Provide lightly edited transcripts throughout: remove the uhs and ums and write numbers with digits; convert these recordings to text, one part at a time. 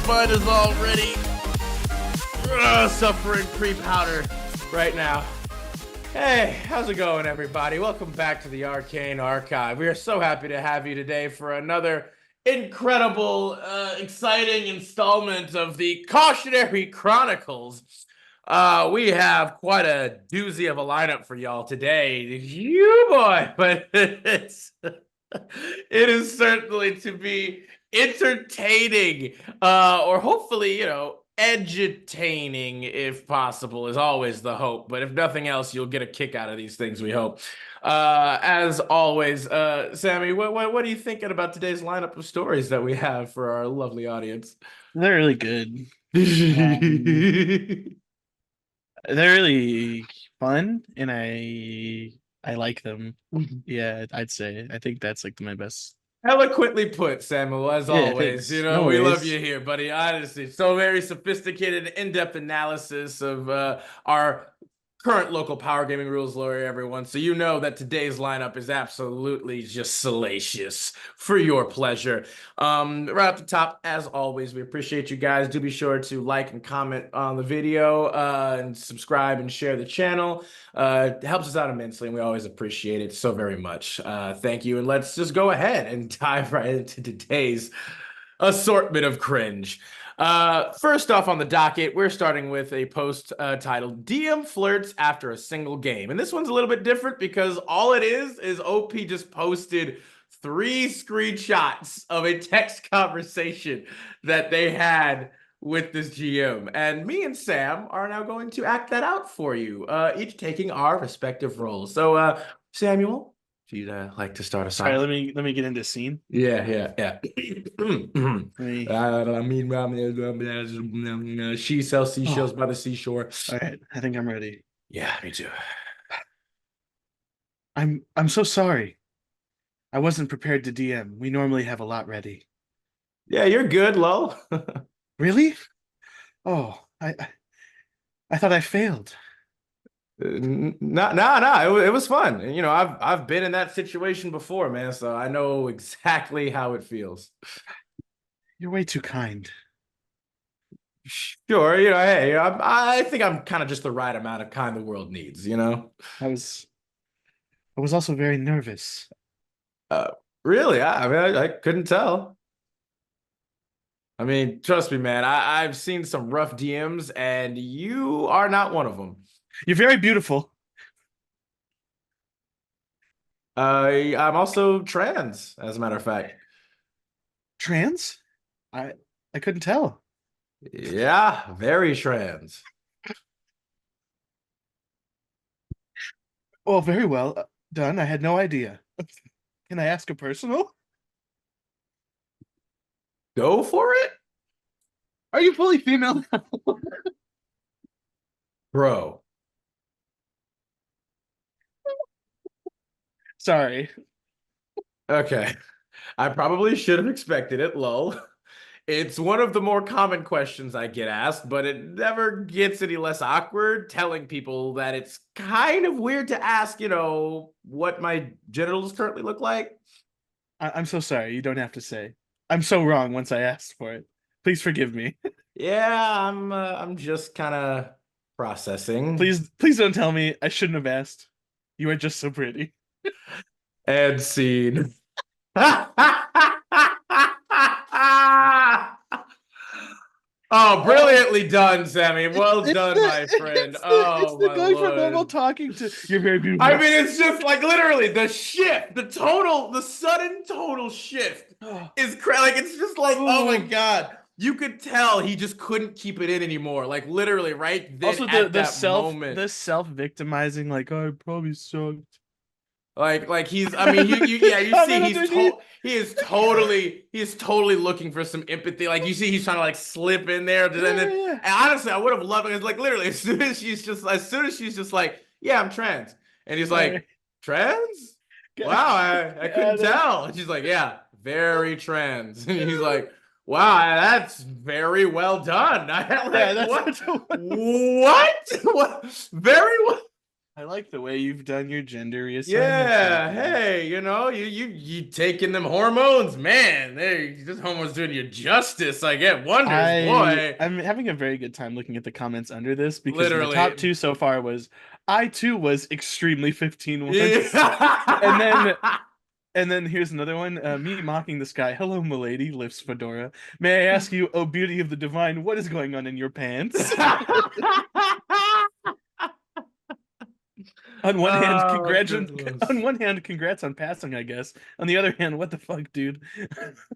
spine is already suffering pre-powder right now. Hey, how's it going, everybody? Welcome back to the Arcane Archive. We are so happy to have you today for another incredible, exciting installment of the Cautionary Chronicles. We have quite a doozy of a lineup for y'all today. You boy, but it is certainly to be entertaining, or hopefully, edutaining if possible, is always the hope. But if nothing else, you'll get a kick out of these things, we hope. As always, Sammy, what are you thinking about today's lineup of stories that we have for our lovely audience? They're really good. They're really fun, and I like them. Yeah, I'd say. I think that's like my best. Eloquently put, Samuel, as always. Thanks. No We love worries. you here, buddy. Honestly, so very sophisticated, in-depth analysis of our current local power gaming rules lawyer, everyone. So you know that today's lineup is absolutely just salacious for your pleasure. Right at the top, as always, we appreciate you guys. Do be sure to like and comment on the video, and subscribe and share the channel. It helps us out immensely, and we always appreciate it so very much. Thank you, and let's just go ahead and dive right into today's assortment of cringe. First off on the docket, we're starting with a post titled DM Flirts After a Single Game. And this one's a little bit different because all it is OP just posted 3 screenshots of a text conversation that they had with this GM. And me and Sam are now going to act that out for you, each taking our respective roles. So, Samuel, if you'd like to start us off. All right, let me get into scene. Yeah. She sells seashells by the seashore. All right, I think I'm ready. Yeah, me too. I'm so sorry. I wasn't prepared to DM. We normally have a lot ready. Yeah, you're good, lol. Really? Oh, I thought I failed. No, it was fun. And, I've been in that situation before, man, so I know exactly how it feels. You're way too kind. Sure, hey, I think I'm kind of just the right amount of kind the world needs, I was also very nervous. Really? I couldn't tell. I mean, trust me, man, I've seen some rough DMs, and you are not one of them. You're very beautiful. I'm also trans, as a matter of fact. Trans? I couldn't tell. Yeah, very trans. Well, very well done. I had no idea. Can I ask a personal? Go for it, Are you fully female now? bro. Sorry. Okay. I probably should have expected it, lol. It's one of the more common questions I get asked, but it never gets any less awkward telling people that it's kind of weird to ask, what my genitals currently look like. I'm so sorry. You don't have to say. I'm so wrong once I asked for it. Please forgive me. Yeah, I'm just kind of processing. Please don't tell me I shouldn't have asked. You are just so pretty. And scene. Oh, brilliantly done, Sammy. Well done, my friend. It's the going from Lord. normal talking to you're very beautiful. I mean, it's just like literally the shift, the sudden total shift is crazy. Like, it's just like, oh my God. You could tell he just couldn't keep it in anymore. Like, literally, right then Also, at the that moment. the self-victimizing, like, oh, I probably sucked. Like he's, I mean, you see, he is totally looking for some empathy. Like, you see, he's trying to like slip in there. And honestly, I would have loved it. It's like literally as soon as she's just like, yeah, I'm trans, and he's like, trans? Wow, I couldn't tell. And she's like, yeah, very trans. And he's like, wow, that's very well done. What? Very well. I like the way you've done your gender reassignment Yeah, thinking. hey, you taking them hormones, man. This hormone's doing you justice. I get wonders, boy. I'm having a very good time looking at the comments under this because my top Literally. two so far was I too was extremely 15 once. And then Yeah. and then here's another one. Me mocking the sky. Hello, milady, lifts fedora. May I ask you, oh beauty of the divine, what is going on in your pants? On one hand, Oh, congrats on goodness. one hand, congrats on passing, I guess. On the other hand, what the fuck, dude?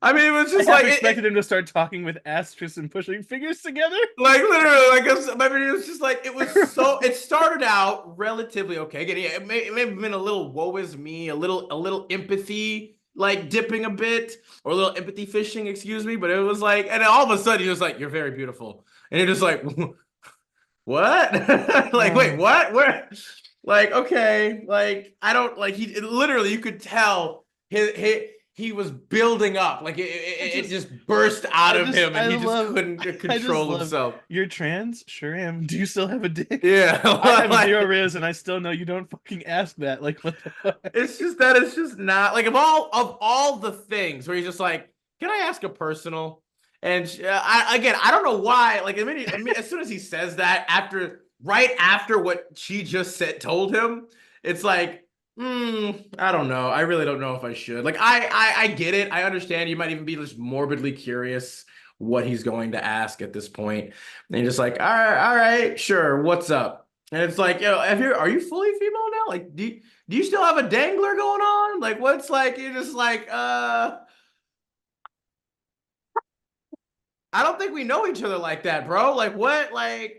I mean, it was I just half like expected him to start talking with asterisks and pushing fingers together. like literally, like I mean, it was just like it was so. It started out relatively okay. Again, yeah, it may have been a little woe is me, a little empathy, like dipping a bit, or a little empathy fishing, excuse me. But it was like, and then all of a sudden, he was like, "You're very beautiful," and you're just like, "What?" Like, wait, what? Where? Like, okay, like I don't like he literally. You could tell he was building up, like it just burst out of him, and he just couldn't I just control love. himself. You're trans? Sure am. Do you still have a dick? Yeah, I have zero like riz, and I still know you don't fucking ask that. Like, what the fuck? it's just not like of all the things where he's just like, can I ask a personal? And I don't know why. Like I mean, as soon as he says that, right after what she just told him, it's like, I don't know. I really don't know if I should. Like I get it. I understand. You might even be just morbidly curious what he's going to ask at this point. And you're just like, all right, sure. What's up? And it's like, are you fully female now? Like, do you still have a dangler going on? Like, what's like, you're just like, I don't think we know each other like that, bro. Like, what?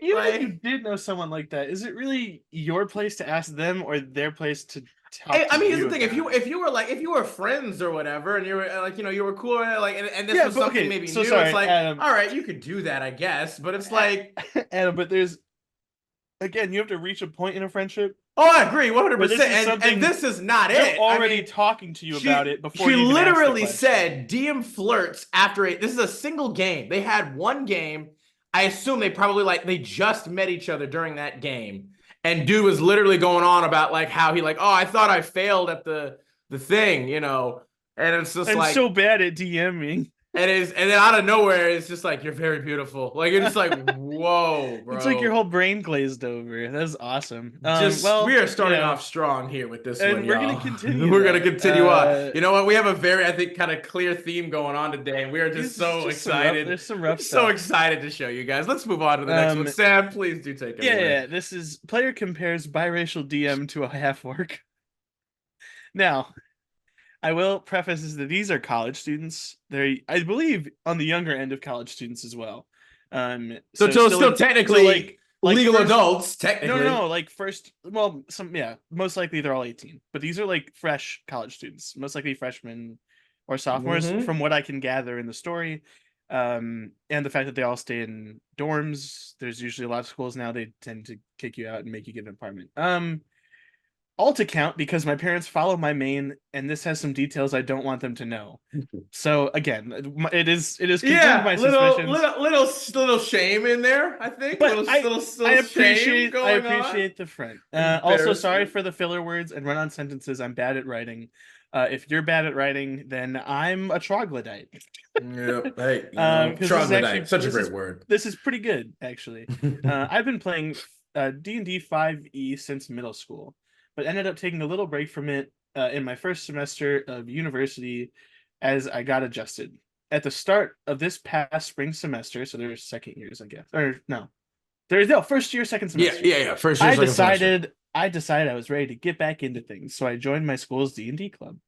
Even if you did know someone like that, is it really your place to ask them or their place to talk I to mean, here's you the thing. If about you it? if you were like if you were friends or whatever, and you were like you were cool, like and this Yeah, was but something okay, maybe so new, it's sorry, like, Adam. all right, you could do that, I guess. But it's like, Adam, but there's again, you have to reach a point in a friendship oh, I agree, where this 100%. is And something this is not they're it. I already mean, talking to you about she it before she you even ask the literally question. said DM flirts after this is a single game. They had one game. I assume they probably like they just met each other during that game. And dude was literally going on about like how he like, oh, I thought I failed at the thing, And it's just I'm like so bad at DMing. and then out of nowhere, it's just like you're very beautiful. Like you're just like, whoa, It's like your bro. whole brain glazed over. That's awesome. Just we Well, are starting off strong here with this one, and we're gonna y'all. continue We're gonna that. continue on. You know what? We have a very, I think, kind of clear theme going on today. We are just This is so just some rough. excited. There's some We're rough so stuff. excited to show you guys. Let's move on to the next one. Um, Sam, please do take it away. this is player compares biracial DM to a half-orc. Now, I will preface is that these are college students. They're, I believe, on the younger end of college students as well. So, So still still so technically like legal first adults, no, no, technically. no, like first, well, some, yeah, most likely they're all 18, but these are like fresh college students, most likely freshmen or sophomores, Mm-hmm. from what I can gather in the story. And the fact that they all stay in dorms, there's usually a lot of schools now, they tend to kick you out and make you get an apartment. All to count because my parents follow my main, and this has some details I don't want them to know. So again, it is confirmed Yeah, my little suspicions. little little shame in there. I think But I little shame going on. appreciate the front. Also, sorry Embarrassment. for the filler words and run-on sentences. I'm bad at writing. If you're bad at writing, then I'm a troglodyte. Yep. Hey, Because this is troglodyte, actually such a great word. this is pretty good actually. I've been playing D&D 5e since middle school, but ended up taking a little break from it in my first semester of university as I got adjusted. At the start of this past spring semester, so there's second years, I guess, or no, there's no first year, second Yeah, semester. yeah, yeah. First year, second semester. I decided I was ready to get back into things, so I joined my school's D&D club.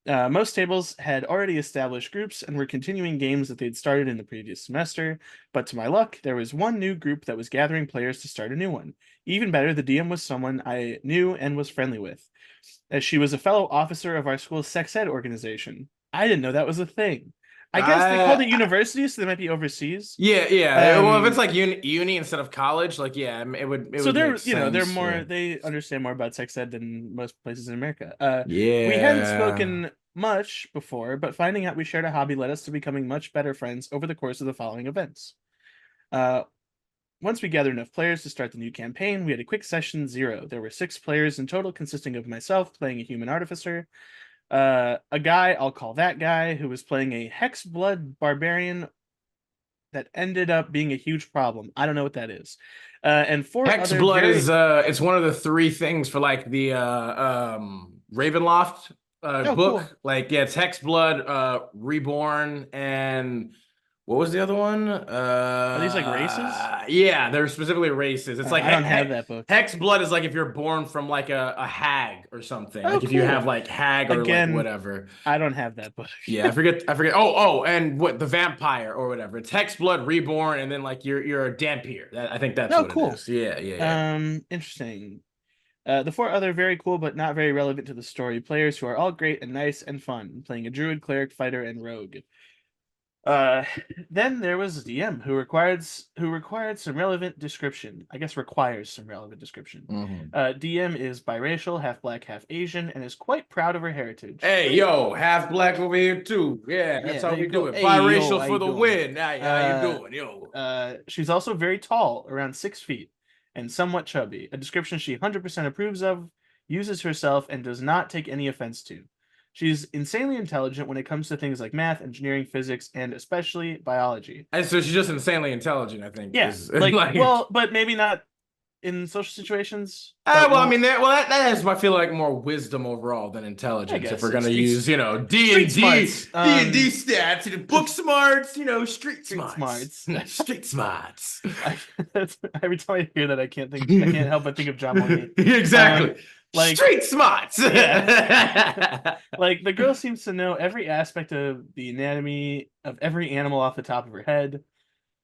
Most tables had already established groups and were continuing games that they'd started in the previous semester, but to my luck, there was one new group that was gathering players to start a new one. Even better, the DM was someone I knew and was friendly with, as she was a fellow officer of our school's sex ed organization. I didn't know that was a thing. I guess they called it university, so they might be overseas. Yeah, yeah. Well, if it's Um, like uni instead of college, like yeah, it so would they're make they're sense. Yeah. more they understand more about sex ed than most places in America. We hadn't Yeah. spoken much before, but finding out we shared a hobby led us to becoming much better friends over the course of the following events. Uh, Once we gathered enough players to start the new campaign, we had a quick session 0. There were 6 players in total, consisting of myself playing a human artificer, a guy, I'll call that guy, who was playing a Hexblood barbarian that ended up being a huge problem. I don't know what that is. And 4 Hex other blood very... is it's one of the 3 things for like the Ravenloft Oh, book. cool. Like yeah, it's Hex blood, Reborn, and what was the other one? Are these like races? Yeah, they're specifically races. It's like I don't have that book. Hex blood is like if you're born from like a hag or something. Oh, Like if you have cool. like hag or like Again, whatever. I don't have that book. Yeah, I forget. Oh, and what the vampire or whatever. It's Hex blood, Reborn, and then like you're a Dampier. I think that's Oh, what it cool. is. Yeah, yeah, yeah. Interesting. The 4 other very cool but not very relevant to the story players who are all great and nice and fun, playing a druid, cleric, fighter, and rogue. Uh, then there was DM who required some relevant description. I guess requires some relevant description. Mhm. DM is biracial, half black, half Asian, and is quite proud of her heritage. Hey, yo, half black over here too. Yeah, that's Yeah, how there we you go. do it. Hey, yo, Biracial how for you the doing? win. Hey, how you doing, yo? She's also very tall, around 6 feet, and somewhat chubby. A description she 100% approves of, uses herself, and does not take any offense to. She's insanely intelligent when it comes to things like math, engineering, physics, and especially biology. And so she's just insanely intelligent, I think. Yeah, Is like, like well, but maybe not in social situations. Ah, But well, I mean, that has, I feel like, more wisdom overall than I intelligence. If guess we're gonna street use, D street and D, smarts. D and D stats, book smarts, street Street smarts, smarts. street smarts. Every time I hear that, I can't help but think of John Mulaney. Exactly, Like, street smarts. yeah. Like, the girl seems to know every aspect of the anatomy of every animal off the top of her head.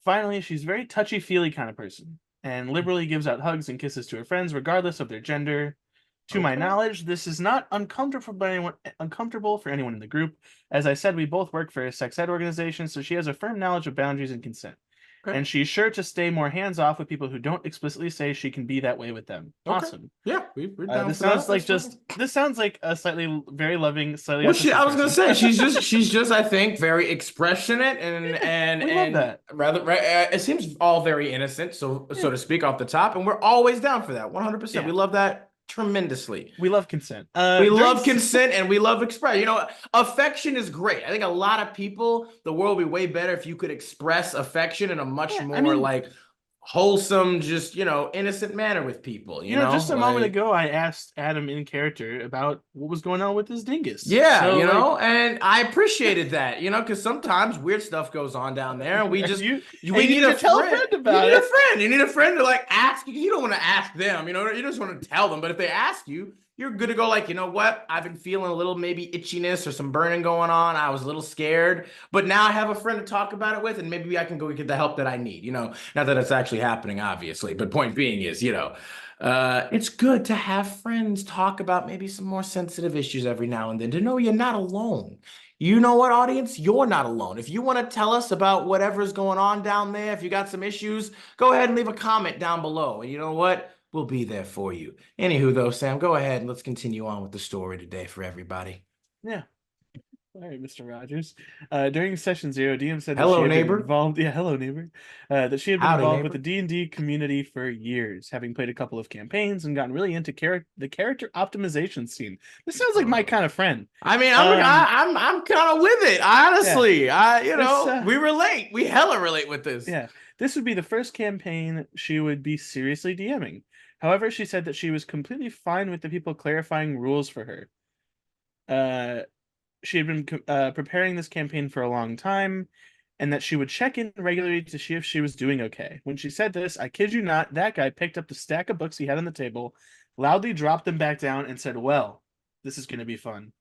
Finally, she's a very touchy-feely kind of person, and liberally gives out hugs and kisses to her friends, regardless of their gender. To my Okay. knowledge, this is not uncomfortable for anyone in the group. As I said, we both work for a sex ed organization, so she has a firm knowledge of boundaries and consent. Okay. And she's sure to stay more hands-off with people who don't explicitly say she can be that way with them. Okay. Awesome. Yeah, we're down This for that. sounds like That's fine. this sounds like a slightly very loving, slightly Well, autistic I was gonna person. say she's just I think very expressionate and we love that. rather it seems all very innocent, so to speak, off the top, and we're always down for that 100%. Yeah. We love that tremendously. We love consent. We love consent and we love express. Affection is great. I think a lot of people, the world would be way better if you could express affection in a much more like wholesome, just innocent manner with people. Just a moment ago, I asked Adam in character about what was going on with his dingus. Yeah, So, and I appreciated that, because sometimes weird stuff goes on down there, and we just we need a tell friend. a friend about you need it. a friend. You need a friend to like ask you. You don't want to ask them, you just want to tell them. But if they ask you, you're good to go. Like, you know what? I've been feeling a little maybe itchiness or some burning going on. I was a little scared, but now I have a friend to talk about it with, and maybe I can go get the help that I need. Not that it's actually happening, obviously, but point being is, it's good to have friends talk about maybe some more sensitive issues every now and then, to know you're not alone. You know what, audience? You're not alone. If you want to tell us about whatever's going on down there, if you got some issues, go ahead and leave a comment down below. And you know what? We'll be there for you. Anywho, though, Sam, go ahead and let's continue on with the story today for everybody. Yeah. All right, Mr. Rogers. During session 0, DM said that Hello, she had neighbor. been involved. Yeah, hello, neighbor. That she had been Howdy, involved with the neighbor. D&D community for years, having played a couple of campaigns and gotten really into the character optimization scene. This sounds like my kind of friend. I mean, I'm kind of with it, honestly. Yeah. We relate. We hella relate with this. Yeah, this would be the first campaign she would be seriously DMing. However, she said that she was completely fine with the people clarifying rules for her. She had been preparing this campaign for a long time, and that she would check in regularly to see if she was doing okay. When she said this, I kid you not, that guy picked up the stack of books he had on the table, loudly dropped them back down, and said, "Well, this is going to be fun."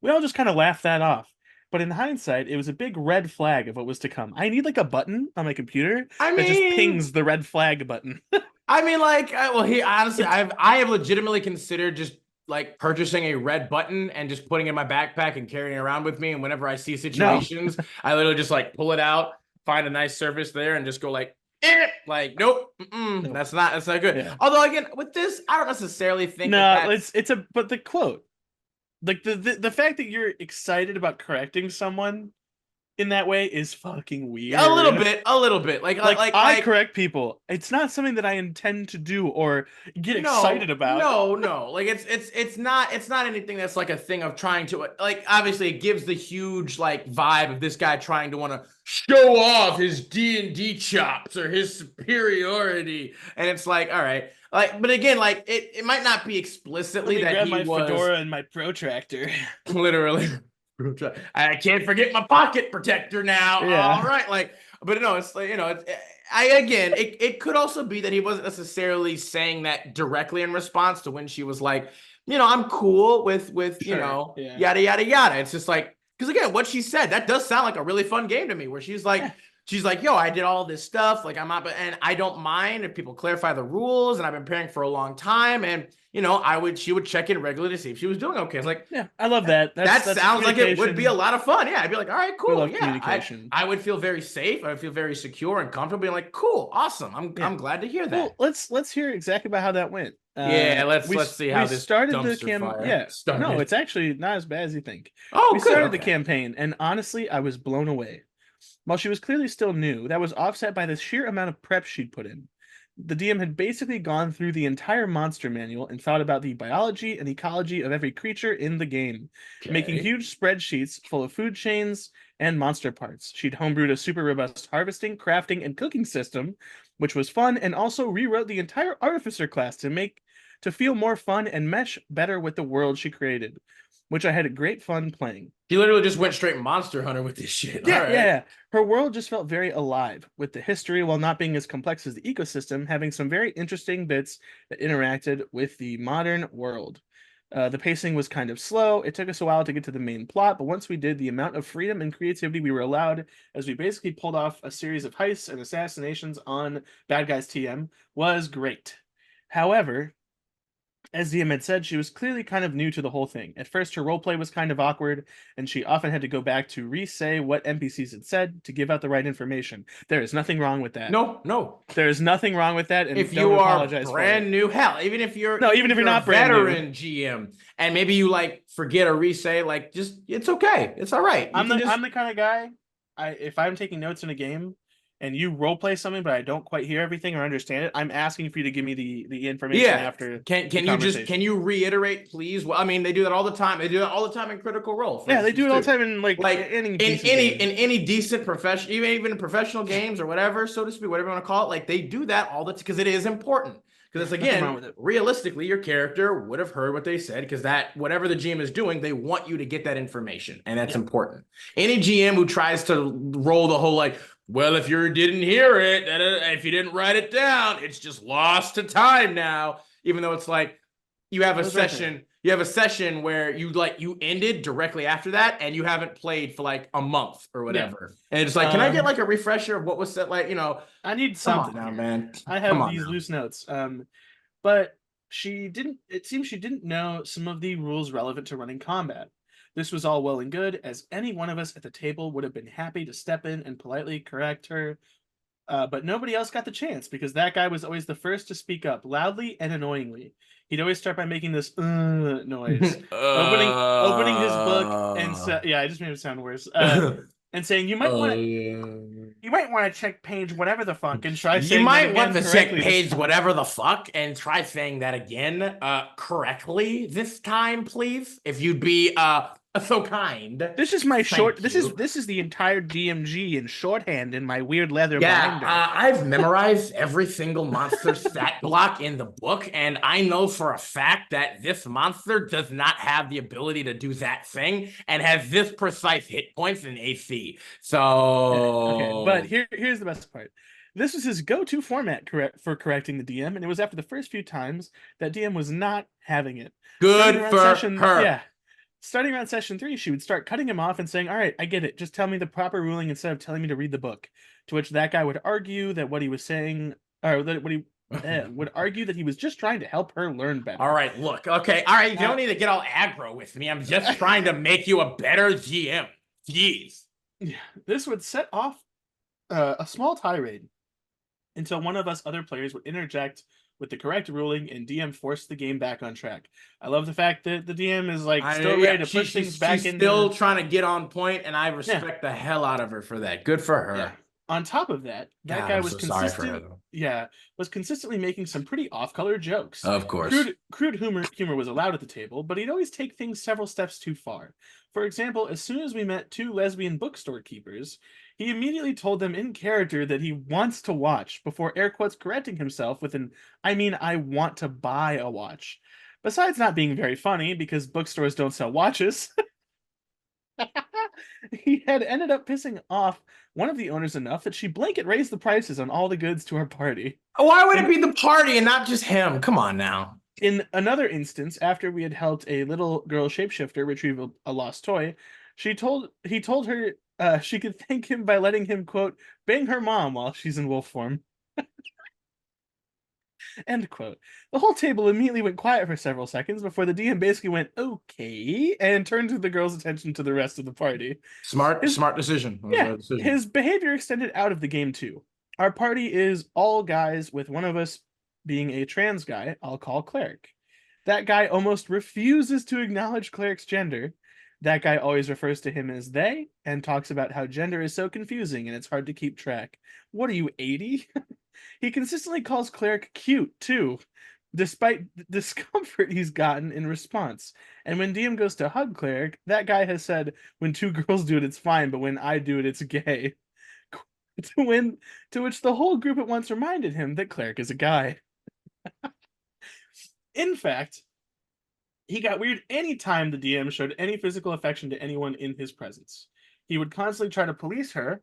We all just kind of laughed that off. But in hindsight, it was a big red flag of what was to come. I need like a button on my computer that just pings the red flag button. I mean, like, well, honestly, I have legitimately considered just like purchasing a red button and just putting it in my backpack and carrying it around with me. And whenever I see situations, I literally just like pull it out, find a nice surface there, and just go like, like, nope, that's not good. Yeah. Although again, with this, I don't necessarily think but the quote, like the fact that you're excited about correcting someone in that way is fucking weird. A little bit, a little bit. I correct people. It's not something that I intend to do or get excited about. No. Like it's not anything that's like a thing of trying to like obviously it gives the huge like vibe of this guy trying to want to show off his D&D chops or his superiority. And it's like, all right. Like, but again, like it might not be explicitly Let me that grab he my was fedora and my protractor. literally. I can't forget my pocket protector now. Yeah. All right, like, but no, it's like it's. It could also be that he wasn't necessarily saying that directly in response to when she was like, I'm cool with Sure. Yeah. yada yada yada. It's just like because again, what she said that does sound like a really fun game to me, where she's like. Yeah. She's like, yo, I did all this stuff. Like, I'm not, and I don't mind if people clarify the rules. And I've been pairing for a long time. And, she would check in regularly to see if she was doing okay. It's like, Yeah, I love that. that That's sounds like it would be a communication. lot of fun. Yeah, I'd be like, all right, We cool. love Yeah, communication. I would feel very safe. I would feel very secure and comfortable. Being like, cool, awesome. Yeah. I'm glad to hear Well, that. let's hear exactly about how that went. Yeah, let's see how we this started the dumpster fire Yeah, started. no, it's actually not as bad as you think. Oh, We good. started the Okay. campaign, and honestly, I was blown away. While she was clearly still new, that was offset by the sheer amount of prep she'd put in. The DM had basically gone through the entire monster manual and thought about the biology and ecology of every creature in the game, making Okay. huge spreadsheets full of food chains and monster parts. She'd homebrewed a super robust harvesting, crafting, and cooking system, which was fun, and also rewrote the entire artificer class to feel more fun and mesh better with the world she created, which I had great fun playing. He literally just went straight Monster Hunter with this shit. Yeah, All right. yeah. Her world just felt very alive, with the history, while not being as complex as the ecosystem, having some very interesting bits that interacted with the modern world. The pacing was kind of slow. It took us a while to get to the main plot, but once we did, the amount of freedom and creativity we were allowed as we basically pulled off a series of heists and assassinations on bad guys TM was great. However, as DM had said, she was clearly kind of new to the whole thing. At first, her roleplay was kind of awkward, and she often had to go back to re-say what NPCs had said to give out the right information. There is nothing wrong with that. No. There is nothing wrong with that, and If don't you are apologize for brand it. new, hell, even if you're Even if you're not a brand new. veteran GM and maybe you like forget or re-say, like just it's okay. It's all right. I'm the kind of guy. If I'm taking notes in a game and you roleplay something, but I don't quite hear everything or understand it, I'm asking for you to give me the information after. Can you reiterate, please? Well, I mean, they do that all the time. They do that all the time in Critical Role. Yeah, they do it all the time in any decent profession, even in professional games or whatever, so to speak, whatever you want to call it. Like they do that all the time because it is important. Because it's again, realistically, your character would have heard what they said because that whatever the GM is doing, they want you to get that information, and that's important. Any GM who tries to roll the whole like, well, if you didn't hear it, if you didn't write it down, it's just lost to time now. Even though it's like you have a session, where you ended directly after that, and you haven't played for like a month or whatever, and it's like, can I get like a refresher of what was said? Like, I need something now, man. I have these loose notes. But she didn't. It seems she didn't know some of the rules relevant to running combat. This was all well and good, as any one of us at the table would have been happy to step in and politely correct her. But nobody else got the chance because that guy was always the first to speak up, loudly and annoyingly. He'd always start by making this noise, opening his book, and yeah, I just made it sound worse. And saying you might want to check page whatever the fuck and try saying you might that want to check page time. whatever the fuck and try saying that again correctly this time, please. If you'd be so kind. This is my short. This is the entire DMG in shorthand in my weird leather binder. I've memorized every single monster stat block in the book, and I know for a fact that this monster does not have the ability to do that thing and has this precise hit points in AC. So okay, but here's the best part. This was his go-to format for correcting the DM, and it was after the first few times that DM was not having it. Good for her. Yeah. Starting around session 3, she would start cutting him off and saying, all right, I get it. Just tell me the proper ruling instead of telling me to read the book. To which that guy would argue that what he was saying, or that what he would argue that he was just trying to help her learn better. All right, look, okay. All right, you don't need to get all aggro with me. I'm just trying to make you a better GM. Jeez. Yeah, this would set off a small tirade until one of us other players would interject with the correct ruling, and DM forced the game back on track. I love the fact that the DM is like still ready to push things back she's into. still trying to get on point, and I Yeah, respect the hell out of her for that. Good for yeah. her. On top of that, that God, guy I'm was so sorry for her consistent. though. Yeah, was consistently making some pretty off-color jokes. Of course. Crude humor was allowed at the table, but he'd always take things several steps too far. For example, as soon as we met two lesbian bookstore keepers, he immediately told them in character that he wants to watch, before air quotes correcting himself with an "I mean, I want to buy a watch." Besides not being very funny, because bookstores don't sell watches, he had ended up pissing off one of the owners enough that she blanket raised the prices on all the goods to her party. Why would it In be the party and not just him? Come on now. in another instance, after we had helped a little girl shapeshifter retrieve a lost toy, he told her she could thank him by letting him quote bang her mom while she's in wolf form. End quote. The whole table immediately went quiet for several seconds before the DM basically went okay and turned the girl's attention to the rest of the party. Smart, His smart decision. That was the Yeah, right decision. his behavior extended out of the game too. Our party is all guys, with one of us being a trans guy I'll call Cleric. That guy almost refuses to acknowledge Cleric's gender. That guy always refers to him as they and talks about how gender is so confusing and it's hard to keep track. What are you, 80? He consistently calls Cleric cute too, despite the discomfort he's gotten in response. And when DM goes to hug Cleric, that guy has said, when two girls do it, it's fine, but when I do it, it's gay. To which the whole group at once reminded him that Cleric is a guy. In fact, he got weird anytime the DM showed any physical affection to anyone in his presence. He would constantly try to police her,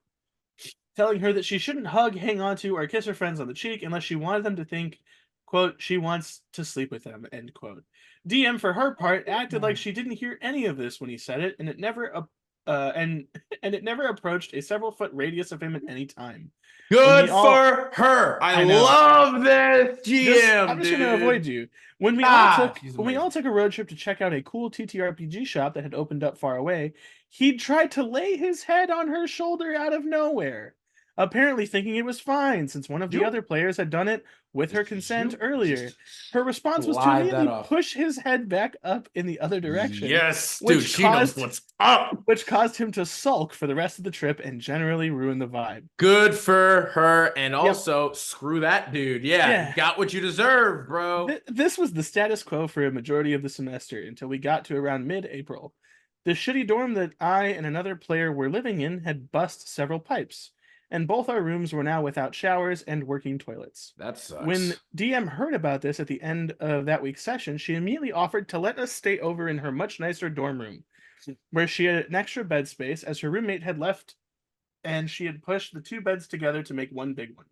telling her that she shouldn't hug, hang onto, or kiss her friends on the cheek unless she wanted them to think, quote, she wants to sleep with them, end quote. DM, for her part, acted like she didn't hear any of this when he said it, and it never and it never approached a several-foot radius of him at any time. Good for her. I I know. love this I'm GM, just gonna avoid dude. you. She's When we all amazing. took a road trip to check out a cool TTRPG shop that had opened up far away, he tried to lay his head on her shoulder out of nowhere, apparently thinking it was fine since one of the You other players had done it with her consent you earlier. just Her response was to slide that immediately off. push his head back up in the other direction, Yes, dude, which she knows caused what's up. which caused him to sulk for the rest of the trip and generally ruin the vibe. Good for her. And Yep. also, screw that dude. Yeah, Yeah. got what you deserve, bro. This was the status quo for a majority of the semester until we got to around mid-April. The shitty dorm that I and another player were living in had bust several pipes, and both our rooms were now without showers and working toilets. That When sucks. DM heard about this at the end of that week's session, she immediately offered to let us stay over in her much nicer dorm room, where she had an extra bed space as her roommate had left and she had pushed the two beds together to make one big one.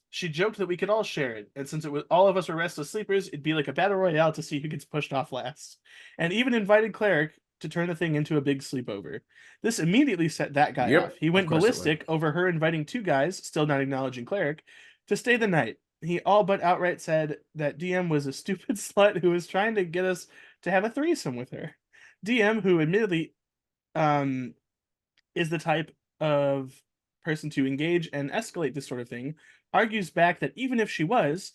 She joked that we could all share it, and since it was all of us were restless sleepers, it'd be like a battle royale to see who gets pushed off last. And even invited Cleric to turn the thing into a big sleepover. This immediately set that guy off. Yep, He of went course it would. ballistic over her inviting two guys, still not acknowledging Cleric, to stay the night. He all but outright said that DM was a stupid slut who was trying to get us to have a threesome with her. DM, who admittedly um, is the type of person to engage and escalate this sort of thing, argues back that even if she wasn't,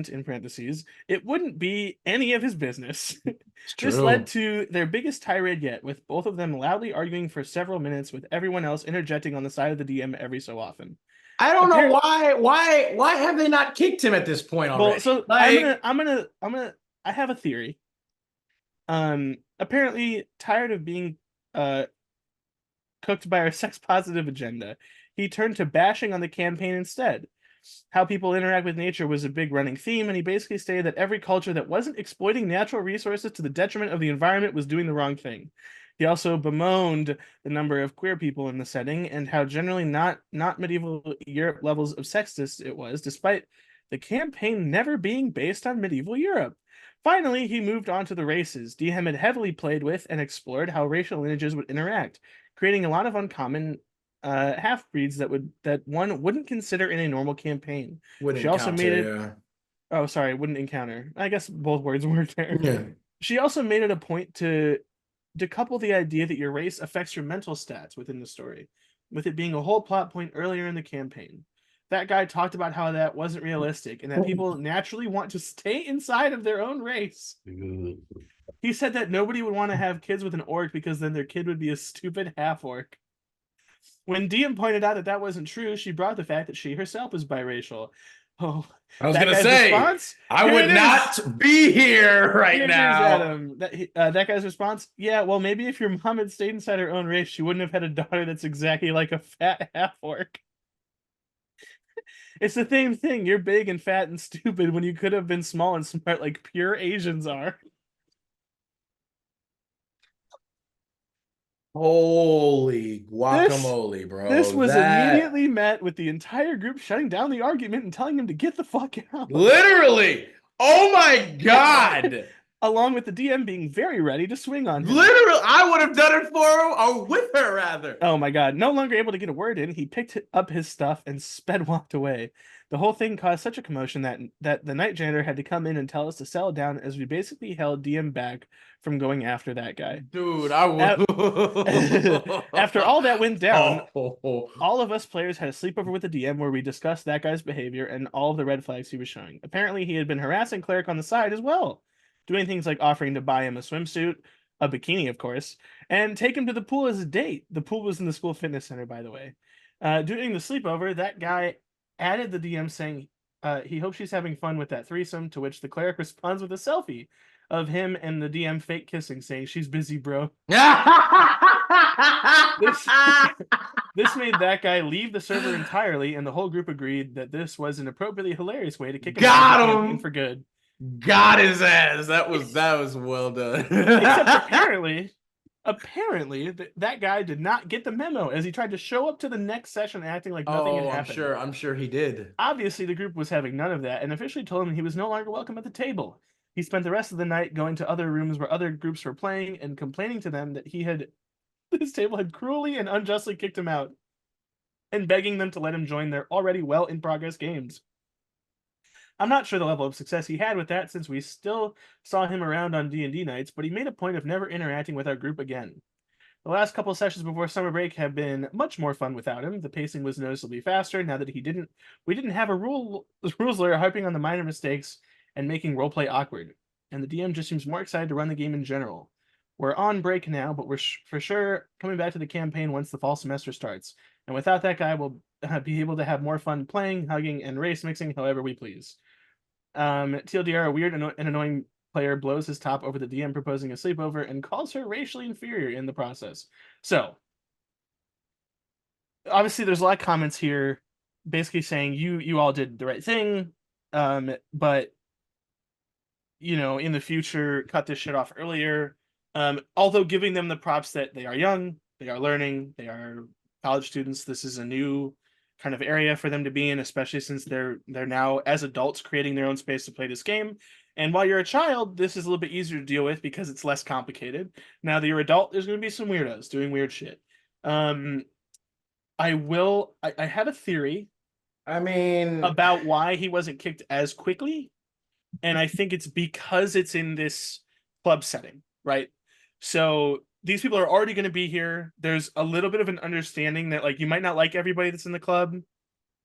in parentheses, it wouldn't be any of his business. It's This led true. to their biggest tirade yet, with both of them loudly arguing for several minutes, with everyone else interjecting on the side of the DM every so often. I don't know Apparently, why have they not kicked him at this point well, already? so Like, I have a theory. Apparently tired of being uh cooked by our sex positive agenda, he turned to bashing on the campaign instead. How people interact with nature was a big running theme, and he basically stated that every culture that wasn't exploiting natural resources to the detriment of the environment was doing the wrong thing. He also bemoaned the number of queer people in the setting and how generally not medieval Europe levels of sexist it was, despite the campaign never being based on medieval Europe. Finally, he moved on to the races. DM had heavily played with and explored how racial lineages would interact, creating a lot of uncommon half breeds that one wouldn't consider in a normal campaign. wouldn't She also made it. encounter, Oh, sorry, wouldn't encounter. I guess both words work there. yeah. She also made it a point to decouple the idea that your race affects your mental stats within the story, with it being a whole plot point earlier in the campaign. that guy talked about how that wasn't realistic and that people naturally want to stay inside of their own race. He said that nobody would want to have kids with an orc because then their kid would be a stupid half-orc. When DM pointed out that that wasn't true, she brought the fact that she herself is biracial. Oh, I was that gonna guy's say, response? I Here would it is. not be here right Here it is, now. Adam. That guy's response? Yeah, well, maybe if your mom had stayed inside her own race, she wouldn't have had a daughter that's exactly like a fat half-orc. It's the same thing. You're big and fat and stupid when you could have been small and smart like pure Asians are. Holy guacamole, bro. This was That immediately met with the entire group shutting down the argument and telling him to get the fuck out. literally. Oh my God. Along with the DM being very ready to swing on him. Literally, I would have done it for her or with her rather. Oh my God. No longer able to get a word in, he picked up his stuff and sped walked away. The whole thing caused such a commotion that the night janitor had to come in and tell us to settle down as we basically held DM back from going after that guy. Dude, I would. After all that went down, Oh. all of us players had a sleepover with the DM where we discussed that guy's behavior and all of the red flags he was showing. Apparently, he had been harassing Cleric on the side as well, doing things like offering to buy him a swimsuit, a bikini, of course, and take him to the pool as a date. The pool was in the school fitness center, by the way. During the sleepover, that guy added the DM saying he hopes she's having fun with that threesome, to which the Cleric responds with a selfie of him and the DM fake kissing, saying, "She's busy, bro." This made that guy leave the server entirely, and the whole group agreed that this was an appropriately hilarious way to kick him out of the campaign for good. Got his ass. That was well done. Except apparently that guy did not get the memo as he tried to show up to the next session acting like nothing had happened. I'm sure he did. Obviously, the group was having none of that and officially told him he was no longer welcome at the table. He spent the rest of the night going to other rooms where other groups were playing and complaining to them that his table had cruelly and unjustly kicked him out, and begging them to let him join their already well in progress games. I'm not sure the level of success he had with that, since we still saw him around on D&D nights, but he made a point of never interacting with our group again. The last couple sessions before summer break have been much more fun without him. The pacing was noticeably faster now that we didn't have a rules lawyer harping on the minor mistakes and making roleplay awkward. And the DM just seems more excited to run the game in general. We're on break now, but we're for sure coming back to the campaign once the fall semester starts. And without that guy, we'll be able to have more fun playing, hugging, and race mixing however we please. TLDR, a weird and annoying player blows his top over the DM proposing a sleepover and calls her racially inferior in the process. So, obviously, there's a lot of comments here basically saying you all did the right thing, but, you know, in the future, cut this shit off earlier. Although giving them the props that they are young, they are learning, they are college students, this is a new kind of area for them to be in, especially since they're now as adults creating their own space to play this game. And while you're a child, this is a little bit easier to deal with because it's less complicated. Now that you're adult, there's going to be some weirdos doing weird shit. I have a theory. I mean, about why he wasn't kicked as quickly, and I think it's because it's in this club setting, right? So these people are already going to be here. There's a little bit of an understanding that, like, you might not like everybody that's in the club.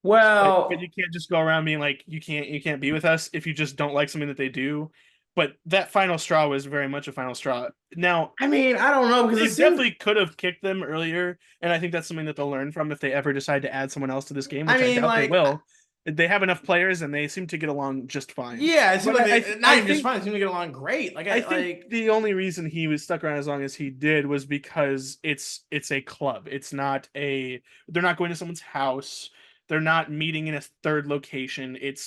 well, but you can't just go around being like, you can't be with us if you just don't like something that they do. But that final straw was very much a final straw. Now, I mean, I don't know, because they definitely could have kicked them earlier, and I think that's something that they'll learn from if they ever decide to add someone else to this game, which I doubt they will. They have enough players, and they seem to get along just fine. Yeah, it seems like not even just fine. They seem to get along great. Like I think the only reason he was stuck around as long as he did was because it's a club. It's not they're not going to someone's house. They're not meeting in a third location. It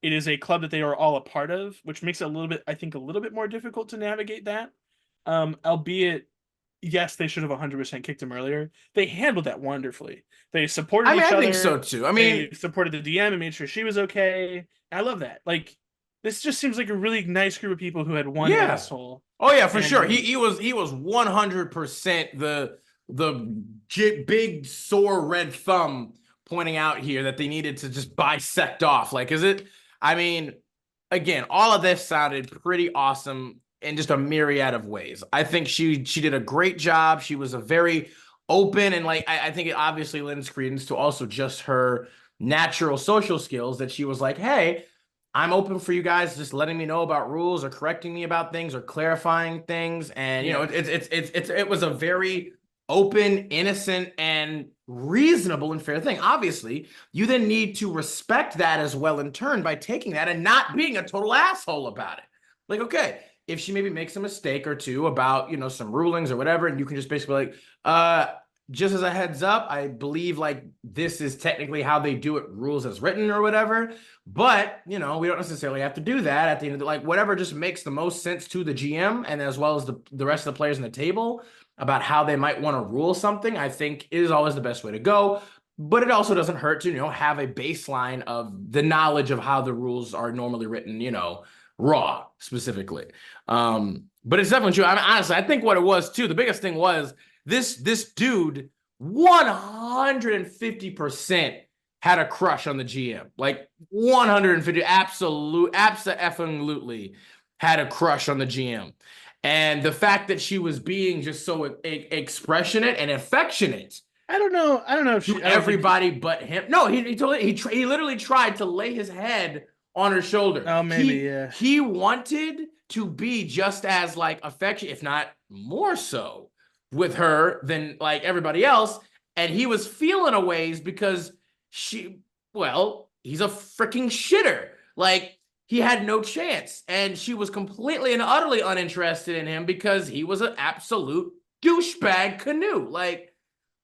is a club that they are all a part of, which makes it a little bit more difficult to navigate that. Albeit, yes, they should have 100% kicked him earlier. They handled that wonderfully. They supported each other. I think so too. I mean, they supported the DM and made sure she was okay. I love that. Like, this just seems like a really nice group of people who had one asshole. Oh yeah, for sure. He was 100% the big sore red thumb pointing out here that they needed to just bisect off. Like, I mean, again, all of this sounded pretty awesome in just a myriad of ways. I think she did a great job. She was a very open, and like I think it obviously lends credence to also just her natural social skills that she was like, hey, I'm open for you guys just letting me know about rules or correcting me about things or clarifying things. And you know, it was a very open, innocent, and reasonable and fair thing. Obviously, you then need to respect that as well in turn by taking that and not being a total asshole about it. Like, okay, if she maybe makes a mistake or two about, you know, some rulings or whatever, and you can just basically like, just as a heads up, I believe like this is technically how they do it, rules as written or whatever. But, you know, we don't necessarily have to do that at the end of the, like, whatever just makes the most sense to the GM and as well as the rest of the players on the table about how they might want to rule something, I think is always the best way to go. But it also doesn't hurt to, you know, have a baseline of the knowledge of how the rules are normally written, you know, raw specifically. But it's definitely true. I mean, honestly, I think what it was too, the biggest thing was this dude 150% had a crush on the GM. Like 150, absolutely had a crush on the GM. And the fact that she was being just so expressionate and affectionate. I don't know if to everybody but him. No, he literally tried to lay his head on her shoulder. Oh, maybe, yeah. He wanted to be just as like affectionate, if not more so, with her than like everybody else. And he was feeling a ways because he's a freaking shitter. Like, he had no chance. And she was completely and utterly uninterested in him because he was an absolute douchebag canoe. Like,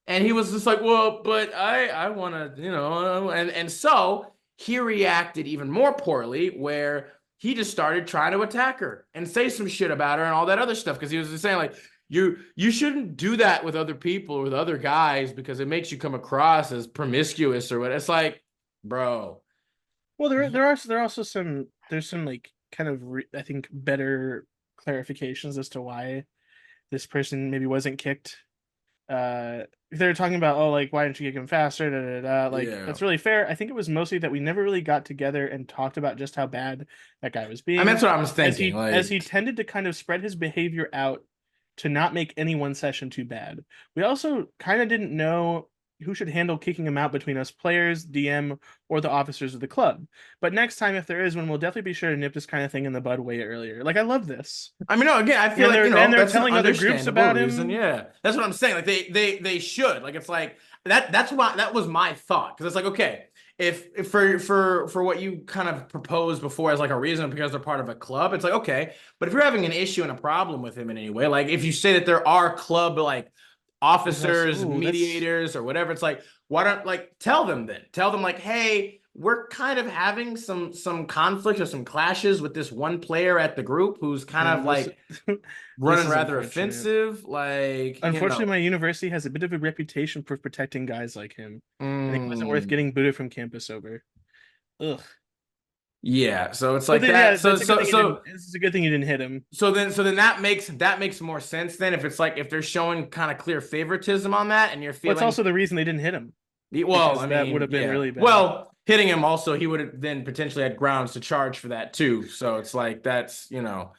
and he was just like, well, but I want to, you know, and so he reacted even more poorly where he just started trying to attack her and say some shit about her and all that other stuff because he was just saying like, you shouldn't do that with other people or with other guys because it makes you come across as promiscuous or what. It's like, bro. Well, there's some like kind of I think better clarifications as to why this person maybe wasn't kicked. They're talking about, oh, like, why didn't you kick him faster? Da, da, da. Like, that's really fair. I think it was mostly that we never really got together and talked about just how bad that guy was being. I mean, that's what I was thinking. As he tended to kind of spread his behavior out to not make any one session too bad. We also kind of didn't know who should handle kicking him out between us players, DM, or the officers of the club. But next time, if there is one, we'll definitely be sure to nip this kind of thing in the bud way earlier. Like, I love this. I mean, no, again, I feel like, you know, and they're that's telling other groups about reason. him. Yeah, that's what I'm saying. Like, they should. Like, it's like that was my thought because it's like, okay, if for what you kind of proposed before as like a reason because they're part of a club, it's like, okay, but if you're having an issue and a problem with him in any way, like if you say that there are club like officers, mediators, or whatever, it's like, why don't like tell them like, hey, we're kind of having some conflict or some clashes with this one player at the group who's kind of like running rather offensive. Like, unfortunately, my university has a bit of a reputation for protecting guys like him. I think it wasn't worth getting booted from campus over. Ugh. Yeah, so it's like that. Yeah, so this is a good thing you didn't hit him. So then that makes more sense then if it's like if they're showing kind of clear favoritism on that and you're feeling. Well, it's also the reason they didn't hit him. Well, I mean, that would have been really bad. Well, hitting him also, he would have then potentially had grounds to charge for that too. So it's like that's, you know,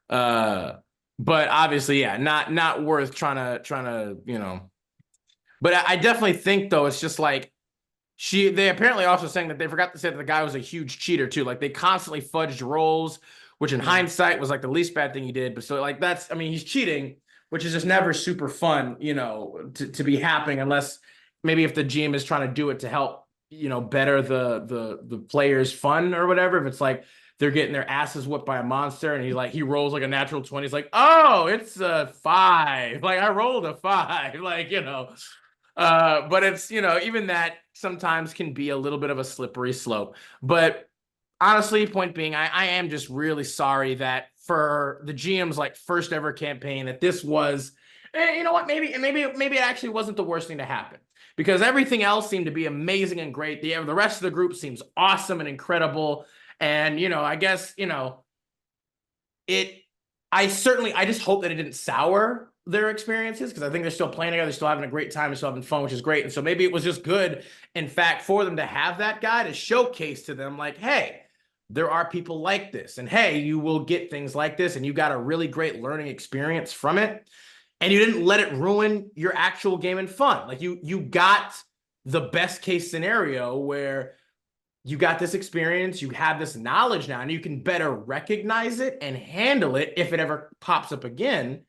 but obviously, yeah, not worth trying to, you know. But I definitely think though, it's just like they apparently also saying that they forgot to say that the guy was a huge cheater too. Like they constantly fudged rolls, which in hindsight was like the least bad thing he did. But so like I mean, he's cheating, which is just never super fun, you know, to be happening unless maybe if the GM is trying to do it to help, you know, better the players' fun or whatever. If it's like they're getting their asses whipped by a monster and he rolls like a natural 20. He's like, oh, it's a 5. Like I rolled a 5. Like, you know. But it's, you know, even that sometimes can be a little bit of a slippery slope. But honestly, point being, I am just really sorry that for the GM's like first ever campaign that this was, you know what, maybe it actually wasn't the worst thing to happen because everything else seemed to be amazing and great. The rest of the group seems awesome and incredible. And, you know, I guess, you know, I just hope that it didn't sour their experiences because I think they're still playing together, they're still having a great time, they're still having fun, which is great. And so maybe it was just good, in fact, for them to have that guy to showcase to them like, hey, there are people like this, and hey, you will get things like this, and you got a really great learning experience from it, and you didn't let it ruin your actual game and fun. Like you got the best case scenario where you got this experience, you have this knowledge now, and you can better recognize it and handle it if it ever pops up again.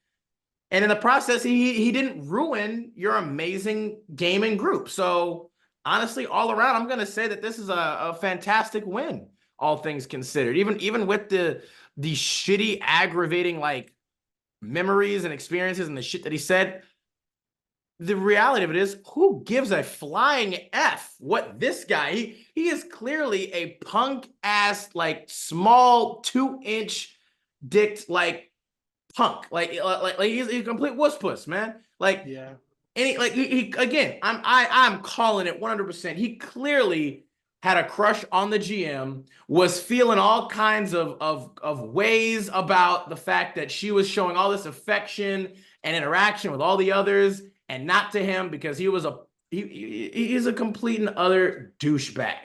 And in the process, he didn't ruin your amazing gaming group. So honestly, all around, I'm gonna say that this is a fantastic win, all things considered. Even with the shitty, aggravating like memories and experiences and the shit that he said, the reality of it is, who gives a flying F what this guy, he is clearly a punk ass, like small 2-inch dicked like punk. Like he's a complete wuss puss, man. Like Yeah. any like he again, I'm calling it 100%. He clearly had a crush on the GM, was feeling all kinds of ways about the fact that she was showing all this affection and interaction with all the others and not to him because he's a complete and utter douchebag.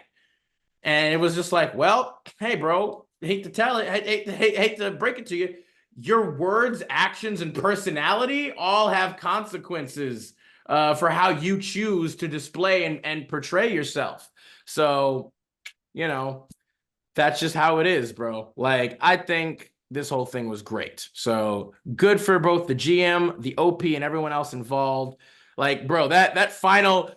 And it was just like, well, hey, bro, hate to tell it, hate to break it to you. Your words, actions, and personality all have consequences for how you choose to display and portray yourself. So, you know, that's just how it is, bro. Like, I think this whole thing was great. So good for both the GM, the OP, and everyone else involved. Like, bro, that final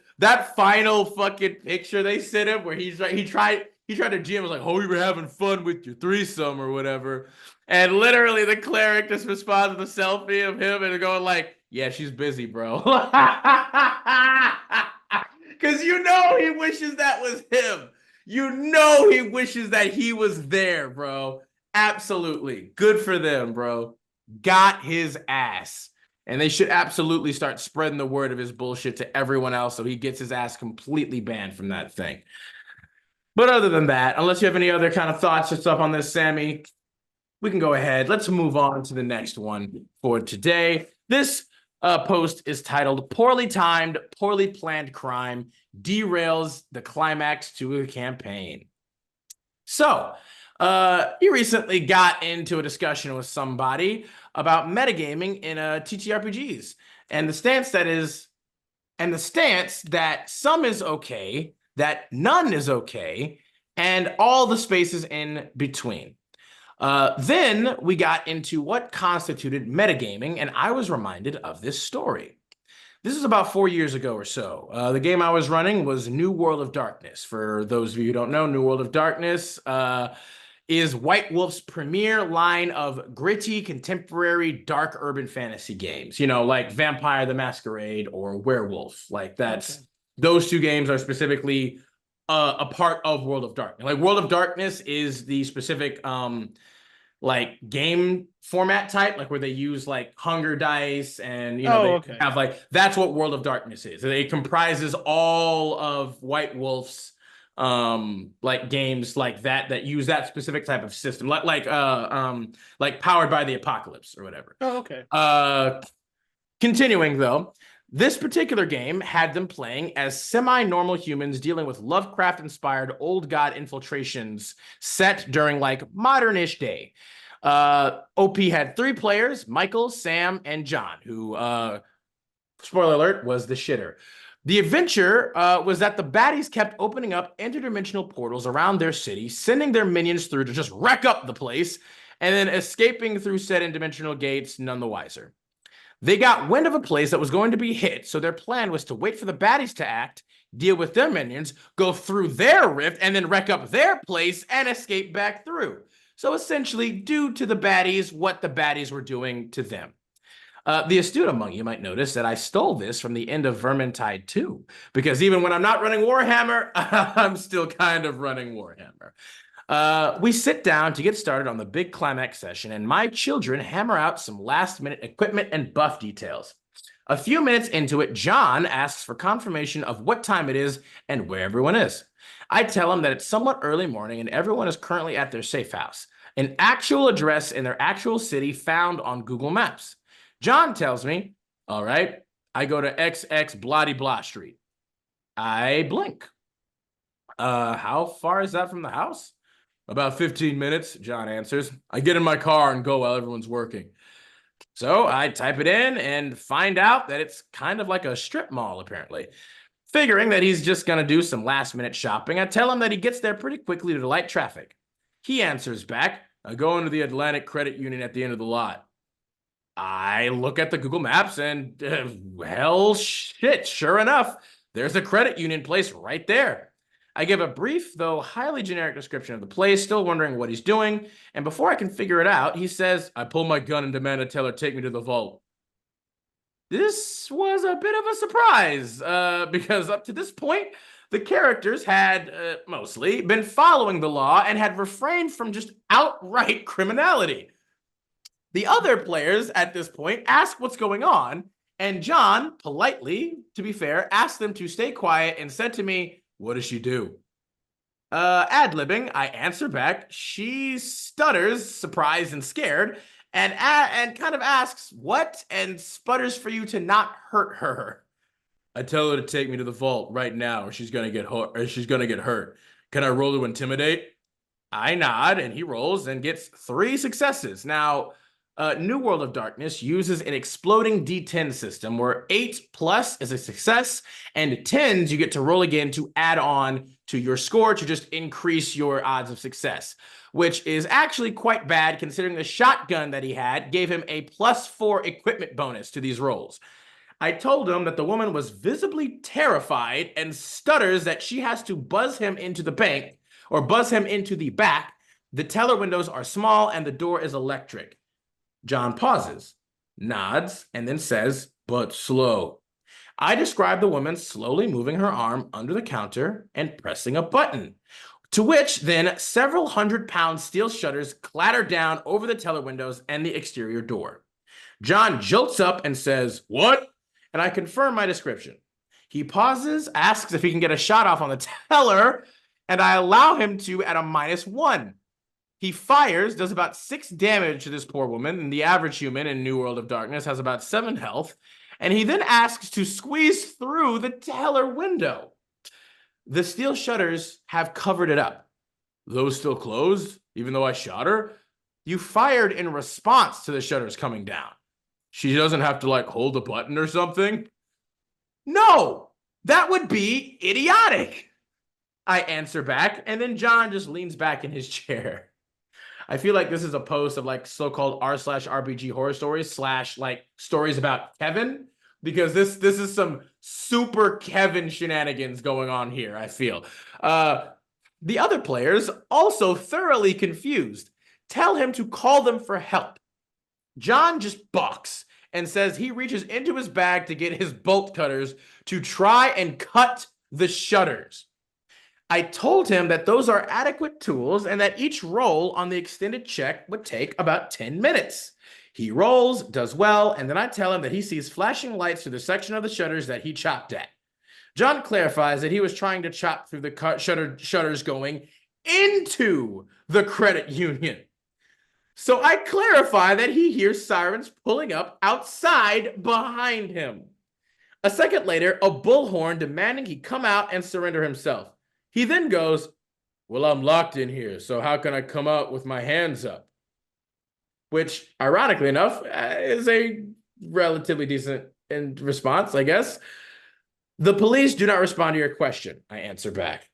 fucking picture they sent him where he tried to GM was like, "Oh, you were having fun with your threesome or whatever," and literally the cleric just responds with a selfie of him and going like, "Yeah, she's busy, bro," because you know he wishes that was him. You know he wishes that he was there, bro. Absolutely. Good for them, bro. Got his ass. And they should absolutely start spreading the word of his bullshit to everyone else so he gets his ass completely banned from that thing. But other than that, unless you have any other kind of thoughts or stuff on this, Sammy, we can go ahead. Let's move on to the next one for today. This post is titled "Poorly Timed, Poorly Planned Crime Derails the Climax to a Campaign." So, you recently got into a discussion with somebody about metagaming in TTRPGs, and the stance that some is okay, that none is okay, and all the spaces in between. Then we got into what constituted metagaming, and I was reminded of this story. This is about 4 years ago or so. The game I was running was New World of Darkness. For those of you who don't know, New World of Darkness is White Wolf's premier line of gritty, contemporary, dark urban fantasy games. You know, like Vampire the Masquerade or Werewolf. Like that's those two games are specifically a part of World of Darkness. Like World of Darkness is the specific like game format type, like where they use like hunger dice and they have like that's what World of Darkness is. It comprises all of White Wolf's like games like that use that specific type of system, like Powered by the Apocalypse or whatever. Continuing though, this particular game had them playing as semi-normal humans dealing with Lovecraft-inspired old god infiltrations set during like modern-ish day. OP had 3 players, Michael, Sam, and John, who, spoiler alert, was the shitter. The adventure was that the baddies kept opening up interdimensional portals around their city, sending their minions through to just wreck up the place, and then escaping through said interdimensional gates none the wiser. They got wind of a place that was going to be hit, so their plan was to wait for the baddies to act, deal with their minions, go through their rift, and then wreck up their place and escape back through. So essentially, do to the baddies what the baddies were doing to them. The astute among you might notice that I stole this from the end of Vermintide 2, because even when I'm not running Warhammer, I'm still kind of running Warhammer. We sit down to get started on the big climax session, and my children hammer out some last-minute equipment and buff details. A few minutes into it, John asks for confirmation of what time it is and where everyone is. I tell him that it's somewhat early morning and everyone is currently at their safe house, an actual address in their actual city found on Google Maps. John tells me, all right, I go to XX Bloody Blah Street. I blink. How far is that from the house? About 15 minutes, John answers. I get in my car and go while everyone's working. So I type it in and find out that it's kind of like a strip mall, apparently. Figuring that he's just going to do some last-minute shopping, I tell him that he gets there pretty quickly to light traffic. He answers back, I go into the Atlantic Credit Union at the end of the lot. I look at the Google Maps and, well, shit, sure enough, there's a credit union place right there. I give a brief, though highly generic description of the place, still wondering what he's doing, and before I can figure it out, he says, I pull my gun and demand a teller take me to the vault. This was a bit of a surprise, because up to this point, the characters had, mostly, been following the law and had refrained from just outright criminality. The other players at this point ask what's going on, and John, politely, to be fair, asked them to stay quiet and said to me, what does she do? Ad-libbing, I answer back. She stutters, surprised and scared, and kind of asks, what? And sputters for you to not hurt her. I tell her to take me to the vault right now or she's gonna get hurt. Can I roll to intimidate? I nod, and he rolls and gets 3 successes. Now, New World of Darkness uses an exploding D10 system where 8 plus is a success, and 10s you get to roll again to add on to your score to just increase your odds of success, which is actually quite bad considering the shotgun that he had gave him a +4 equipment bonus to these rolls. I told him that the woman was visibly terrified and stutters that she has to buzz him into the bank or buzz him into the back. The teller windows are small and the door is electric. John pauses, nods, and then says, but slow. I describe the woman slowly moving her arm under the counter and pressing a button, to which then several 100-pound steel shutters clatter down over the teller windows and the exterior door. John jolts up and says, what? And I confirm my description. He pauses, asks if he can get a shot off on the teller, and I allow him to at a -1. He fires, does about 6 damage to this poor woman, and the average human in New World of Darkness has about 7 health, and he then asks to squeeze through the teller window. The steel shutters have covered it up. Those still closed, even though I shot her? You fired in response to the shutters coming down. She doesn't have to, like, hold a button or something? No! That would be idiotic! I answer back, and then John just leans back in his chair. I feel like this is a post of, like, so-called r/RPG horror stories / like, stories about Kevin, because this is some super Kevin shenanigans going on here, I feel. The other players, also thoroughly confused, tell him to call them for help. John just balks and says he reaches into his bag to get his bolt cutters to try and cut the shutters. I told him that those are adequate tools and that each roll on the extended check would take about 10 minutes. He rolls, does well, and then I tell him that he sees flashing lights through the section of the shutters that he chopped at. John clarifies that he was trying to chop through the shutters going into the credit union. So I clarify that he hears sirens pulling up outside behind him. A second later, a bullhorn demanding he come out and surrender himself. He then goes, well, I'm locked in here, so how can I come out with my hands up? Which, ironically enough, is a relatively decent response, I guess. The police do not respond to your question, I answer back.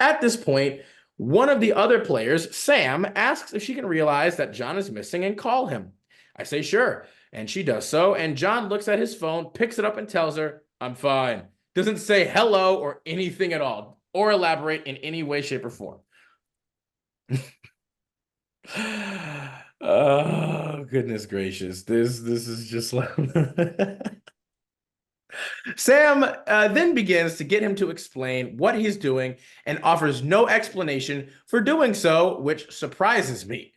At this point, one of the other players, Sam, asks if she can realize that John is missing and call him. I say sure, and she does so, and John looks at his phone, picks it up, and tells her, I'm fine. Doesn't say hello or anything at all, or elaborate in any way, shape, or form. Oh, goodness gracious. This is just like... Sam then begins to get him to explain what he's doing and offers no explanation for doing so, which surprises me.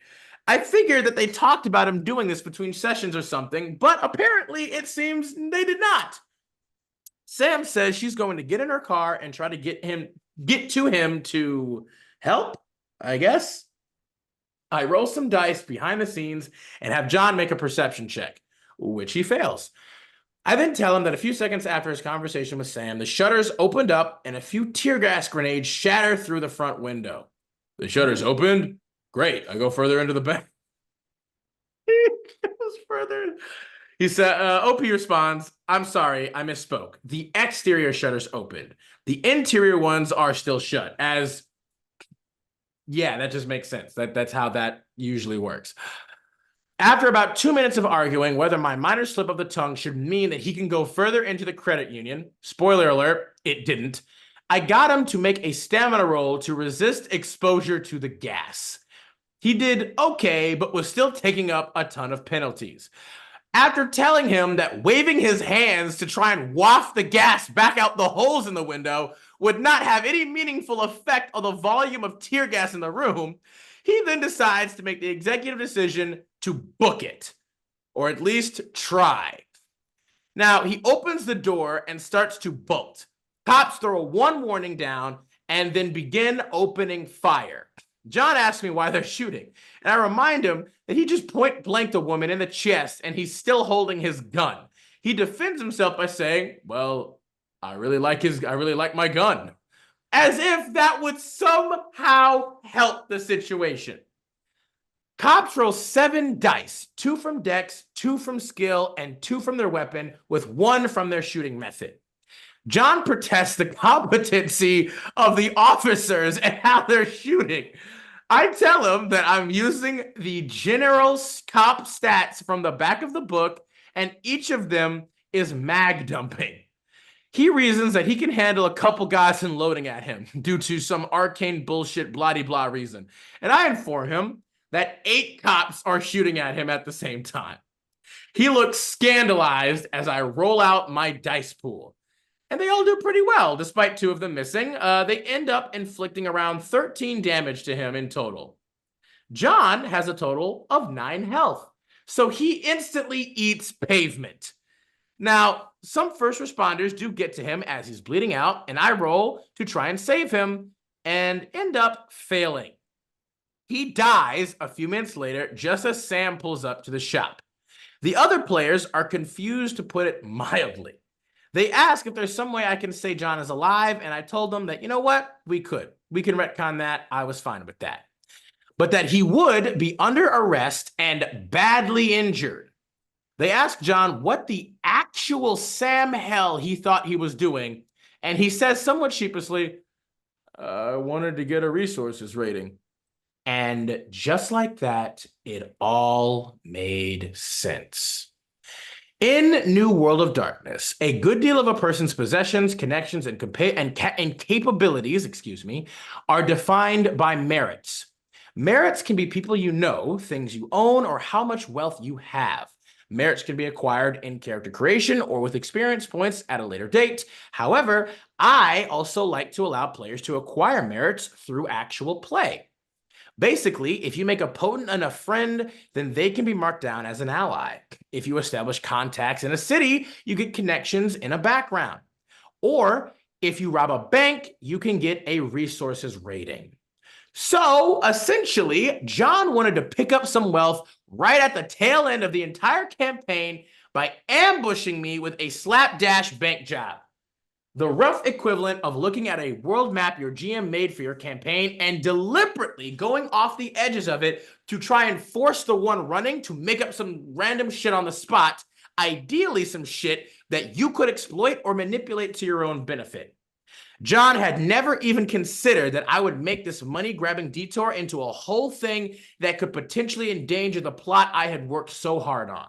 I figured that they talked about him doing this between sessions or something, but apparently it seems they did not. Sam says she's going to get in her car and try to get to him to help, I guess. I roll some dice behind the scenes and have John make a perception check, which he fails. I then tell him that a few seconds after his conversation with Sam, the shutters opened up and a few tear gas grenades shatter through the front window. The shutters opened? Great. I go further into the back. He goes further. He said, OP responds, I'm sorry, I misspoke. The exterior shutters opened. The interior ones are still shut. As, yeah, that just makes sense. That's how that usually works. After about 2 minutes of arguing whether my minor slip of the tongue should mean that he can go further into the credit union, spoiler alert, it didn't, I got him to make a stamina roll to resist exposure to the gas. He did okay, but was still taking up a ton of penalties. After telling him that waving his hands to try and waft the gas back out the holes in the window would not have any meaningful effect on the volume of tear gas in the room, he then decides to make the executive decision to book it, or at least try. Now, he opens the door and starts to bolt. Cops throw one warning down and then begin opening fire. John asks me why they're shooting, and I remind him that he just point blanked a woman in the chest and he's still holding his gun. He defends himself by saying, well, I really like my gun. As if that would somehow help the situation. Cops roll 7 dice, 2 from dex, 2 from skill, and 2 from their weapon, with 1 from their shooting method. John protests the competency of the officers and how they're shooting. I tell him that I'm using the general cop stats from the back of the book, and each of them is mag dumping. He reasons that he can handle a couple guys unloading at him due to some arcane bullshit blah-de-blah reason. And I inform him that 8 cops are shooting at him at the same time. He looks scandalized as I roll out my dice pool. And they all do pretty well, despite 2 of them missing. They end up inflicting around 13 damage to him in total. John has a total of 9 health, so he instantly eats pavement. Now, some first responders do get to him as he's bleeding out, and I roll to try and save him and end up failing. He dies a few minutes later, just as Sam pulls up to the shop. The other players are confused, to put it mildly. They ask if there's some way I can say John is alive, and I told them that, you know what, we can retcon that. I was fine with that. But that he would be under arrest and badly injured. They asked John what the actual Sam hell he thought he was doing, and he says somewhat sheepishly, I wanted to get a resources rating. And just like that, it all made sense. In New World of Darkness, a good deal of a person's possessions, connections, and capabilities, are defined by merits. Merits can be people you know, things you own, or how much wealth you have. Merits can be acquired in character creation or with experience points at a later date. However, I also like to allow players to acquire merits through actual play. Basically, if you make a potent enough friend, then they can be marked down as an ally. If you establish contacts in a city, you get connections in a background. Or if you rob a bank, you can get a resources rating. So essentially, John wanted to pick up some wealth right at the tail end of the entire campaign by ambushing me with a slapdash bank job. The rough equivalent of looking at a world map your GM made for your campaign and deliberately going off the edges of it to try and force the one running to make up some random shit on the spot, ideally some shit that you could exploit or manipulate to your own benefit. John had never even considered that I would make this money-grabbing detour into a whole thing that could potentially endanger the plot I had worked so hard on.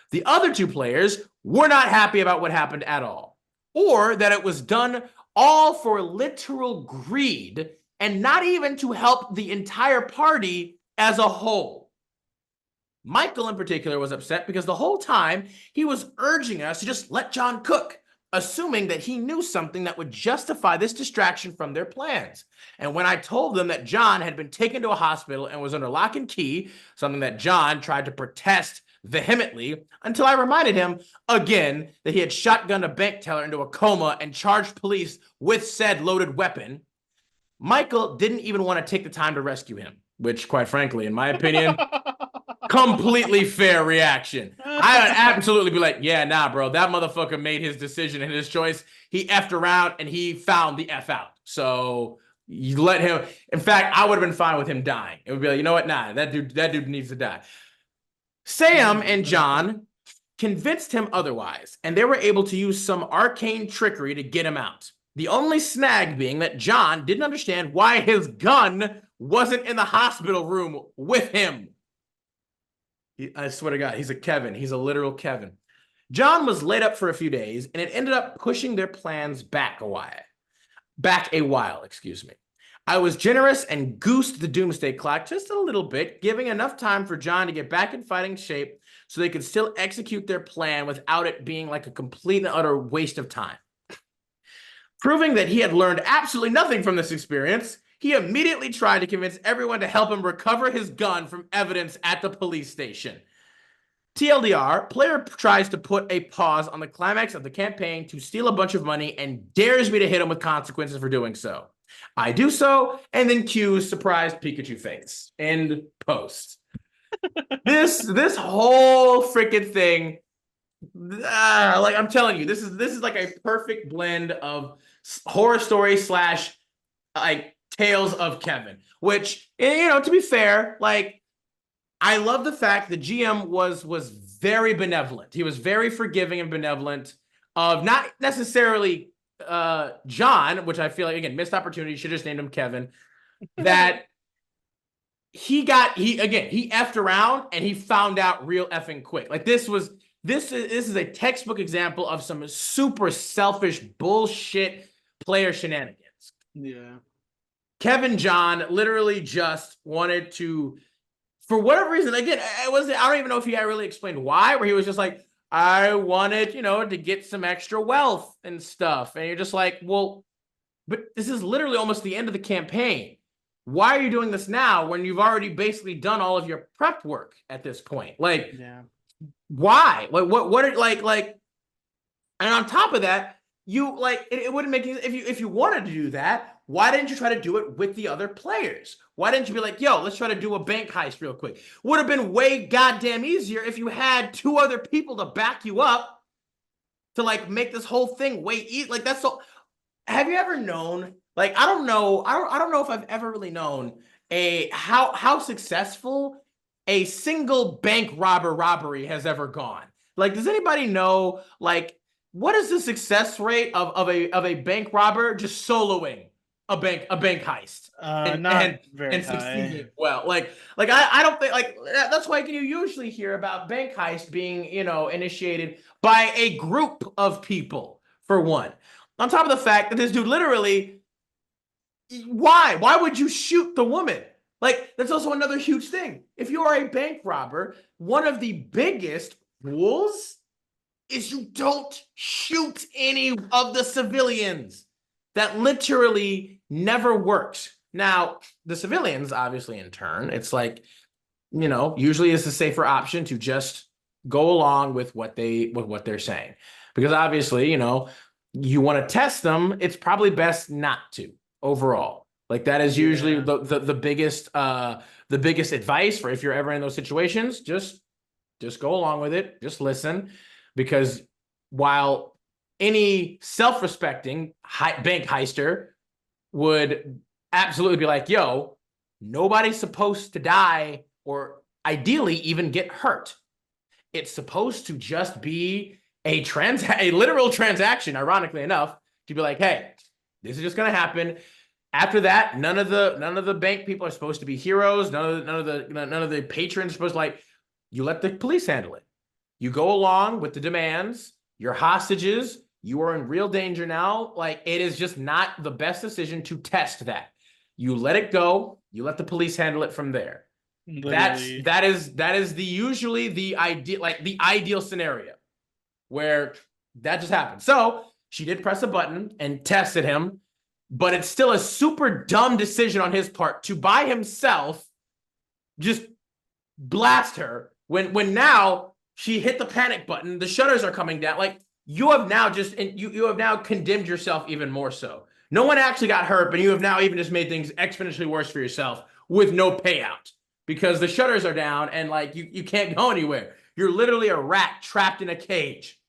The other 2 players were not happy about what happened at all, or that it was done all for literal greed and not even to help the entire party as a whole. Michael in particular was upset because the whole time he was urging us to just let John cook, assuming that he knew something that would justify this distraction from their plans. And when I told them that John had been taken to a hospital and was under lock and key, something that John tried to protest vehemently until I reminded him again that he had shotgunned a bank teller into a coma and charged police with said loaded weapon, Michael didn't even want to take the time to rescue him, which, quite frankly, in my opinion, completely fair reaction. I would absolutely be like, yeah, nah, bro, that motherfucker made his decision and his choice. He effed around and he found the F out. So you let him. In fact, I would have been fine with him dying. It would be like, you know what? Nah, that dude needs to die. Sam and John convinced him otherwise, and they were able to use some arcane trickery to get him out. The only snag being that John didn't understand why his gun wasn't in the hospital room with him. I swear to God, he's a Kevin. He's a literal Kevin. John was laid up for a few days, and it ended up pushing their plans back a while, excuse me. I was generous and goosed the doomsday clock just a little bit, giving enough time for John to get back in fighting shape so they could still execute their plan without it being like a complete and utter waste of time. Proving that he had learned absolutely nothing from this experience, he immediately tried to convince everyone to help him recover his gun from evidence at the police station. TLDR, player tries to put a pause on the climax of the campaign to steal a bunch of money and dares me to hit him with consequences for doing so. I do so, and then cues surprise Pikachu face. End post. This whole freaking thing, like I'm telling you, this is like a perfect blend of horror story slash like Tales of Kevin. Which, to be fair, like I love the fact the GM was very benevolent. He was very forgiving and benevolent of not necessarily John, which I feel like, again, missed opportunity, should have just named him Kevin, that he effed around and he found out real effing quick. Like this is a textbook example of some super selfish bullshit player shenanigans. Yeah. Kevin John literally just wanted to, for whatever reason, again, I don't even know if he had really explained why, where he was just like, I wanted, to get some extra wealth and stuff. And you're just like, well, but this is literally almost the end of the campaign. Why are you doing this now when you've already basically done all of your prep work at this point? Like, yeah. Why? Like, what are like, and on top of that, you like, it wouldn't make sense if you wanted to do that. Why didn't you try to do it with the other players? Why didn't you be like, yo, let's try to do a bank heist real quick? Would have been way goddamn easier if you had two other people to back you up to like make this whole thing way easy. Like that's so. Have you ever known? Like I don't know if I've ever really known how successful a single bank robbery has ever gone. Like, does anybody know like what is the success rate of a bank robber just soloing a bank heist not very and high. succeeding well? Like I don't think like that's why you usually hear about bank heist being initiated by a group of people for one. On top of the fact that this dude literally, why would you shoot the woman? Like that's also another huge thing. If you are a bank robber, one of the biggest rules is you don't shoot any of the civilians. That literally never works. Now, the civilians, obviously, in turn, it's like, usually it's a safer option to just go along with what they're saying. Because obviously, you want to test them, it's probably best not to overall. Like that is usually the biggest advice for if you're ever in those situations, just go along with it, just listen. Because while any self-respecting bank heister would absolutely be like, yo, nobody's supposed to die or ideally even get hurt. It's supposed to just be a literal transaction, ironically enough, to be like, hey, this is just going to happen. After that, none of the bank people are supposed to be heroes. None of the patrons are supposed to you let the police handle it. You go along with the demands. You're hostages. You are in real danger now. Like it is just not the best decision to test that. You let it go. You let the police handle it from there. Literally. That is usually the ideal scenario where that just happened. So she did press a button and tested him, but it's still a super dumb decision on his part to by himself just blast her when now she hit the panic button. The shutters are coming down. Like you have now you have now condemned yourself even more so. No one actually got hurt, but you have now even just made things exponentially worse for yourself with no payout because the shutters are down and like you can't go anywhere. You're literally a rat trapped in a cage.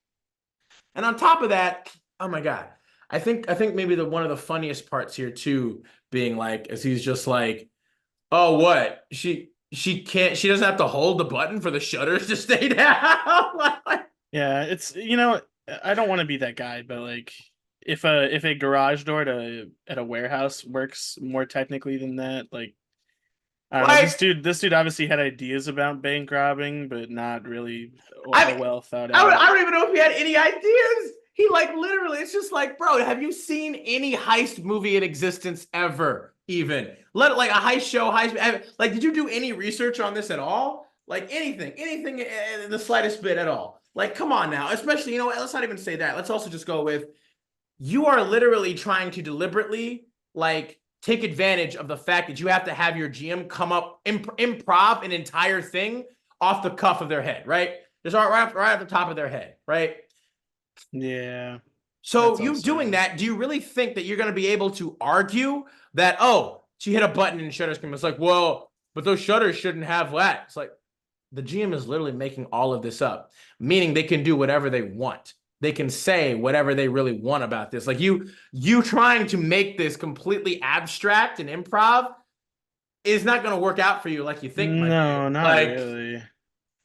And on top of that, oh my God, I think maybe one of the funniest parts here too being like, as he's just like, oh, what? She doesn't have to hold the button for the shutters to stay down. Yeah, it's I don't want to be that guy, but like if a garage door to at a warehouse works more technically than that, like I don't know. Like, This dude obviously had ideas about bank robbing, but not really a I well thought I out. don't even know if he had any ideas. He like literally, it's just like, bro, have you seen any heist movie in existence ever? Even let like a heist show, like, did you do any research on this at all? Like anything, the slightest bit at all? Like, come on now. Especially, let's not even say that. Let's also just go with you are literally trying to deliberately like take advantage of the fact that you have to have your GM come up improv an entire thing off the cuff of their head, right? Just right off the top of their head, right? Yeah, So that's you doing also that, do you really think that you're going to be able to argue that, oh, she hit a button and shutters come? It's like, well, but those shutters shouldn't have that. It's like the GM is literally making all of this up, meaning they can do whatever they want. They can say whatever they really want about this. Like you trying to make this completely abstract and improv is not going to work out for you like you think, my no, dude. not Like really.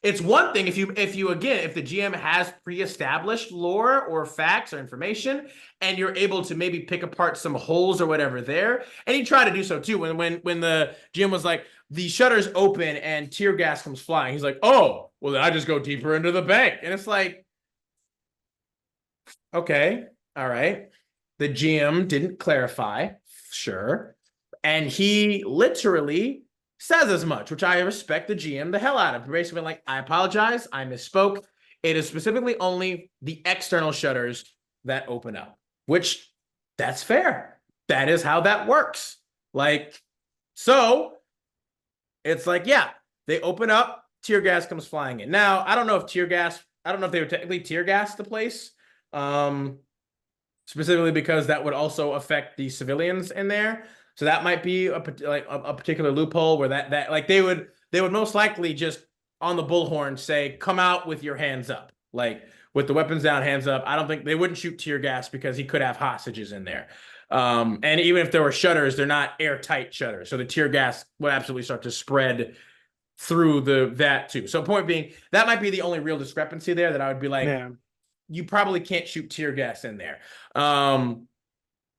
it's one thing if you again, if the GM has pre-established lore or facts or information and you're able to maybe pick apart some holes or whatever there, and he tried to do so too when the GM was like, the shutters open and tear gas comes flying, he's like, oh well, then I just go deeper into the bank. And it's like, okay, all right, the GM didn't clarify, sure, and he literally says as much, which I respect the GM the hell out of. Basically, like, I apologize, I misspoke. It is specifically only the external shutters that open up, which that's fair. That is how that works. Like, so it's like, yeah, they open up, tear gas comes flying in. Now, I don't know if they would technically tear gas the place. Um, Specifically because that would also affect the civilians in there. So that might be a particular loophole where that like they would most likely just on the bullhorn say, come out with your hands up, like with the weapons down, hands up. I don't think they wouldn't shoot tear gas because he could have hostages in there. And even if there were shutters, they're not airtight shutters, so the tear gas would absolutely start to spread through that too. So point being, that might be the only real discrepancy there that I would be like, Yeah, you probably can't shoot tear gas in there. Um,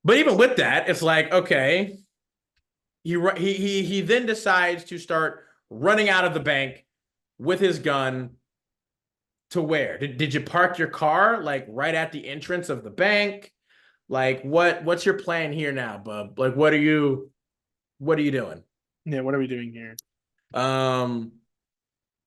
but even with that, it's like, okay, he then decides to start running out of the bank with his gun to where? Did you park your car like right at the entrance of the bank? Like what's your plan here now, bub? Like what are you doing? yeah. What are we doing here? Um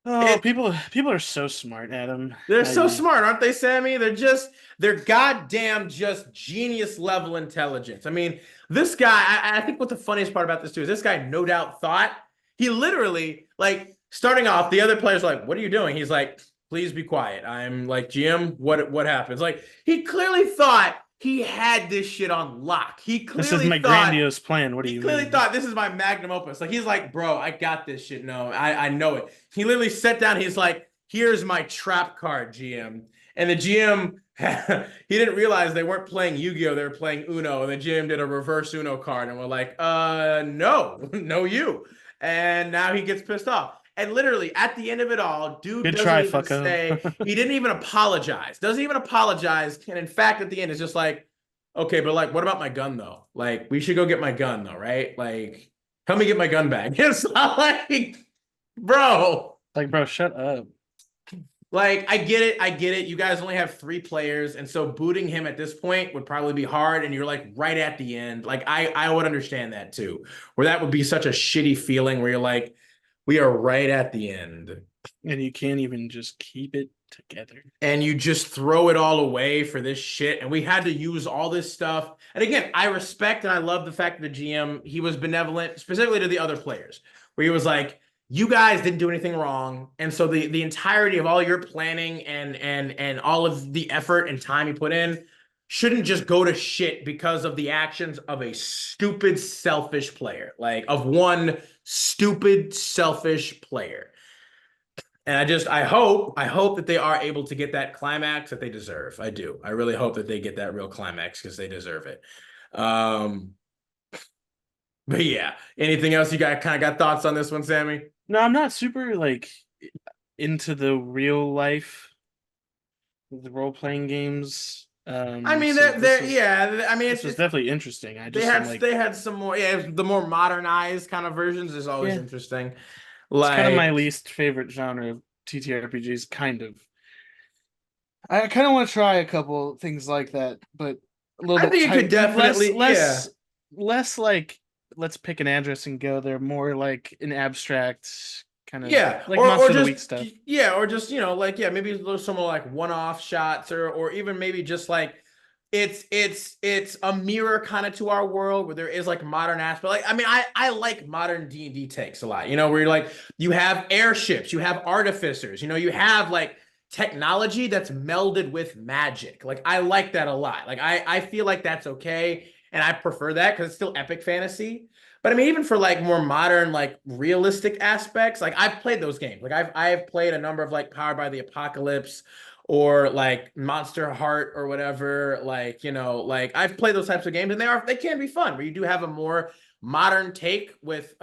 Oh, it people are so smart, Adam. They're so smart, aren't they, Sammy? They're goddamn just genius level intelligence. I mean, this guy, I think what the funniest part about this too is this guy no doubt thought he literally, like, starting off, the other players like, what are you doing? He's like, please be quiet. I'm like, GM, what happens? Like, he clearly thought he had this shit on lock. This is my grandiose plan. What do He you clearly mean? thought this is my magnum opus. Like, he's like, bro, I got this shit. No, I know it. He literally sat down. He's like, here's my trap card, GM. And the GM, he didn't realize they weren't playing Yu-Gi-Oh! They were playing Uno. And the GM did a reverse Uno card. And we're like, no, no, you. And now he gets pissed off. And literally, at the end of it all, dude Good doesn't try, even fucko. say, he didn't even apologize. Doesn't even apologize. And in fact, at the end, it's just like, okay, but like, what about my gun though? Like, we should go get my gun though, right? Like, help me get my gun back. It's not like, bro. Like, bro, shut up. Like, I get it. I get it. You guys only have 3 players. And so booting him at this point would probably be hard. And you're like right at the end. Like, I would understand that too. Where that would be such a shitty feeling where you're like, we are right at the end. And you can't even just keep it together. And you just throw it all away for this shit. And we had to use all this stuff. And again, I respect and I love the fact that the GM, he was benevolent, specifically to the other players, where he was like, you guys didn't do anything wrong. And so the entirety of all your planning and all of the effort and time you put in shouldn't just go to shit because of the actions of a stupid, selfish player, like of one stupid, selfish player. And I hope that they are able to get that climax that they deserve. I do. I really hope that they get that real climax because they deserve it. Um, but yeah, anything else you got thoughts on this one, Sammy? No, I'm not super like into the real life the role-playing games. I mean, So this was yeah. I mean, this was it's definitely interesting. I just am like, they had some more, yeah, the more modernized kind of versions is always yeah, interesting. it's kind of my Like, least favorite genre of TTRPGs, kind of. I kind of want to try a couple things like that, but a little I bit think it could tight, definitely, yeah. less like let's pick an address and go there, more like an abstract kind of Yeah, like or Monster of the just Week stuff. yeah, or just like maybe a little some more like one-off shots, or even maybe just like it's a mirror kind of to our world where there is like modern aspect. Like I mean, I like modern D&D takes a lot. Where you're like you have airships, you have artificers, you have like technology that's melded with magic. Like I like that a lot. Like I feel like that's okay, and I prefer that because it's still epic fantasy. But I mean, even for like more modern, like realistic aspects, like I've played those games. Like I've played a number of like Powered by the Apocalypse or like Monster Heart or whatever. Like, like I've played those types of games and they can be fun, where you do have a more modern take with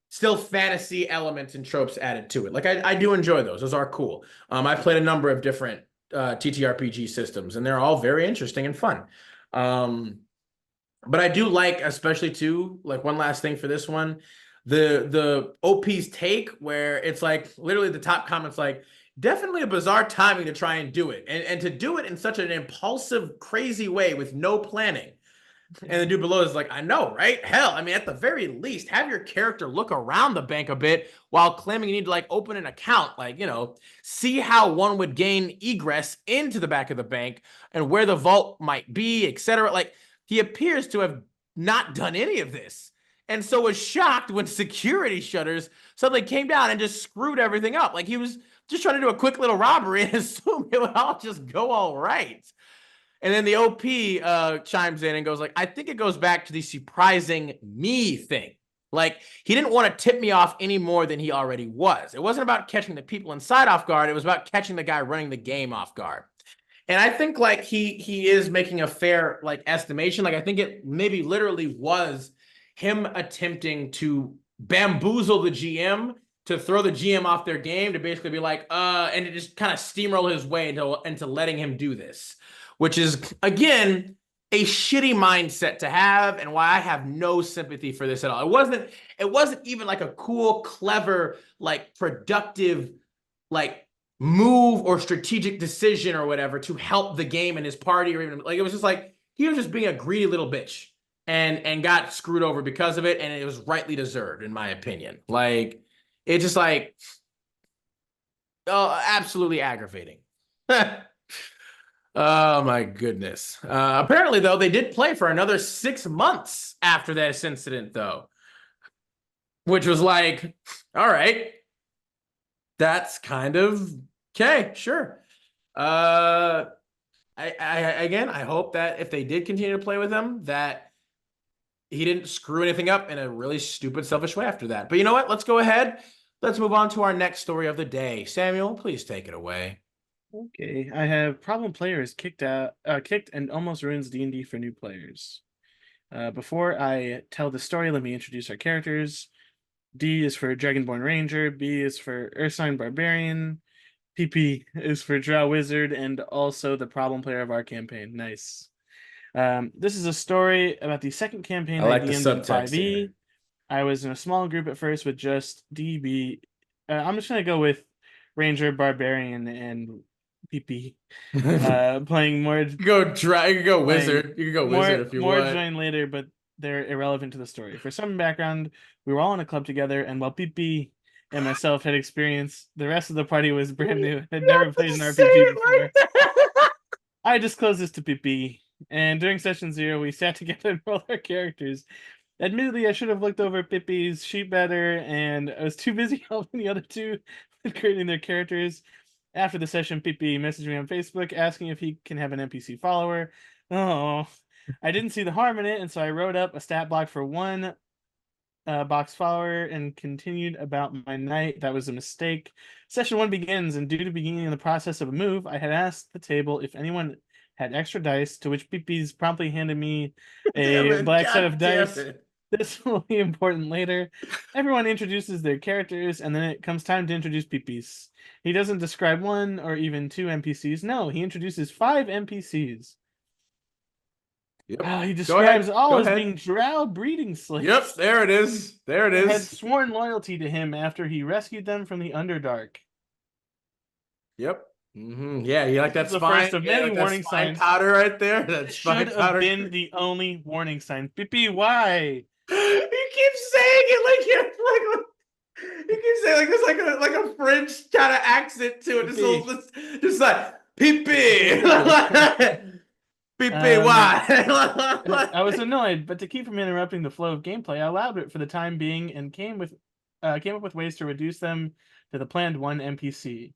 still fantasy elements and tropes added to it. Like I do enjoy those. Those are cool. I've played a number of different TTRPG systems, and they're all very interesting and fun. Um, but I do like, especially too, like one last thing for this one, the OP's take where it's like literally the top comments like definitely a bizarre timing to try and do it, and to do it in such an impulsive, crazy way with no planning. And the dude below is like, I know, right? Hell, I mean, at the very least, have your character look around the bank a bit while claiming you need to like open an account. Like, see how one would gain egress into the back of the bank and where the vault might be, etc. Like, he appears to have not done any of this. And so was shocked when security shutters suddenly came down and just screwed everything up. Like he was just trying to do a quick little robbery and assumed it would all just go all right. And then the OP chimes in and goes like, I think it goes back to the surprising me thing. Like he didn't want to tip me off any more than he already was. It wasn't about catching the people inside off guard. It was about catching the guy running the game off guard. And I think like he is making a fair like estimation. Like I think it maybe literally was him attempting to bamboozle the GM to throw the GM off their game to basically be like, and to just kind of steamroll his way into letting him do this, which is again a shitty mindset to have, and why I have no sympathy for this at all. It wasn't even like a cool, clever, like productive, like move or strategic decision or whatever to help the game and his party, or even like it was just like he was just being a greedy little bitch and got screwed over because of it, and it was rightly deserved in my opinion. Like it just like absolutely aggravating. Oh my goodness. Apparently though, they did play for another 6 months after this incident though, which was like, all right, that's kind of okay, sure. Uh, I hope that if they did continue to play with him, that he didn't screw anything up in a really stupid, selfish way after that. But you know what? Let's go ahead. Let's move on to our next story of the day. Samuel, please take it away. Okay, I have problem players kicked and almost ruins D&D for new players. Before I tell the story, let me introduce our characters. D is for Dragonborn Ranger, B is for Ursine Barbarian, PP is for Drow Wizard, and also the problem player of our campaign. Nice. This is a story about the second campaign I I like the DM'd in subtext 5e. here. I was in a small group at first with just DB. I'm just gonna go with Ranger, Barbarian, and PP. Playing more, You could go playing wizard. You could go wizard if you more want. join later, but they're irrelevant to the story. For some background, we were all in a club together, and while PP and myself had experience, the rest of the party was brand new, had You never have played to an say RPG it before. like that. I disclosed this to PP, and during session 0, we sat together and rolled our characters. Admittedly, I should have looked over Pippi's sheet better, and I was too busy helping the other two with creating their characters. After the session, Pippi messaged me on Facebook asking if he can have an NPC follower. Oh, I didn't see the harm in it, and so I wrote up a stat block for one box follower and continued about my night. That was a mistake. Session 1 begins, and due to beginning the process of a move, I had asked the table if anyone had extra dice, to which Pippi's promptly handed me Damn a it. black set God of damn dice it. This will be important later. Everyone introduces their characters, and then it comes time to introduce PPs. He doesn't describe one or even two NPCs. No, he introduces 5 NPCs. Yep. He Go ahead. describes all Go as ahead. being drow breeding slaves. Yep, there it is. There it That had is. sworn loyalty to him after he rescued them from the Underdark. Yep. Yeah, you like This that is the first spine? of Yeah, many like that warning spine signs. powder right there. That It should spine have powder. been the only warning sign. Pippi, why? You keep saying it like you're like you keep saying like there's like a French kind of accent to it. Pippi. Just like pee pee. Pee pee, Um, why? I was annoyed, but to keep from interrupting the flow of gameplay, I allowed it for the time being and came up with ways to reduce them to the planned one NPC.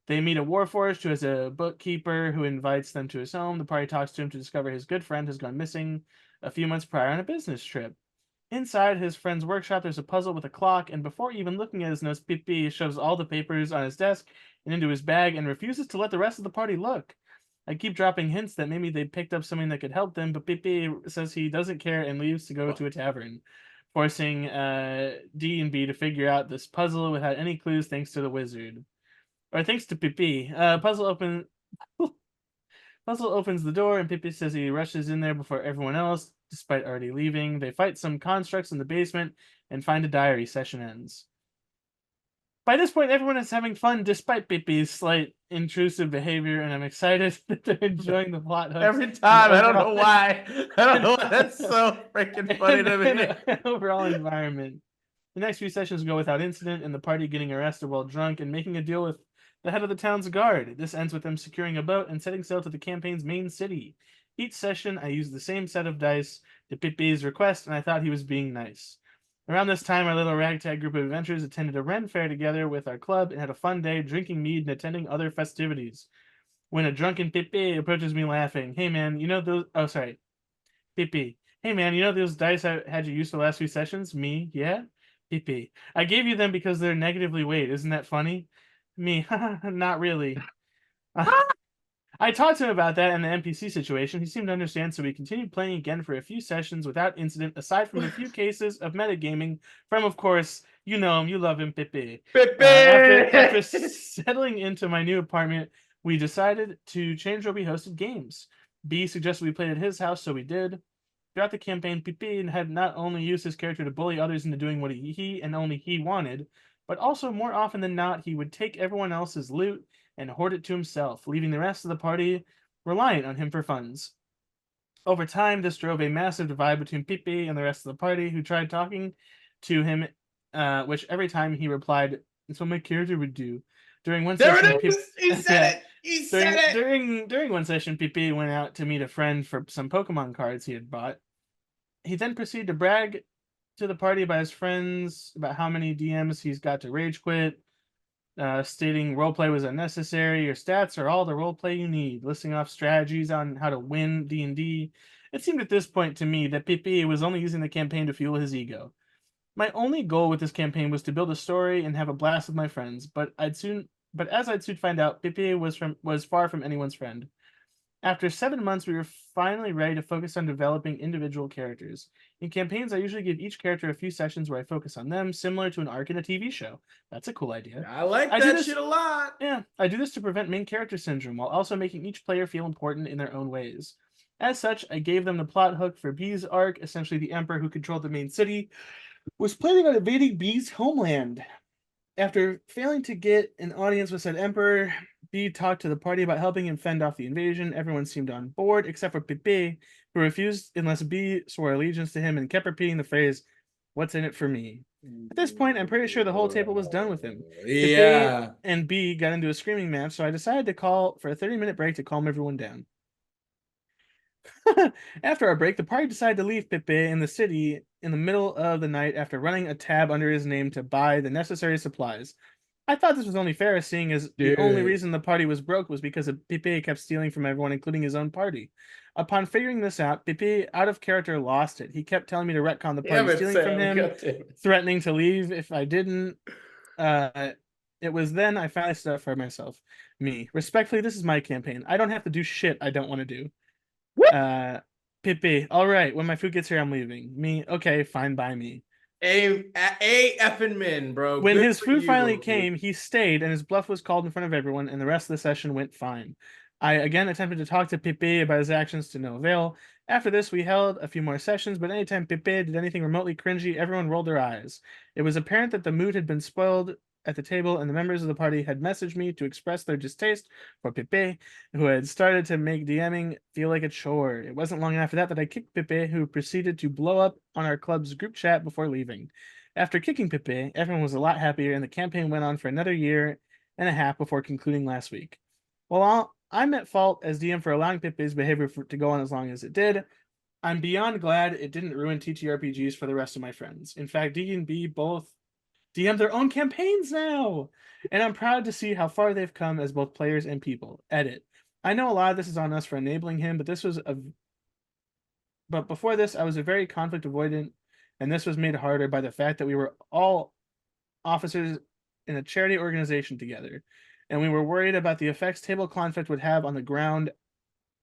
They meet a warforged who has a bookkeeper who invites them to his home. The party talks to him to discover his good friend has gone missing a few months prior on a business trip. Inside his friend's workshop, there's a puzzle with a clock, and before even looking at his notes, Pippi shoves all the papers on his desk and into his bag and refuses to let the rest of the party look. I keep dropping hints that maybe they picked up something that could help them, but Pippi says he doesn't care and leaves to go to a tavern, forcing D and B to figure out this puzzle without any clues thanks to the wizard. Or thanks to Pippi. Puzzle opens the door, and Pippi says he rushes in there before everyone else, despite already leaving. They fight some constructs in the basement and find a diary. Session ends. By this point, everyone is having fun despite Pippi's slight intrusive behavior, and I'm excited that they're enjoying the plot hooks Every and time, I don't know why. I don't know why. That's so freaking funny to me. overall environment. The next few sessions go without incident, and the party getting arrested while drunk and making a deal with the head of the town's guard. This ends with them securing a boat and setting sail to the campaign's main city. Each session, I used the same set of dice to Pippi's request, and I thought he was being nice. Around this time, our little ragtag group of adventurers attended a Ren fair together with our club and had a fun day drinking mead and attending other festivities. When a drunken Pippi approaches me laughing, "Hey man, you know those..." Oh, sorry. Pippi. "Hey man, you know those dice I had you use for the last few sessions?" Me. "Yeah?" Pippi. "I gave you them because they're negatively weighted. Isn't that funny?" Me. "Not really." I talked to him about that and the NPC situation. He seemed to understand, so we continued playing again for a few sessions without incident, aside from a few cases of metagaming from, of course, you know him, you love him, Pippi. After Pepe! settling into my new apartment, we decided to change where we hosted games. B suggested we played at his house, so we did. Throughout the campaign, Pippi had not only used his character to bully others into doing what he and only he wanted, but also more often than not, he would take everyone else's loot and hoard it to himself, leaving the rest of the party reliant on him for funds. Over time, this drove a massive divide between Pippi and the rest of the party, who tried talking to him, which every time he replied, "It's what my character would do." During one There session, it is! He said yeah, it! He said it! during one session, Pippi went out to meet a friend for some Pokemon cards he had bought. He then proceeded to brag to the party about his friends, about how many DMs he's got to rage quit, stating roleplay was unnecessary. Your stats are all the roleplay you need, listing off strategies on how to win D&D. It seemed at this point to me that Pippi was only using the campaign to fuel his ego. My only goal with this campaign was to build a story and have a blast with my friends, but as I'd soon find out, Pippi was far from anyone's friend. After 7 months, we were finally ready to focus on developing individual characters. In campaigns, I usually give each character a few sessions where I focus on them, similar to an arc in a TV show. That's a cool idea. I like I do that this, shit a lot. yeah, I do this to prevent main character syndrome while also making each player feel important in their own ways. As such, I gave them the plot hook for B's arc. Essentially, the emperor who controlled the main city was planning on invading B's homeland. After failing to get an audience with said emperor, B talked to the party about helping him fend off the invasion. Everyone seemed on board except for Pepe, who refused unless B swore allegiance to him and kept repeating the phrase, "What's in it for me?" At this point, I'm pretty sure the whole table was done with him. Pepe Yeah. and B got into a screaming match, so I decided to call for a 30-minute break to calm everyone down. After our break, the party decided to leave Pepe in the city in the middle of the night after running a tab under his name to buy the necessary supplies. I thought this was only fair, seeing as the only Dude. reason the party was broke was because Pepe kept stealing from everyone, including his own party. Upon figuring this out, Pepe, out of character, lost it. He kept telling me to retcon the party Damn it, stealing from Sam. him, God damn it. threatening to leave if I didn't. Uh, it was then I finally stood up for myself. Me. Respectfully, this is my campaign. I don't have to do shit I don't want to do. What? Uh, Pippi, all right. When my food gets here, I'm leaving. Me, okay, fine by me. A effing min, bro. When Good his for food finally you. came, he stayed, and his bluff was called in front of everyone, and the rest of the session went fine. I again attempted to talk to Pippi about his actions to no avail. After this, we held a few more sessions, but anytime Pippi did anything remotely cringy, everyone rolled their eyes. It was apparent that the mood had been spoiled at the table, and the members of the party had messaged me to express their distaste for Pippi, who had started to make DMing feel like a chore. It wasn't long after that I kicked Pippi, who proceeded to blow up on our club's group chat before leaving. After kicking Pippi, everyone was a lot happier, and the campaign went on for another year and a half before concluding last week. While I'm at fault as DM for allowing Pippi's behavior to go on as long as it did, I'm beyond glad it didn't ruin TTRPGs for the rest of my friends. In fact, D&B both DM their own campaigns now, and I'm proud to see how far they've come as both players and people. Edit. I know a lot of this is on us for enabling him, but before this, I was a very conflict avoidant, and this was made harder by the fact that we were all officers in a charity organization together, and we were worried about the effects table conflict would have on the ground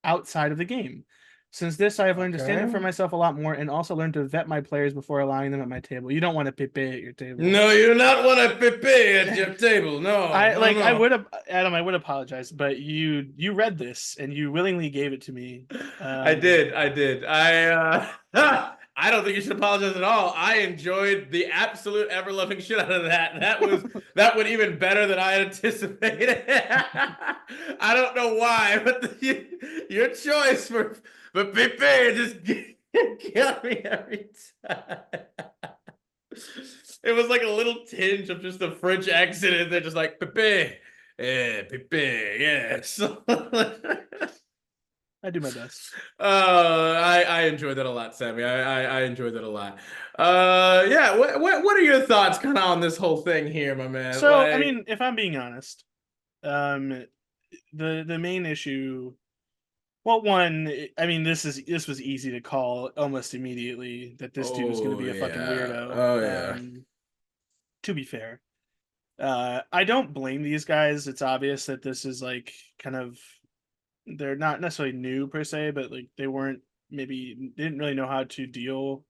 outside of the game. Since this, I have learned to stand up for myself a lot more and also learned to vet my players before allowing them at my table. You don't want to Pepe at your table. No, you do not want a Pepe at your table. No, I no. would have, Adam, I would apologize, but you read this and you willingly gave it to me. I did. I don't think you should apologize at all. I enjoyed the absolute ever loving shit out of that. That went even better than I had anticipated. I don't know why, but your choice for Pepe just got me every time. It was like a little tinge of just a French accent, and they're just like Pepe, Pepe, yes. I do my best. I enjoyed that a lot, Sammy. I enjoyed that a lot. Yeah. What are your thoughts kind of on this whole thing here, my man? So, Like, I mean, if I'm being honest, the main issue. Well, one, I mean, this was easy to call almost immediately that this dude was going to be a fucking weirdo. Oh yeah. To be fair, I don't blame these guys. It's obvious that this is like kind of they're not necessarily new per se, but like they didn't really know how to deal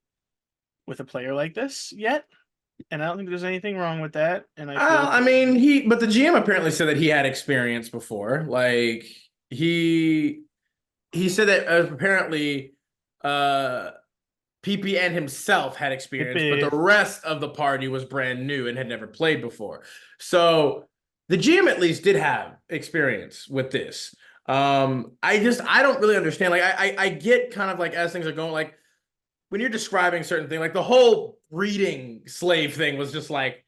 with a player like this yet. And I don't think there's anything wrong with that. And I mean, but the GM apparently said that he had experience before. Like he said that apparently PP and himself had experience, but the rest of the party was brand new and had never played before. So the GM at least did have experience with this. I don't really understand. Like I get kind of like as things are going, like when you're describing certain things, like the whole breeding slave thing was just like,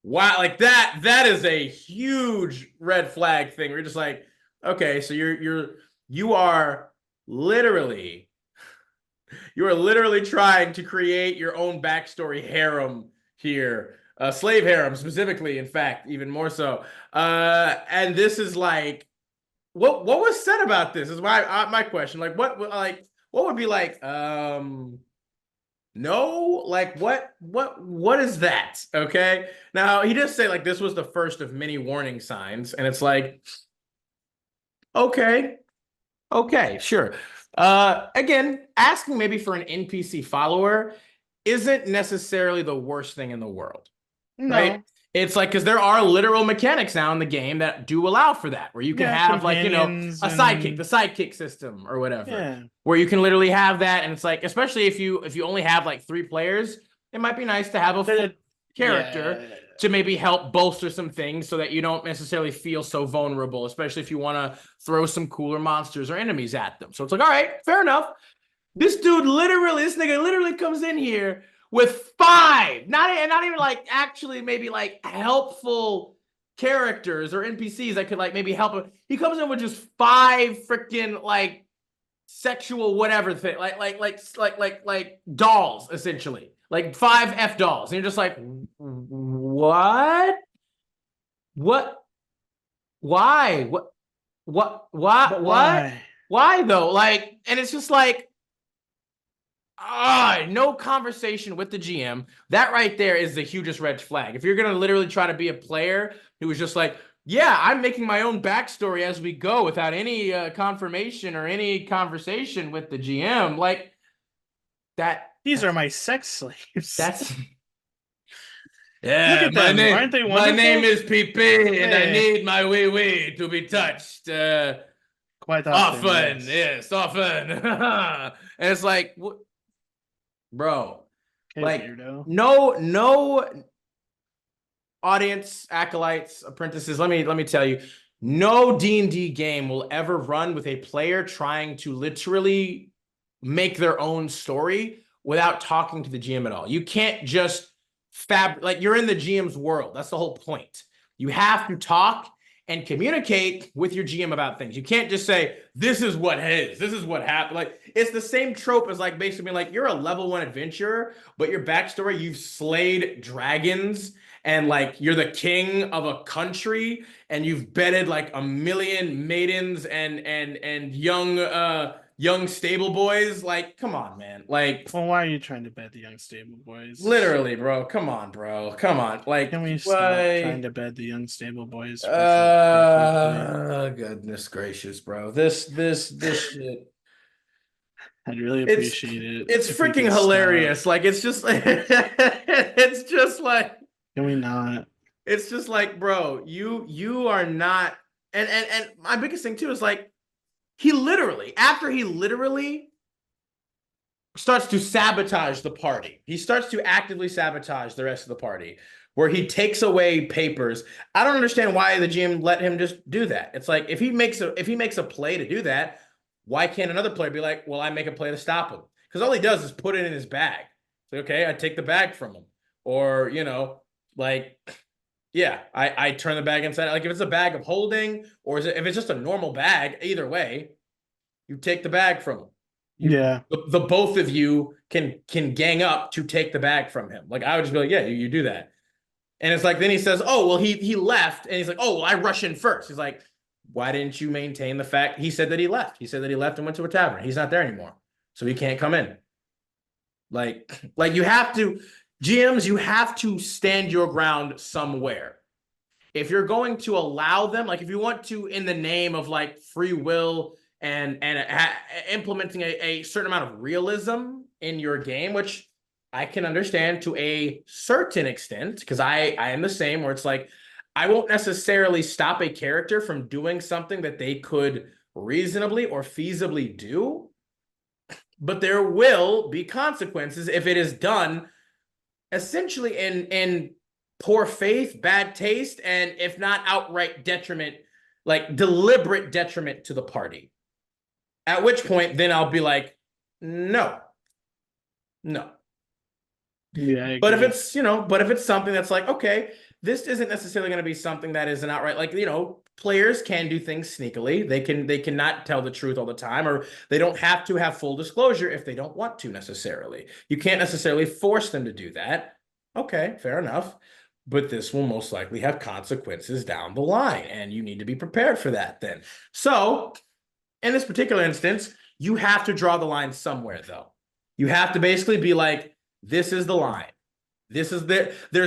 wow, like that is a huge red flag thing. We're just like, okay, so you are literally trying to create your own backstory harem here, slave harem specifically, in fact, even more so. And this is like, what was said about this is my question. Like, what would be like, no, like what is that? Okay, now he does say like this was the first of many warning signs, and it's like, okay, sure. Again, asking maybe for an NPC follower isn't necessarily the worst thing in the world, right? It's like, because there are literal mechanics now in the game that do allow for that, where you can have like, a sidekick, the sidekick system or whatever, where you can literally have that. And it's like, especially if you only have like 3 players, it might be nice to have a full character to maybe help bolster some things so that you don't necessarily feel so vulnerable, especially if you want to throw some cooler monsters or enemies at them. So it's like, all right, fair enough. This nigga literally comes in here with 5, not even like actually maybe like helpful characters or NPCs that could like maybe help him. He comes in with just 5 freaking like sexual whatever thing, like dolls, essentially. Like 5 F dolls. And you're just like, what? What? Why? What? Why though? Like, and it's just like, no conversation with the GM. That right there is the hugest red flag. If you're gonna literally try to be a player who is just like, yeah, I'm making my own backstory as we go without any confirmation or any conversation with the GM. Like that. These are my sex slaves. That's Look yeah. at them. Aren't they My name wonderful? is PP, and I Yeah, need my wee wee to be touched. quite often, Often, yes. yes, often. And it's like, bro, Okay, like weirdo. no audience, acolytes, apprentices. Let me tell you, no D&D game will ever run with a player trying to literally make their own story without talking to the GM at all. You can't just like you're in the GM's world. That's the whole point. You have to talk and communicate with your GM about things. You can't just say, this is what is, this is what happened. Like, it's the same trope as like basically being like, you're a level 1 adventurer, but your backstory, you've slayed dragons and like you're the king of a country and you've bedded like a million maidens and young stable boys. Like, come on, man. Like, Well, why are you trying to bed the young stable boys? literally, bro. Come on, bro. Come on. Like, Can we stop trying why? to bed the young stable boys briefly? Goodness gracious, bro. This shit. I'd really It's appreciate it it's if we freaking could stop. hilarious. Like, it's just it's just like Can we not? it's just like, bro, you are not. And my biggest thing too is like after he literally starts to sabotage the party. He starts to actively sabotage the rest of the party, where he takes away papers. I don't understand why the GM let him just do that. It's like if he makes a play to do that, why can't another player be like, well, I make a play to stop him? Because all he does is put it in his bag. It's like, okay, I take the bag from him, or like yeah, I turn the bag inside. Like if it's a bag of holding, or if it's just a normal bag, either way, you take the bag from him. Yeah. The both of you can gang up to take the bag from him. Like I would just be like, yeah, you do that. And it's like then he says, oh well, he left, and he's like, oh well, I rush in first. He's like, why didn't you maintain the fact? He said that he left. He said that he left and went to a tavern. He's not there anymore, so he can't come in. Like you have to, GMs, you have to stand your ground somewhere. If you're going to allow them, like if you want to, in the name of like free will and implementing a certain amount of realism in your game, which I can understand to a certain extent, because I am the same, where it's like I won't necessarily stop a character from doing something that they could reasonably or feasibly do, but there will be consequences if it is done essentially in poor faith, bad taste, and if not outright detriment, like deliberate detriment to the party. At which point, then I'll be like, no, no. Yeah. But if it's, but if it's something that's like, okay, this isn't necessarily going to be something that is an outright, like, players can do things sneakily. They cannot tell the truth all the time, or they don't have to have full disclosure if they don't want to necessarily. You can't necessarily force them to do that. Okay, fair enough. But this will most likely have consequences down the line, and you need to be prepared for that then. So, in this particular instance, you have to draw the line somewhere, though. You have to basically be like, this is the line. There's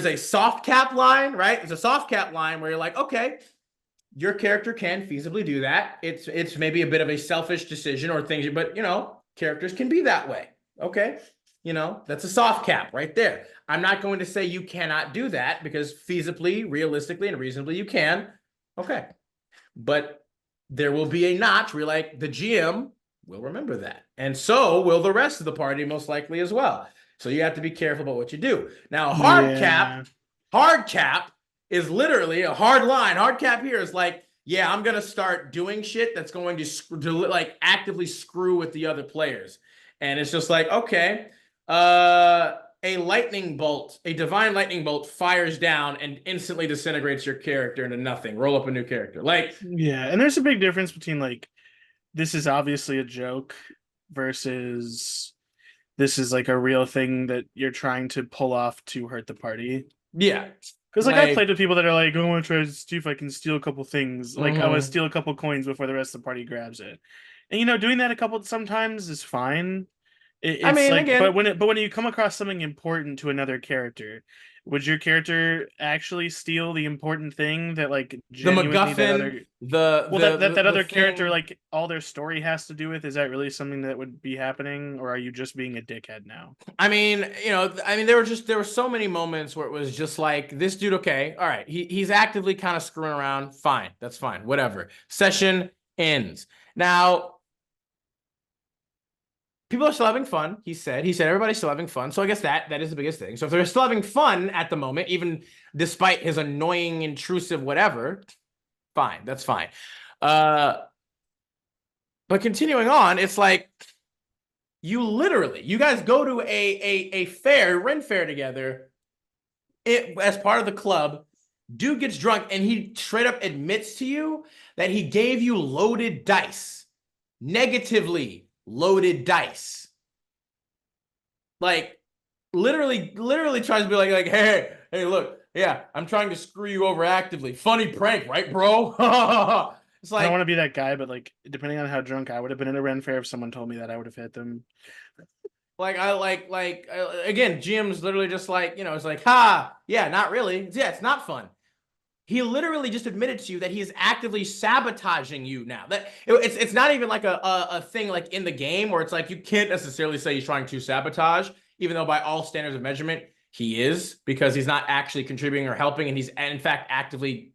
a soft cap line, right? It's a soft cap line where you're like, okay, your character can feasibly do that. It's maybe a bit of a selfish decision or things, but characters can be that way. Okay. That's a soft cap right there. I'm not going to say you cannot do that because feasibly, realistically, and reasonably you can. Okay. But there will be a notch where like the GM will remember that. And so will the rest of the party most likely as well. So you have to be careful about what you do. Now, hard cap is literally a hard line. Hard cap here is like, yeah, I'm going to start doing shit that's going to like actively screw with the other players. And it's just like, okay, a lightning bolt, a divine lightning bolt fires down and instantly disintegrates your character into nothing. Roll up a new character. Like, yeah, and there's a big difference between like this is obviously a joke versus this is like a real thing that you're trying to pull off to hurt the party. yeah. Because like I've played with people that are like, oh, I want to try to see if I can steal a couple things. Like I want to steal a couple coins before the rest of the party grabs it. And doing that sometimes is fine. I It's mean, like, again, but when you come across something important to another character, would your character actually steal the important thing that like the genuinely that MacGuffin, other the well the the, that the other character thing. like all their story has to do with? Is that really something that would be happening, or are you just being a dickhead now? I mean, there were so many moments where it was just like this dude. Okay, all right, he's actively kind of screwing around. Fine, that's fine. Whatever. Session ends. Now, people are still having fun. He said everybody's still having fun. So I guess that is the biggest thing. So if they're still having fun at the moment, even despite his annoying, intrusive, whatever, fine, that's fine. Uh, but continuing on, it's like you guys go to a fair, Ren fair together. As part of the club, dude gets drunk and he straight up admits to you that he gave you loaded dice, negatively loaded dice. Like literally tries to be like, hey, look, yeah, I'm trying to screw you over actively. Funny prank, right, bro? It's I don't want like, to be that guy, but like depending on how drunk I would have been at a Ren fair, if someone told me that, I would have hit them. again, GM's literally just like, it's like, ha, yeah, not really. Yeah, it's not fun. He literally just admitted to you that he is actively sabotaging you now. It's not even like a thing like in the game where it's like you can't necessarily say he's trying to sabotage, even though by all standards of measurement he is, because he's not actually contributing or helping, and he's in fact actively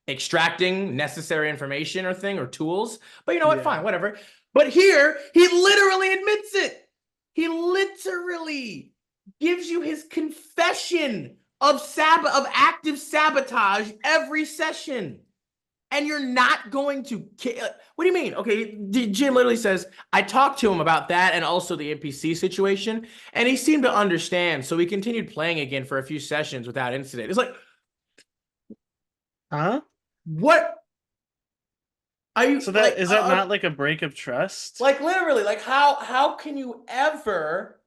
extracting necessary information or tools. But you know what? Yeah. Fine, whatever. But here he literally admits it. He literally gives you his confession of active sabotage every session. And you're not going to. What do you mean? Okay, Jim literally says, I talked to him about that and also the NPC situation, and he seemed to understand. So we continued playing again for a few sessions without incident. It's like, Huh? what are you So that is that not like a break of trust? like literally, like how can you ever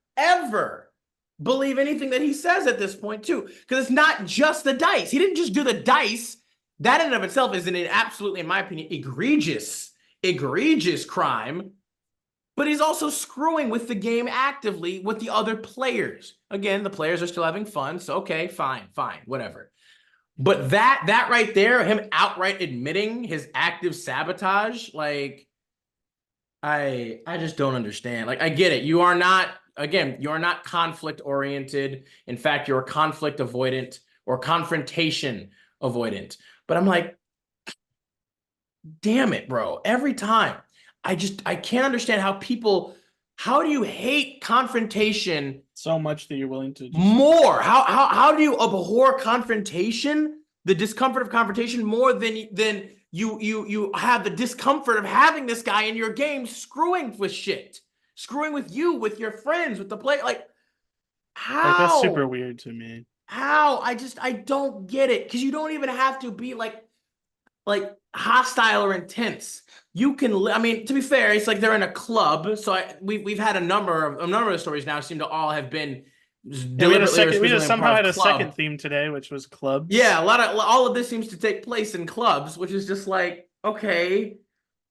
believe anything that he says at this point too? Because it's not just the dice. He didn't just do the dice. That in and of itself is an absolutely, in my opinion, egregious crime. But he's also screwing with the game actively with the other players. Again, the players are still having fun, so okay, fine, whatever. But that right there, him outright admitting his active sabotage, like I just don't understand. Like, I get it. You are not, again, you are not conflict oriented. In fact, you're conflict avoidant or confrontation avoidant. But I'm like, damn it, bro. Every time. I can't understand how do you hate confrontation So much that you're willing to just more? How do you abhor confrontation, the discomfort of confrontation, more than you have the discomfort of having this guy in your game screwing with shit, screwing with you, with your friends, with the play? Like, like that's super how? weird to me. How? I don't get it, because you don't even have to be like hostile or intense. You can, I mean, to be fair, it's like they're in a club. So we've had a number of stories now seem to all have been Yeah, we had a deliberately or second. We just exclusively a somehow part had of a second club. theme today, which was clubs. Yeah, all of this seems to take place in clubs, which is just like, okay.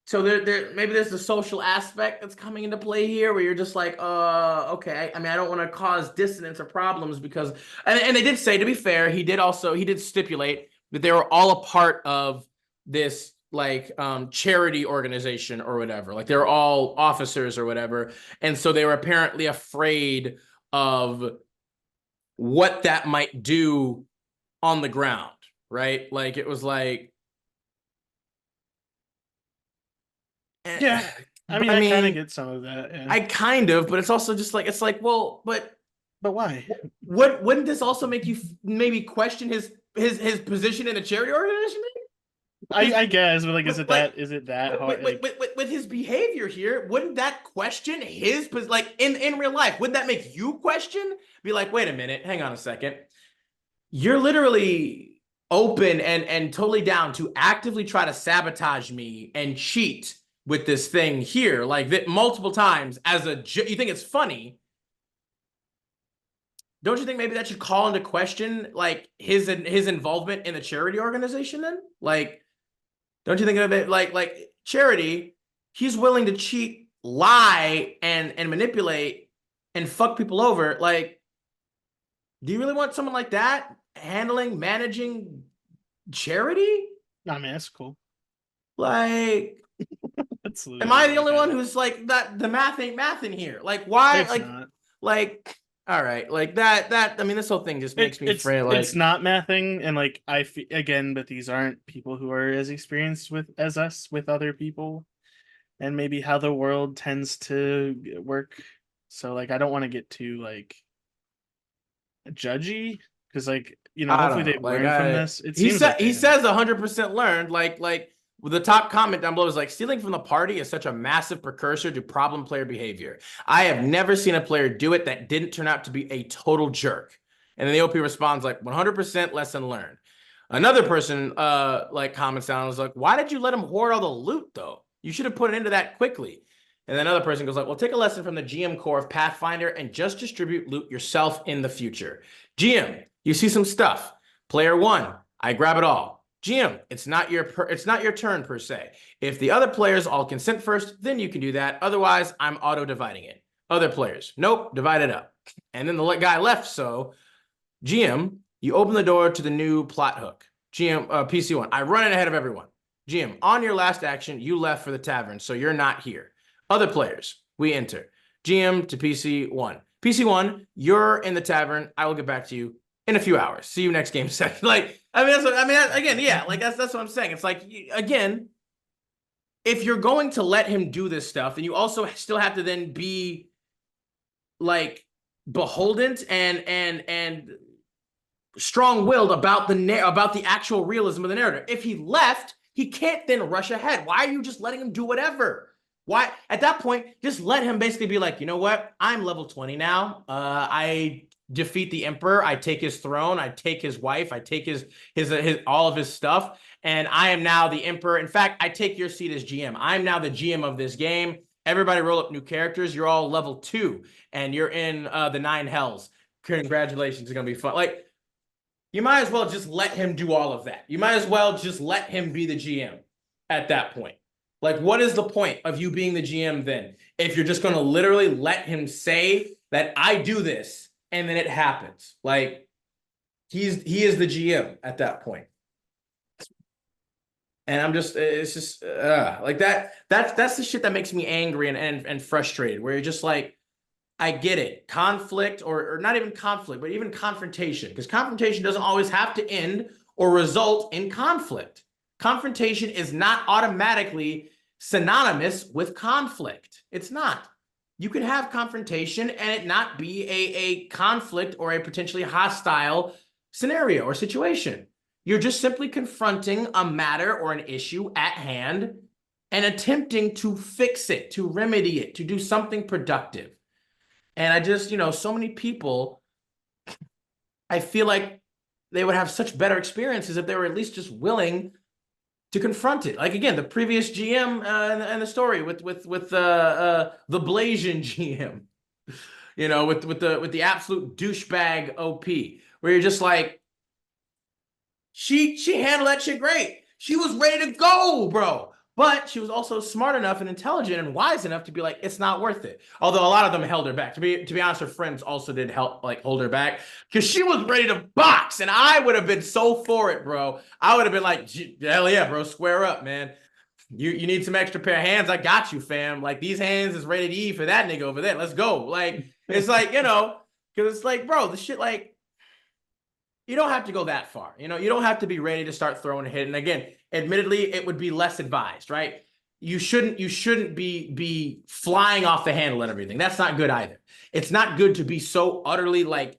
So there maybe there's the social aspect that's coming into play here, where you're just like, okay. I mean, I don't want to cause dissonance or problems because, and they did say, to be fair, he did stipulate that they were all a part of this like charity organization or whatever. Like they were all officers or whatever, and so they were apparently afraid of what that might do on the ground, right? Like it was like, Yeah, I but mean, I I kind of mean, get some of that. Yeah, I kind of, but it's also just like, it's like, well, but but why? what wouldn't this also make you maybe question his position in the charity organization? His I guess, but like, like is it that hard? Like, with his behavior here, wouldn't that question his like in real life? Wouldn't that make you question? Be like, wait a minute, hang on a second. You're literally open and totally down to actively try to sabotage me and cheat with this thing here, like that multiple times as a you think it's funny. Don't you think maybe that should call into question like his involvement in the charity organization then? Like, don't you think of it like charity, he's willing to cheat lie and manipulate and fuck people over. Like, do you really want someone like that managing charity? I mean, that's cool. Like, That's am I the literally only kind one of, who's like that? The math ain't math in here. Like, why? it's not. Like, all right, like that. I mean, this whole thing just makes me afraid. It's Like, not mathing, and like again, but these aren't people who are as experienced with as us with other people, and maybe how the world tends to work. So like, I don't want to get too like judgy because like I hopefully don't know. they've Like, learned from this. It seems like he they have. says 100% learned. Like the top comment down below is like, stealing from the party is such a massive precursor to problem player behavior. I have never seen a player do it that didn't turn out to be a total jerk. And then the OP responds like, 100% lesson learned. Another person like comments down and was like, why did you let him hoard all the loot though? You should have put it into that quickly. And then another person goes like, well, take a lesson from the GM core of Pathfinder and just distribute loot yourself in the future. GM, you see some stuff. Player one, I grab it all. GM, it's not your turn per se. If the other players all consent first, then you can do that. Otherwise, I'm auto dividing it. Other players, nope, divide it up. And then the guy left. So GM, you open the door to the new plot hook. GM, PC1, I run in ahead of everyone. GM, on your last action, you left for the tavern, so you're not here. Other players, we enter. GM to PC1. PC1, you're in the tavern. I will get back to you in a few hours. See you next game session. Like, I mean, again, yeah, like that's what I'm saying. It's like, again, if you're going to let him do this stuff, then you also still have to then be like beholden and strong-willed about the actual realism of the narrative. If he left, he can't then rush ahead. Why are you just letting him do whatever? Why at that point just let him basically be like, you know what? I'm level 20 now. I defeat the emperor. I take his throne. I take his wife. I take his all of his stuff, and I am now the emperor. In fact, I take your seat as GM. I'm now the GM of this game. Everybody roll up new characters. You're all level 2, and you're in the 9 hells. Congratulations, it's gonna be fun. Like, you might as well just let him do all of that. You might as well just let him be the GM at that point. Like, what is the point of you being the GM then? If you're just going to literally let him say that I do this and then it happens. Like, he is the GM at that point. And I'm just, it's just like that. That's the shit that makes me angry and frustrated, where you're just like, I get it. Conflict, or not even conflict, but even confrontation, because confrontation doesn't always have to end or result in conflict. Confrontation is not automatically synonymous with conflict. It's not. You can have confrontation and it not be a conflict or a potentially hostile scenario or situation. You're just simply confronting a matter or an issue at hand and attempting to fix it, to remedy it, to do something productive. And I just, so many people, I feel like they would have such better experiences if they were at least just willing to confront it. Like, again, the previous GM and the story with the Blasian GM, with the absolute douchebag OP, where you're just like, she handled that shit great. She was ready to go, bro. But she was also smart enough and intelligent and wise enough to be like, it's not worth it. Although a lot of them held her back. To be honest, her friends also did help hold her back, because she was ready to box, and I would have been so for it, bro. I would have been like, hell yeah, bro, square up, man. You need some extra pair of hands? I got you, fam. Like, these hands is rated E for that nigga over there. Let's go. Like, it's like, because it's like, bro, the shit, like, you don't have to go that far. You don't have to be ready to start throwing a hit. And again, admittedly, it would be less advised, right? You shouldn't be flying off the handle and everything. That's not good either. It's not good to be so utterly like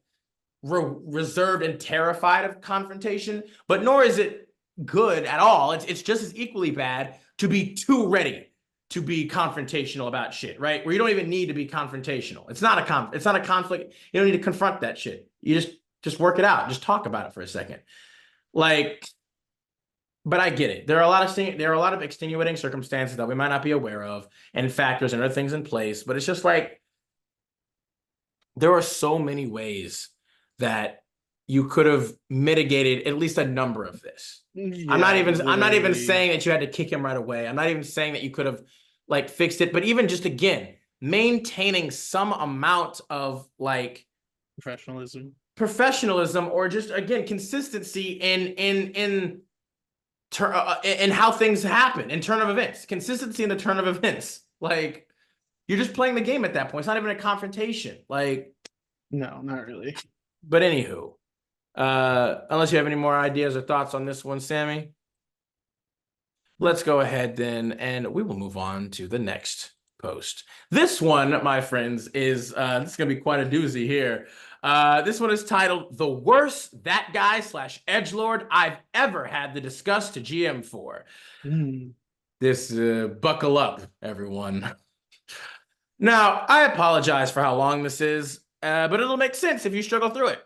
reserved and terrified of confrontation, but nor is it good at all. It's just as equally bad to be too ready to be confrontational about shit, right? Where you don't even need to be confrontational. It's not a conflict. You don't need to confront that shit. You just work it out. Just talk about it for a second. Like, but I get it. There are a lot of extenuating circumstances that we might not be aware of, and factors and other things in place. But it's just like, there are so many ways that you could have mitigated at least a number of this. Yeah, I'm not even literally. saying that you had to kick him right away. I'm not even saying that you could have like fixed it, but even just again maintaining some amount of like professionalism or just again consistency in how things happen in turn of events, consistency in the turn of events. Like you're just playing the game at that point. It's not even a confrontation. Like no, not really. But anywho, unless you have any more ideas or thoughts on this one, Sammy, let's go ahead then, and we will move on to the next post. This one, my friends, is this is gonna be quite a doozy here. This one is titled "The Worst That Guy / Edgelord I've Ever Had to Discuss to GM for." This buckle up, everyone. Now, I apologize for how long this is, but it'll make sense if you struggle through it.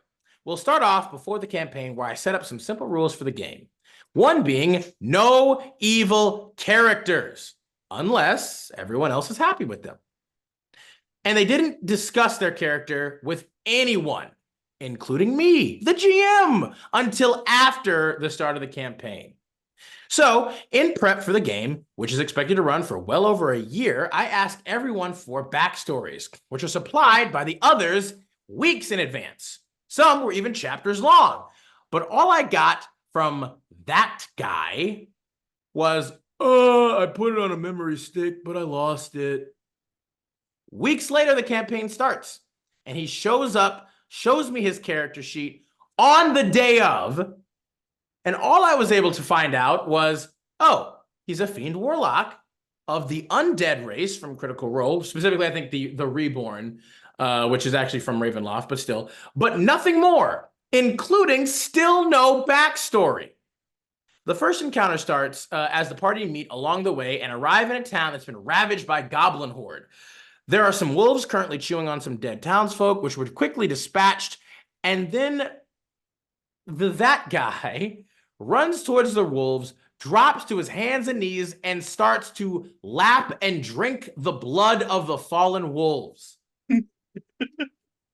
We'll start off before the campaign where I set up some simple rules for the game. One being no evil characters, unless everyone else is happy with them. And they didn't discuss their character with anyone, including me, the GM, until after the start of the campaign. So, in prep for the game, which is expected to run for well over a year, I asked everyone for backstories, which are supplied by the others weeks in advance. Some were even chapters long. But all I got from that guy was, I put it on a memory stick, but I lost it. Weeks later, the campaign starts, and he shows up, shows me his character sheet on the day of, and all I was able to find out was, oh, he's a fiend warlock of the undead race from Critical Role, specifically I think the Reborn, which is actually from Ravenloft, but still, but nothing more, including still no backstory. The first encounter starts as the party meet along the way and arrive in a town that's been ravaged by goblin horde. There are some wolves currently chewing on some dead townsfolk, which were quickly dispatched, and then that guy runs towards the wolves, drops to his hands and knees, and starts to lap and drink the blood of the fallen wolves.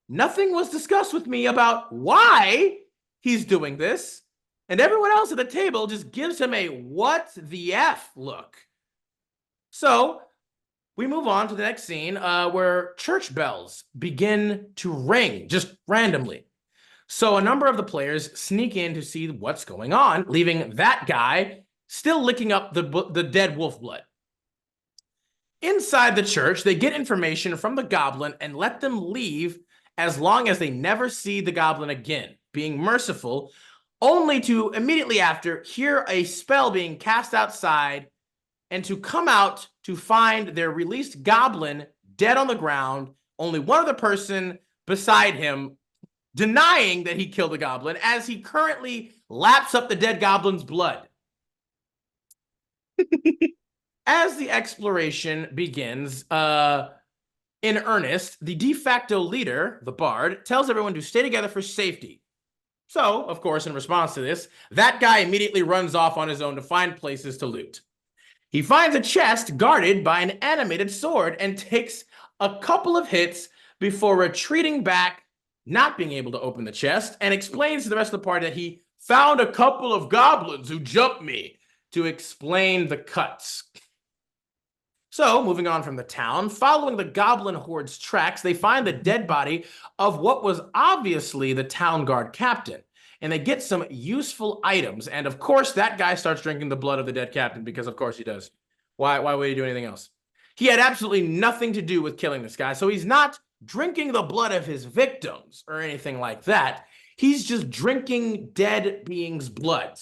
Nothing was discussed with me about why he's doing this, and everyone else at the table just gives him a what the F look. So we move on to the next scene where church bells begin to ring just randomly. So a number of the players sneak in to see what's going on, leaving that guy still licking up the dead wolf blood. Inside the church, they get information from the goblin and let them leave as long as they never see the goblin again, being merciful, only to immediately after hear a spell being cast outside and to come out to find their released goblin dead on the ground, only one other person beside him denying that he killed the goblin as he currently laps up the dead goblin's blood. As the exploration begins in earnest, the de facto leader, the bard, tells everyone to stay together for safety. So, of course, in response to this, that guy immediately runs off on his own to find places to loot. He finds a chest guarded by an animated sword and takes a couple of hits before retreating back, not being able to open the chest, and explains to the rest of the party that he found a couple of goblins who jumped me to explain the cuts. So, moving on from the town, following the goblin horde's tracks, they find the dead body of what was obviously the town guard captain, and they get some useful items. And of course, that guy starts drinking the blood of the dead captain, because of course he does. Why would he do anything else? He had absolutely nothing to do with killing this guy, so he's not drinking the blood of his victims or anything like that. He's just drinking dead beings' blood.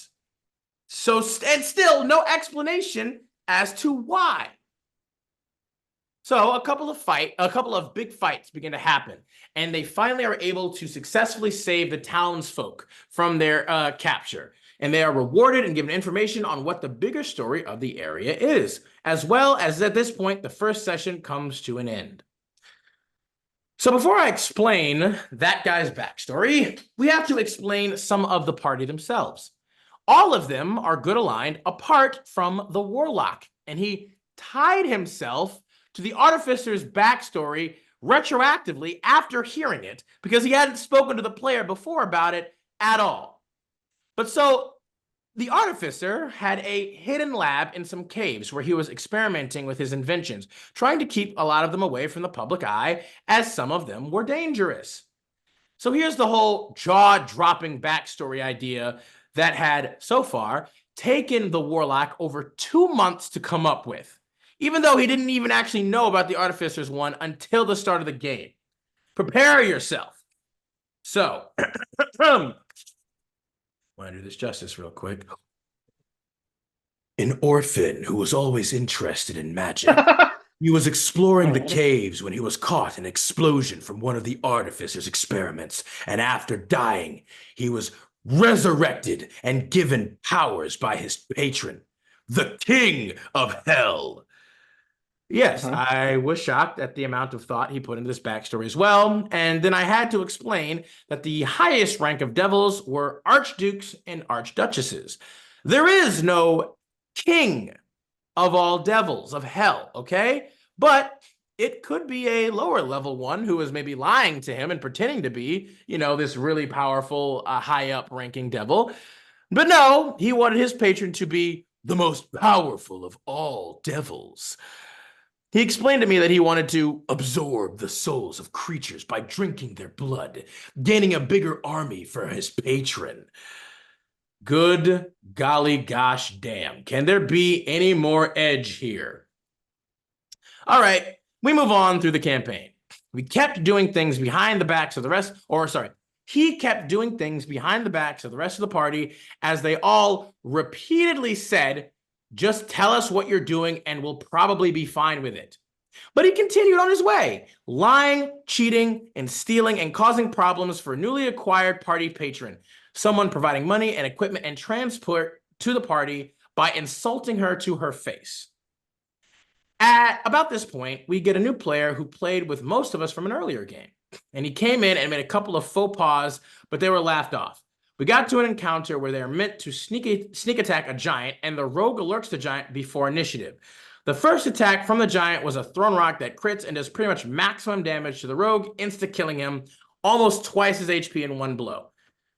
So, and still no explanation as to why. So a couple of big fights begin to happen, and they finally are able to successfully save the townsfolk from their capture. And they are rewarded and given information on what the bigger story of the area is, as well as at this point, the first session comes to an end. So before I explain that guy's backstory, we have to explain some of the party themselves. All of them are good aligned apart from the warlock, and he tied himself to the artificer's backstory retroactively after hearing it because he hadn't spoken to the player before about it at all. But so The artificer had a hidden lab in some caves where he was experimenting with his inventions, trying to keep a lot of them away from the public eye, as some of them were dangerous. So here's the whole jaw-dropping backstory idea that had, so far, taken the warlock over 2 months to come up with, even though he didn't even actually know about the artificer's one until the start of the game. Prepare yourself. So, want to do this justice real quick. An orphan who was always interested in magic. He was exploring the caves when he was caught in an explosion from one of the artificer's experiments, and after dying, he was resurrected and given powers by his patron, the King of Hell. Yes, I was shocked at the amount of thought he put into this backstory as well, and then I had to explain that the highest rank of devils were archdukes and archduchesses. There is no king of all devils of hell, okay? But it could be a lower level one who is maybe lying to him and pretending to be, you know, this really powerful, high up ranking devil. But no, he wanted his patron to be the most powerful of all devils. He explained to me that he wanted to absorb the souls of creatures by drinking their blood, gaining a bigger army for his patron. Good golly gosh damn. Can there be any more edge here? All right, we move on through the campaign. We kept doing things behind the backs of the rest, he kept doing things behind the backs of the rest of the party as they all repeatedly said, just tell us what you're doing and we'll probably be fine with it. But he continued on his way, lying, cheating, and stealing and causing problems for a newly acquired party patron, someone providing money and equipment and transport to the party by insulting her to her face. At about this point, we get a new player who played with most of us from an earlier game. And he came in and made a couple of faux pas, but they were laughed off. We got to an encounter where they are meant to sneak attack a giant, and the rogue alerts the giant before initiative. The first attack from the giant was a thrown rock that crits and does pretty much maximum damage to the rogue, insta-killing him, almost twice his HP in one blow.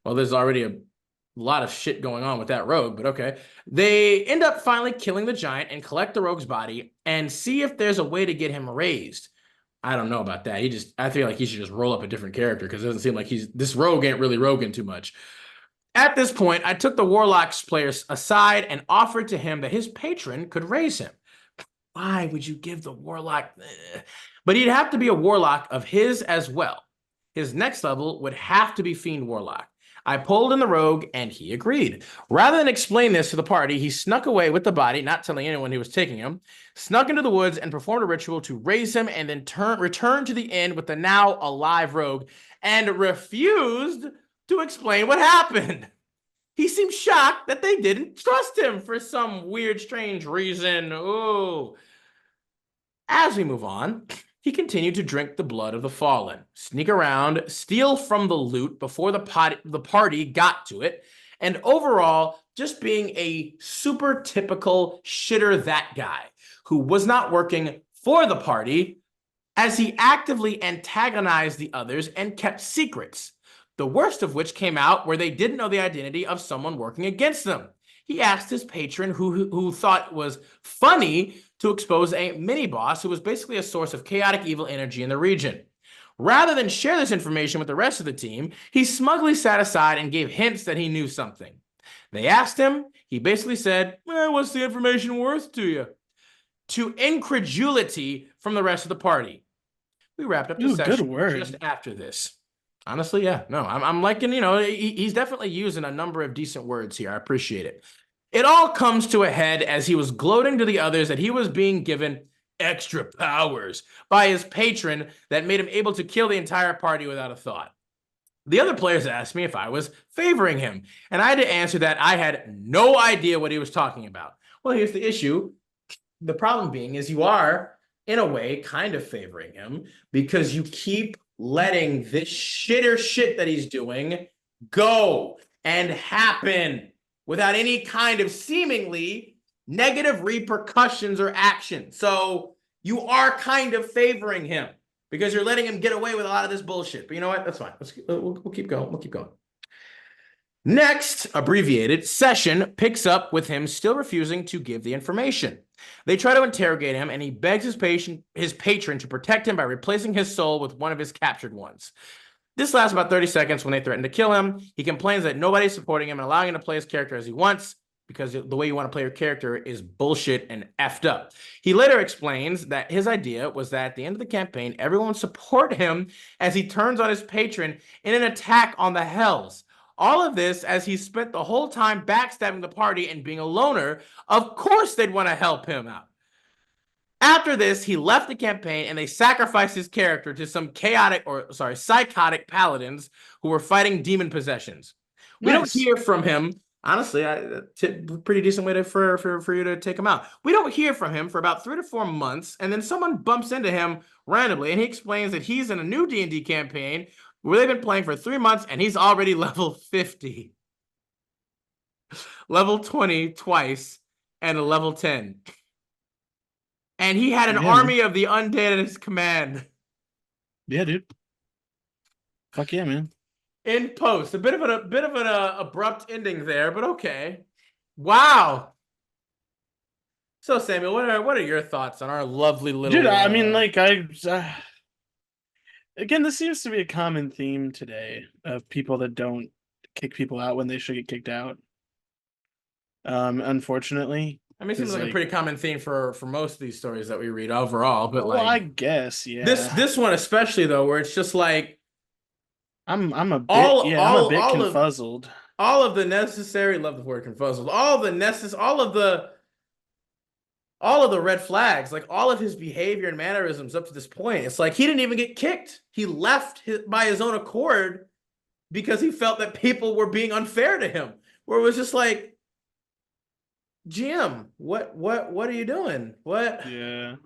Well, there's already a lot of shit going on with that rogue, but okay. They end up finally killing the giant and collect the rogue's body and see if there's a way to get him raised. I don't know about that. I feel like he should just roll up a different character because it doesn't seem like this rogue ain't really roguing too much. At this point, I took the warlock's players aside and offered to him that his patron could raise him. Why would you give the warlock? But he'd have to be a warlock of his as well. His next level would have to be Fiend Warlock. I pulled in the rogue, and he agreed. Rather than explain this to the party, he snuck away with the body, not telling anyone he was taking him, snuck into the woods and performed a ritual to raise him, and then returned to the inn with the now alive rogue, and refused to explain what happened. He seemed shocked that they didn't trust him for some weird, strange reason. Ooh. As we move on, he continued to drink the blood of the fallen, sneak around, steal from the loot before the party got to it, and overall, just being a super typical shitter that guy who was not working for the party as he actively antagonized the others and kept secrets, the worst of which came out where they didn't know the identity of someone working against them. He asked his patron, who thought it was funny, to expose a mini-boss who was basically a source of chaotic evil energy in the region. Rather than share this information with the rest of the team, he smugly sat aside and gave hints that he knew something. They asked him, he basically said, what's the information worth to you? To incredulity from the rest of the party. We wrapped up the session just after this. Honestly, yeah, no, I'm liking, he's definitely using a number of decent words here. I appreciate it. It all comes to a head as he was gloating to the others that he was being given extra powers by his patron that made him able to kill the entire party without a thought. The other players asked me if I was favoring him, and I had to answer that I had no idea what he was talking about. Well, here's the issue. The problem being is you are, in a way, kind of favoring him because you keep letting this shitter shit that he's doing go and happen without any kind of seemingly negative repercussions or action. So you are kind of favoring him because you're letting him get away with a lot of this bullshit. But you know what? That's fine. We'll keep going. We'll keep going. Next, abbreviated, session picks up with him still refusing to give the information. They try to interrogate him, and he begs his patron to protect him by replacing his soul with one of his captured ones. This lasts about 30 seconds when they threaten to kill him. He complains that nobody's supporting him and allowing him to play his character as he wants, because the way you want to play your character is bullshit and effed up. He later explains that his idea was that at the end of the campaign, everyone would support him as he turns on his patron in an attack on the Hells. All of this as he spent the whole time backstabbing the party and being a loner. Of course they'd want to help him out. After this, he left the campaign and they sacrificed his character to some psychotic paladins who were fighting demon possessions. We don't hear from him. Honestly, pretty decent way for you to take him out. We don't hear from him for about 3 to 4 months, and then someone bumps into him randomly, and he explains that he's in a new D&D campaign where they've been playing for 3 months, and he's already level 50. Level 20 twice, and a level 10. And he had an army of the undead at his command. Yeah, dude. Fuck yeah, man. In post, a bit of an abrupt ending there, but okay. Wow. So Samuel, what are your thoughts on our lovely little? Dude, I mean, like again, this seems to be a common theme today of people that don't kick people out when they should get kicked out. Unfortunately. I mean, it seems like a pretty common theme for most of these stories that we read overall, but well, I guess, yeah. This one especially though, where it's just like I'm a bit confuzzled. All of the necessary, love the word confuzzled. All of the red flags, like all of his behavior and mannerisms up to this point, it's like he didn't even get kicked. He left by his own accord because he felt that people were being unfair to him. Where it was just like, Jim, what are you doing? What? Yeah.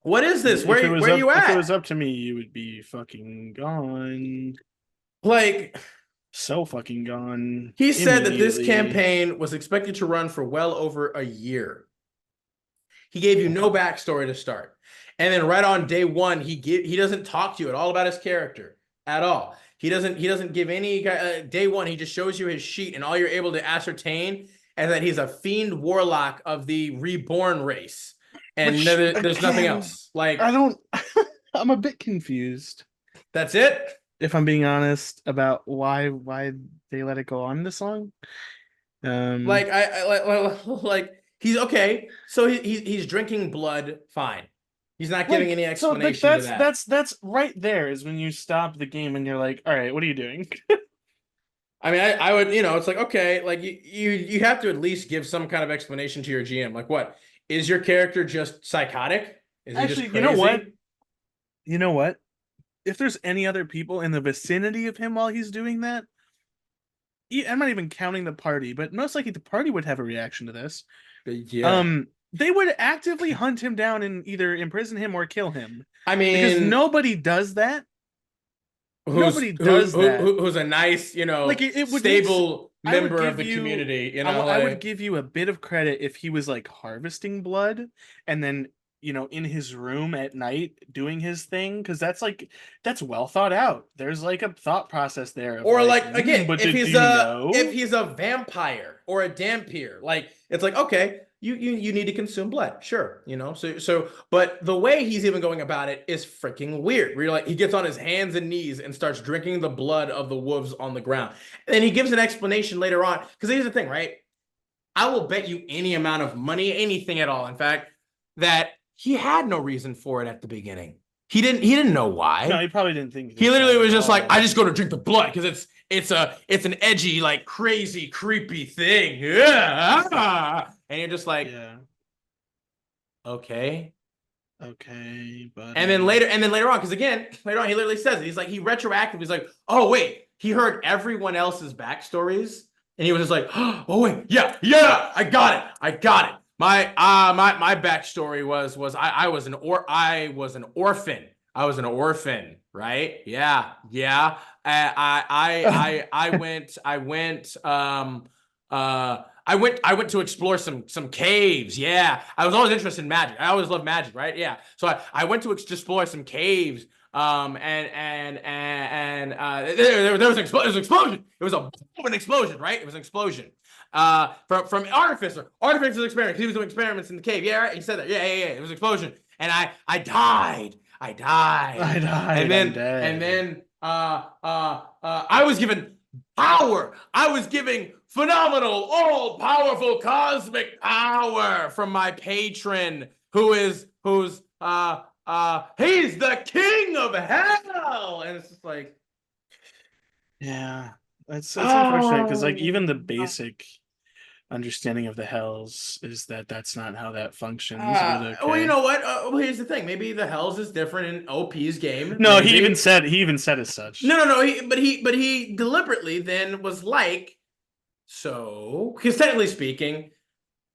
What is this? Where are you at? If it was up to me, you would be fucking gone. Like, so fucking gone. He said that this campaign was expected to run for well over a year. He gave you no backstory to start. And then right on day one, he doesn't talk to you at all about his character at all. He doesn't give any day one. He just shows you his sheet, and all you're able to ascertain is that he's a fiend warlock of the reborn race, and there's nothing else. Like, I'm a bit confused. That's it. If I'm being honest about why they let it go on this long. Like he's okay. So he's drinking blood. Fine. He's not giving any explanation to that. That's right there is when you stop the game and you're like, all right, what are you doing? I mean, I would, it's like, okay, like you have to at least give some kind of explanation to your GM. Like, what is your character just psychotic? Is he just crazy? You know what? If there's any other people in the vicinity of him while he's doing that, I'm not even counting the party, but most likely the party would have a reaction to this. Yeah. They would actively hunt him down and either imprison him or kill him. I mean, because nobody does that. Who's a nice, like it would stable member of the community. I would give you a bit of credit if he was like harvesting blood and then in his room at night doing his thing, because that's well thought out. There's like a thought process there. Or like again, if he's a vampire or a dampier, like it's like, okay, you need to consume blood, sure, but the way he's even going about it is freaking weird. Where you're like, he gets on his hands and knees and starts drinking the blood of the wolves on the ground, and he gives an explanation later on. Because here's the thing, right? I will bet you any amount of money, anything at all, in fact, that he had no reason for it at the beginning. He didn't know why. No, he probably didn't think. He literally was just like, I just go to drink the blood because it's an edgy, like crazy, creepy thing. Yeah. And you're just like, yeah. Okay, but and then later on, because again, later on he literally says it. He's like, he's like, oh wait, he heard everyone else's backstories, and he was just like, oh wait, yeah, I got it. My backstory was I was an orphan. I was an orphan, right? Yeah. I went to explore some caves. Yeah. I was always interested in magic. I always loved magic, right? Yeah. So I went to explore some caves There was an explosion. It was a an explosion, right? It was an explosion. From Artificer. Artificer's experiment. He was doing experiments in the cave. Yeah, right. He said that. Yeah. It was an explosion, and I died. I died. I died. I'm dead. I was given power. I was giving phenomenal, all-powerful cosmic power from my patron, who's he's the king of hell. And it's just like, Yeah, it's unfortunate because like even the basic understanding of the hells is that that's not how that functions. But okay. Well, you know what? Well, here's the thing. Maybe the hells is different in OP's game. No, Maybe. he even said as such. No. But he deliberately then was like, so because technically speaking,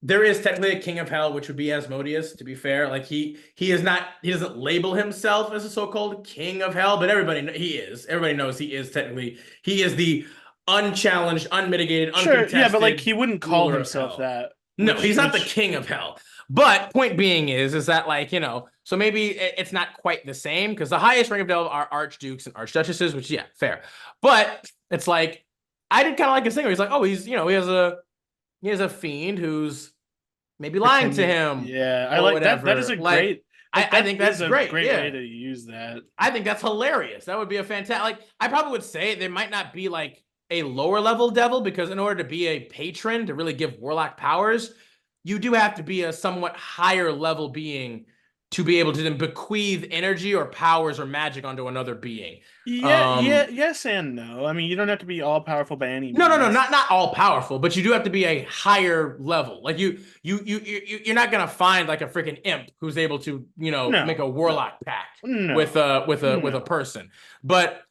there is technically a king of hell, which would be Asmodeus. To be fair, like he doesn't label himself as a so-called king of hell, but everybody knows he is technically the unchallenged, unmitigated, uncontested. Sure, yeah, but like he wouldn't call himself that. No, he's not the king of hell. But point being is that like, you know, so maybe it's not quite the same because the highest rank of devil are archdukes and archduchesses, which yeah, fair. But it's like I did kind of like his thing where he's like, oh, he's, you know, he has a fiend who's maybe lying to him. Yeah, I like that. That is a great. I think that's a great way to use that. I think that's hilarious. That would be a fantastic. Like I probably would say there might not be like a lower level devil because in order to be a patron to really give warlock powers, you do have to be a somewhat higher level being to be able to then bequeath energy or powers or magic onto another being. Yes and no. I mean, you don't have to be all powerful by any means. No, not all powerful, but you do have to be a higher level. Like you're not gonna find like a freaking imp who's able to, you know, make a warlock pact with a person. But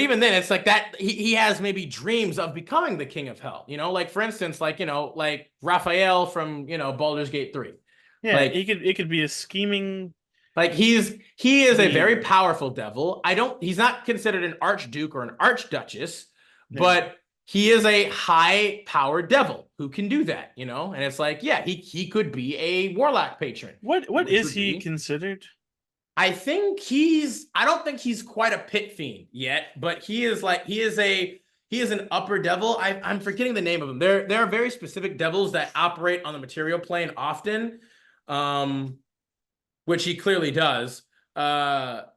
even then, it's like that he has maybe dreams of becoming the king of hell. You know, like for instance, like, you know, like Raphael from, you know, Baldur's Gate 3. Yeah, like, it could be a scheming. Like he is a very powerful devil. He's not considered an archduke or an archduchess, but he is a high powered devil who can do that, you know? And it's like, yeah, he could be a warlock patron. What is he considered? I don't think he's quite a pit fiend yet, but he is an upper devil. I'm forgetting the name of them. There are very specific devils that operate on the material plane often. Which he clearly does. But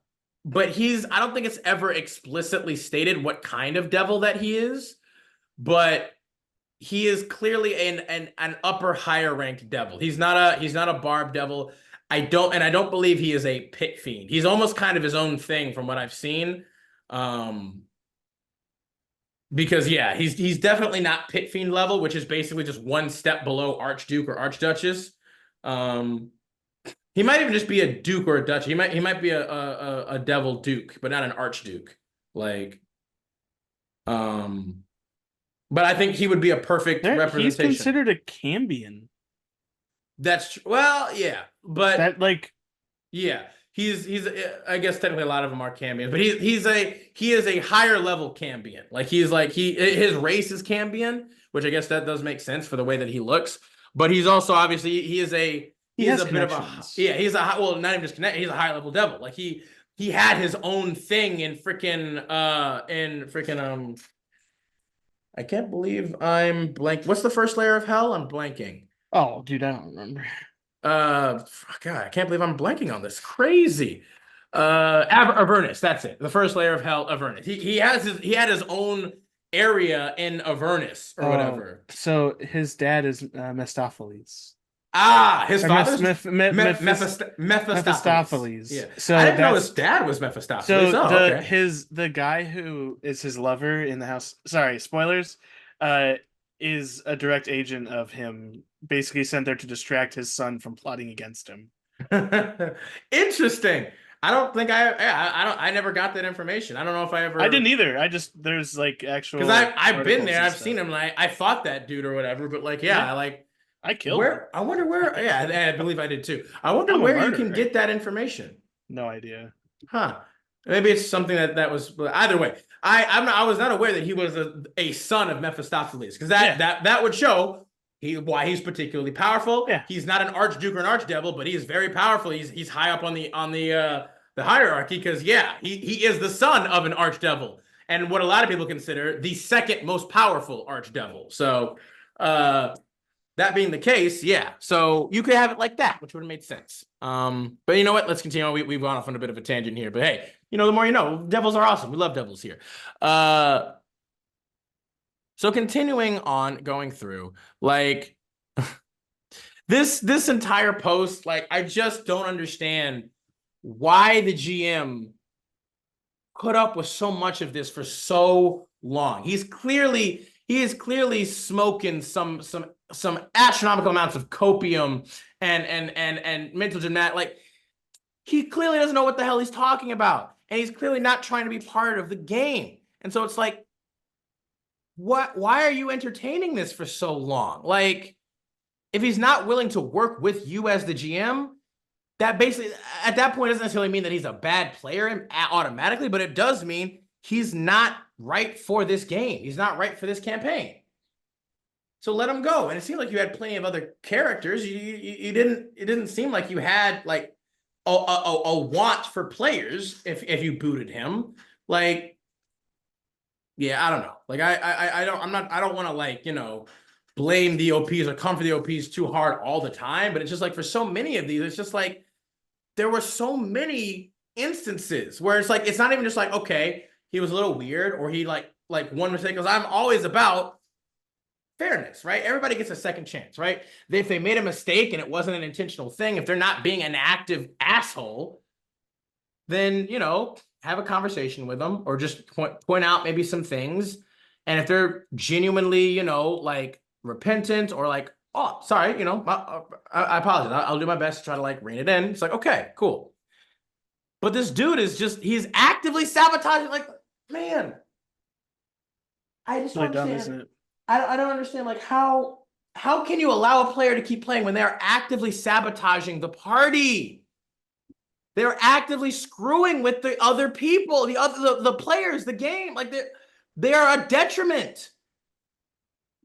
I don't think it's ever explicitly stated what kind of devil that he is, but he is clearly an upper higher ranked devil. He's not a barb devil. I don't believe he is a pit fiend. He's almost kind of his own thing from what I've seen. Because yeah, he's definitely not pit fiend level, which is basically just one step below archduke or archduchess. He might even just be a duke or a duchess. He might be a devil duke, but not an archduke. Like, but I think he would be a perfect representation. He's considered a Cambion. That's true. Well, yeah, but that like, yeah, he's I guess technically a lot of them are Cambion, but he is a higher level Cambion. Like his race is Cambion, which I guess that does make sense for the way that he looks. But he's also obviously he has a bit of a well, not even just connect. He's a high level devil. Like he had his own thing in freaking I can't believe I'm blank. What's the first layer of hell? I'm blanking. Oh, dude, I don't remember. God, I can't believe I'm blanking on this. Crazy. Avernus. That's it. The first layer of hell, Avernus. He had his own area in Avernus or whatever. So his dad is Mephistopheles. His father's Mephistopheles. Yeah. So I didn't know his dad was Mephistopheles. So the guy who is his lover in the house. Sorry, spoilers. Is a direct agent of him, basically sent there to distract his son from plotting against him. Interesting. I don't think I never got that information. I don't know if I ever. I didn't either. There's like actual. Because I've been there. I've seen him. Like I fought that dude or whatever. But like, I killed him. I wonder where. Yeah, I believe I did too. I wonder where you can get that information. No idea. Huh. Maybe it's something that was. Either way, I was not aware that he was a son of Mephistopheles, because that would show why he's particularly powerful. Yeah. He's not an archduke or an archdevil, but he is very powerful. He's high up on the the hierarchy because, yeah, he is the son of an archdevil and what a lot of people consider the second most powerful archdevil. So, that being the case, yeah. So you could have it like that, which would have made sense. But you know what? Let's continue. We've gone off on a bit of a tangent here, but hey, you know, the more you know. Devils are awesome. We love devils here. So continuing on, going through, like this entire post, like I just don't understand why the GM put up with so much of this for so long. He is clearly smoking some astronomical amounts of copium and mental gymnast. Like he clearly doesn't know what the hell he's talking about, and he's clearly not trying to be part of the game. And so it's like, why are you entertaining this for so long? Like, if he's not willing to work with you as the GM, that basically, at that point, doesn't necessarily mean that he's a bad player automatically, but it does mean he's not right for this game. He's not right for this campaign. So let him go. And it seemed like you had plenty of other characters. It didn't seem like you had like a want for players if you booted him. Like, yeah, I don't know. Like I don't want to, like, you know, blame the OPs or come for the OPs too hard all the time, but it's just like for so many of these, it's just like there were so many instances where it's like it's not even just like, okay, he was a little weird or he like one mistake. Because I'm always about fairness, right? Everybody gets a second chance, right? If they made a mistake and it wasn't an intentional thing, if they're not being an active asshole, then, you know, have a conversation with them or just point out maybe some things. And if they're genuinely, you know, like repentant or like, oh, sorry, you know, I apologize. I'll do my best to try to like rein it in. It's like, okay, cool. But this dude is just, he's actively sabotaging. Like, man, I just don't Dumb, understand. isn't it? I don't understand, like, how can you allow a player to keep playing when they're actively sabotaging the party? They're actively screwing with the other people, the players, the game. Like they are a detriment.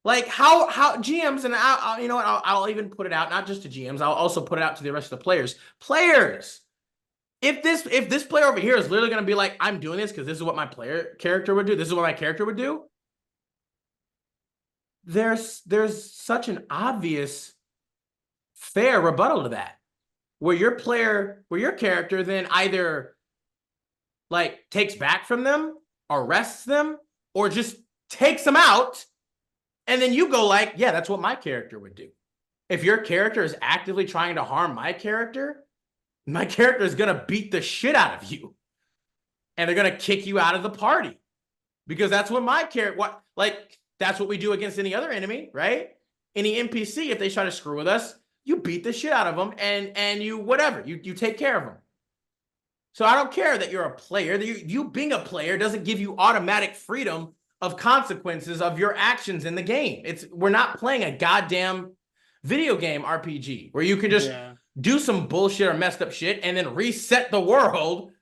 Like how GMs, and you know what, I'll even put it out not just to GMs. I'll also put it out to the rest of the players. Players, if this player over here is literally going to be like, I'm doing this because this is what my character would do. This is what my character would do. There's such an obvious fair rebuttal to that, where your character then either like takes back from them, arrests them, or just takes them out, and then you go like, yeah, that's what my character would do. If your character is actively trying to harm my character is gonna beat the shit out of you, and they're gonna kick you out of the party because that's what my character that's what we do against any other enemy, right? Any NPC, if they try to screw with us, you beat the shit out of them and you whatever, you take care of them. So I don't care that you're a player. You being a player doesn't give you automatic freedom of consequences of your actions in the game. We're not playing a goddamn video game RPG where you can just do some bullshit or messed up shit and then reset the world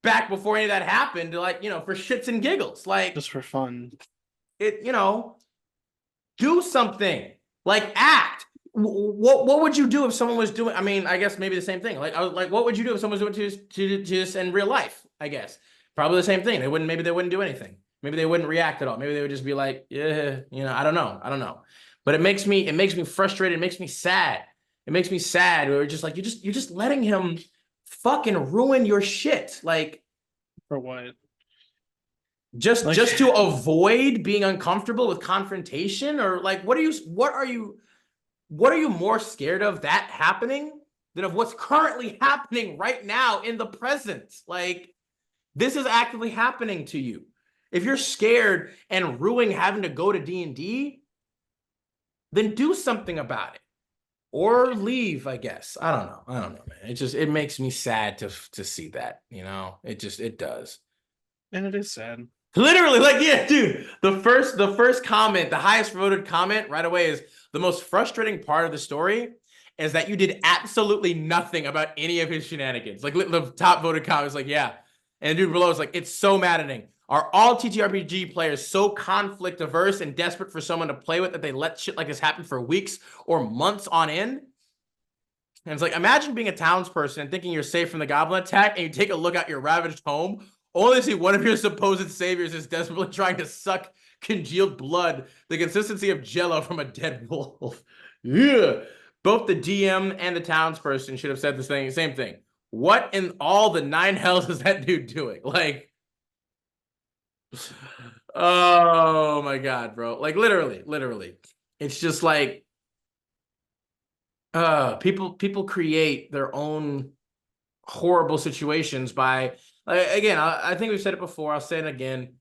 back before any of that happened, to, like, you know, for shits and giggles. Like, Just for fun. you know, do something, like act. What would you do if someone was doing? I mean, I guess maybe the same thing. Like, what would you do if someone was doing to this in real life? I guess probably the same thing. Maybe they wouldn't do anything. Maybe they wouldn't react at all. Maybe they would just be like, yeah, you know, I don't know. But it makes me frustrated. It makes me sad. It makes me sad. We're just like, you're just letting him fucking ruin your shit. Like, For what? just to avoid being uncomfortable with confrontation, or like, what are you more scared of that happening than of what's currently happening right now in the present? Like, this is actively happening to you. If you're scared and ruining having to go to D&D, then do something about it or leave, I guess. I don't know, man. It makes me sad to see that, you know. It does. And it is sad. Literally, like, yeah, dude. The first comment, the highest voted comment right away is, the most frustrating part of the story is that you did absolutely nothing about any of his shenanigans. Like, the top voted comment is like, yeah. And the dude below is like, it's so maddening. Are all TTRPG players so conflict averse and desperate for someone to play with that they let shit like this happen for weeks or months on end? And it's like, imagine being a townsperson and thinking you're safe from the goblin attack, and you take a look at your ravaged home, only to see one of your supposed saviors is desperately trying to suck congealed blood, the consistency of jello from a dead wolf. Yeah. Both the DM and the townsperson should have said the same thing. What in all the nine hells is that dude doing? Like, oh my God, bro. Like, literally. It's just like, people create their own horrible situations by, again, I think we've said it before, I'll say it again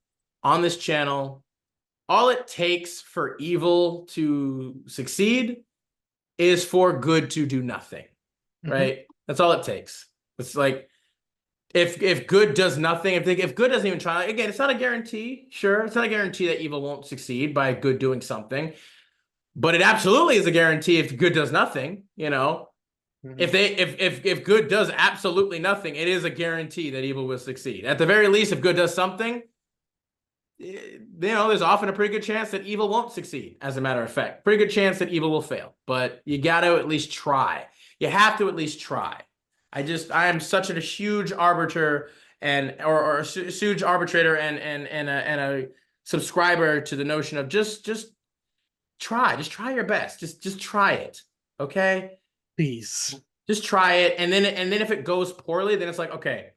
on this channel. All it takes for evil to succeed is for good to do nothing, right? That's all it takes. It's like, if good does nothing, if good doesn't even try, again, it's not a guarantee. Sure, it's not a guarantee that evil won't succeed by good doing something, but it absolutely is a guarantee if good does nothing. You know, if good does absolutely nothing, it is a guarantee that evil will succeed. At the very least, if good does something, you know, there's often a pretty good chance that evil won't succeed. As a matter of fact, pretty good chance that evil will fail. But you got to at least try. You have to at least try. I am such a huge arbiter or a huge arbitrator and a subscriber to the notion of just try your best. Just try it. Okay? Please. Just try it. And then if it goes poorly, then it's like, okay,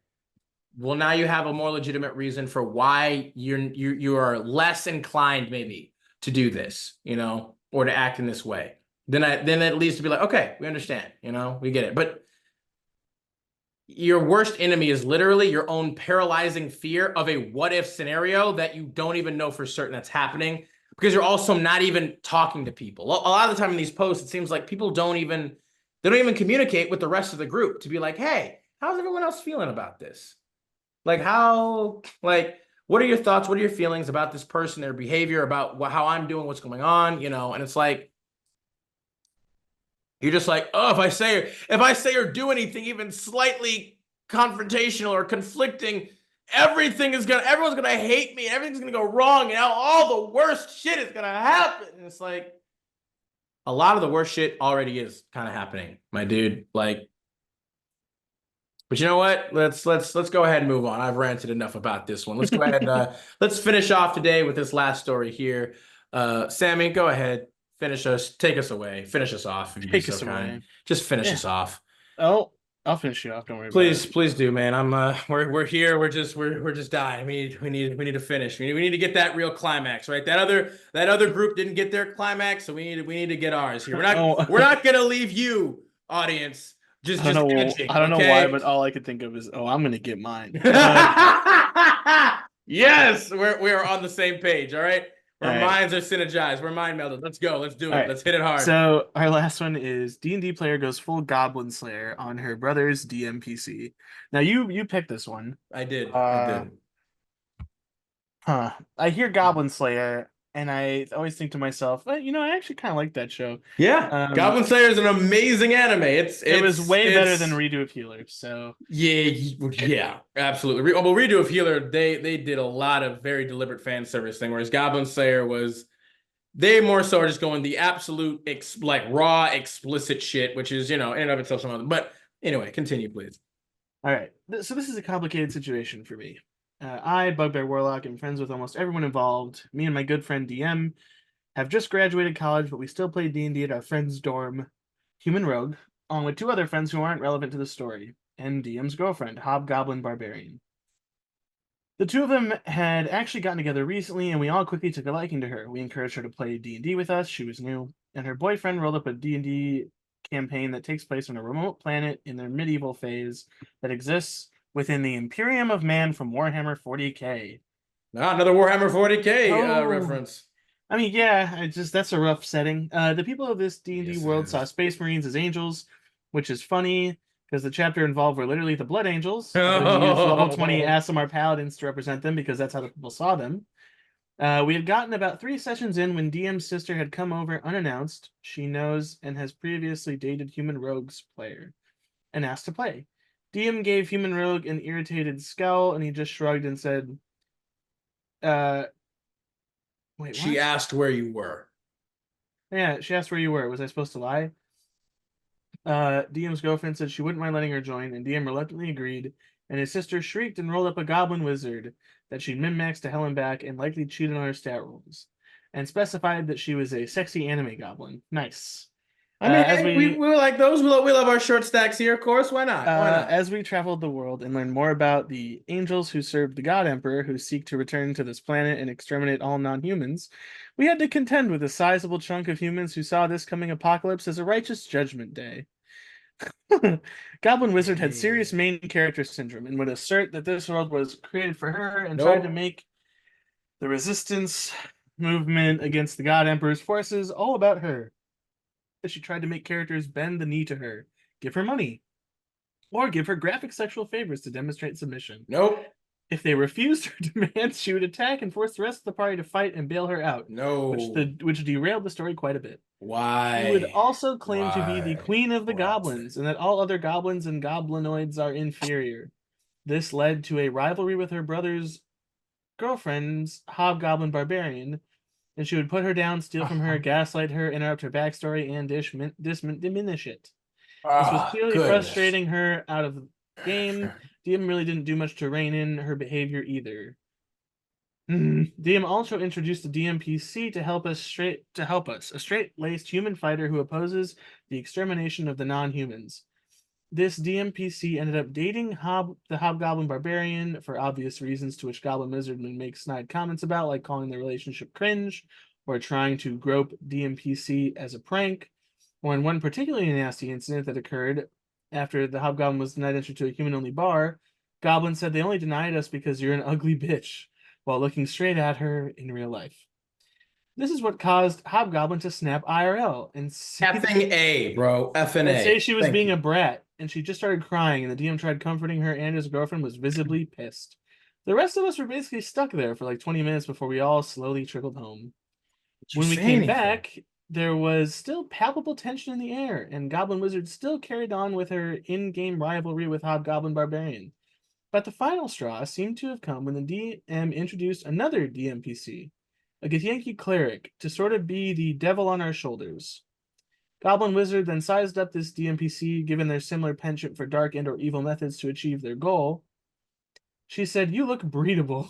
well, now you have a more legitimate reason for why you are less inclined maybe to do this, you know, or to act in this way. Then it leads to be like, okay, we understand, you know, we get it. But your worst enemy is literally your own paralyzing fear of a what if scenario that you don't even know for certain that's happening, because you're also not even talking to people. A lot of the time in these posts, it seems like people don't even communicate with the rest of the group to be like, hey, how's everyone else feeling about this? Like, what are your thoughts? What are your feelings about this person, their behavior, about how I'm doing, what's going on, you know? And it's like, you're just like, oh, if I say or do anything even slightly confrontational or conflicting, everyone's gonna hate me, and everything's gonna go wrong, and all the worst shit is gonna happen. And it's like, a lot of the worst shit already is kind of happening, my dude. Like, but you know what? Let's go ahead and move on. I've ranted enough about this one. Let's go ahead. Let's finish off today with this last story here. Sammy, go ahead. Take us away. Finish us off. If you'd be Take so us kind. away. Just finish Yeah. us off. Oh, I'll finish you off. Don't worry Please, about it. please do, man. We're here. We're just dying. We need to finish. We need to get that real climax, right? That other group didn't get their climax, so we need to get ours here. We're not gonna leave you, audience, just edging, I don't know why, okay? but all I could think of is, oh, I'm gonna get mine. Yes, we are on the same page. All right, our All right. minds are synergized. We're mind melded. Let's go. Let's do it. All right. Let's hit it hard. So our last one is D&D player goes full Goblin Slayer on her brother's DMPC. Now you picked this one. I did. I did. I hear Goblin Slayer, and I always think to myself, well, you know, I actually kind of like that show. Yeah, Goblin Slayer is an amazing anime. It was way better than Redo of Healer. So yeah, absolutely. Well, Redo of Healer, they did a lot of very deliberate fan service thing, whereas Goblin Slayer was, they more so are just going the absolute like raw explicit shit, which is, you know, in and of itself something. But anyway, continue, please. all right, so this is a complicated situation for me. I, Bugbear Warlock, am friends with almost everyone involved. Me and my good friend DM have just graduated college, but we still play D&D at our friend's dorm, Human Rogue, along with two other friends who aren't relevant to the story, and DM's girlfriend, Hobgoblin Barbarian. The two of them had actually gotten together recently, and we all quickly took a liking to her. We encouraged her to play D&D with us. She was new, and her boyfriend rolled up a D&D campaign that takes place on a remote planet in their medieval phase that exists within the Imperium of Man from Warhammer 40k. Another Warhammer 40k reference. I mean, yeah, that's a rough setting. The people of this D&D Yes, world saw Space Marines as angels, which is funny because the chapter involved were literally the Blood Angels. Although you used level 20 Aasimar Paladins to represent them because that's how the people saw them. We had gotten about 3 sessions in when DM's sister had come over unannounced. She knows and has previously dated Human Rogue's player and asked to play. DM gave Human Rogue an irritated scowl, and he just shrugged and said, wait, she asked where you were. Yeah, she asked where you were. Was I supposed to lie? DM's girlfriend said she wouldn't mind letting her join, and DM reluctantly agreed, and his sister shrieked and rolled up a goblin wizard that she'd min-maxed to hell and back and likely cheated on her stat rolls, and specified that she was a sexy anime goblin. Nice. I mean, As hey, we like those. We love our short stacks here, of course. Why not? Why not? As we traveled the world and learned more about the angels who served the God Emperor, who seek to return to this planet and exterminate all non-humans, we had to contend with a sizable chunk of humans who saw this coming apocalypse as a righteous judgment day. Goblin Wizard had serious main character syndrome and would assert that this world was created for her and tried to make the resistance movement against the God Emperor's forces all about her. She tried to make characters bend the knee to her, give her money, or give her graphic sexual favors to demonstrate submission. Nope. If they refused her demands, she would attack and force the rest of the party to fight and bail her out. No. Which derailed the story quite a bit. Why? She would also claim to be the queen of the goblins and that all other goblins and goblinoids are inferior. This led to a rivalry with her brother's girlfriend's hobgoblin barbarian, and she would put her down, steal from her, gaslight her, interrupt her backstory, and diminish it. This was clearly frustrating her out of the game. DM really didn't do much to rein in her behavior either. DM also introduced the DMPC to help us, a straight-laced human fighter who opposes the extermination of the non-humans. This DMPC ended up dating the Hobgoblin Barbarian for obvious reasons, to which Goblin Wizard would make snide comments about, like calling the relationship cringe, or trying to grope DMPC as a prank, or in one particularly nasty incident that occurred after the Hobgoblin was denied entry to a human-only bar. Goblin said they only denied us because you're an ugly bitch, while looking straight at her in real life. This is what caused Hobgoblin to snap IRL and effing A, bro. Effing A. Say she was being a brat, and she just started crying, and the DM tried comforting her, and his girlfriend was visibly pissed. The rest of us were basically stuck there for like 20 minutes before we all slowly trickled home. When we came back, there was still palpable tension in the air, and Goblin Wizard still carried on with her in-game rivalry with Hobgoblin Barbarian. But the final straw seemed to have come when the DM introduced another DMPC, a Githyanki cleric, to sort of be the devil on our shoulders. Goblin Wizard then sized up this DMPC, given their similar penchant for dark and or evil methods to achieve their goal. She said, "You look breedable.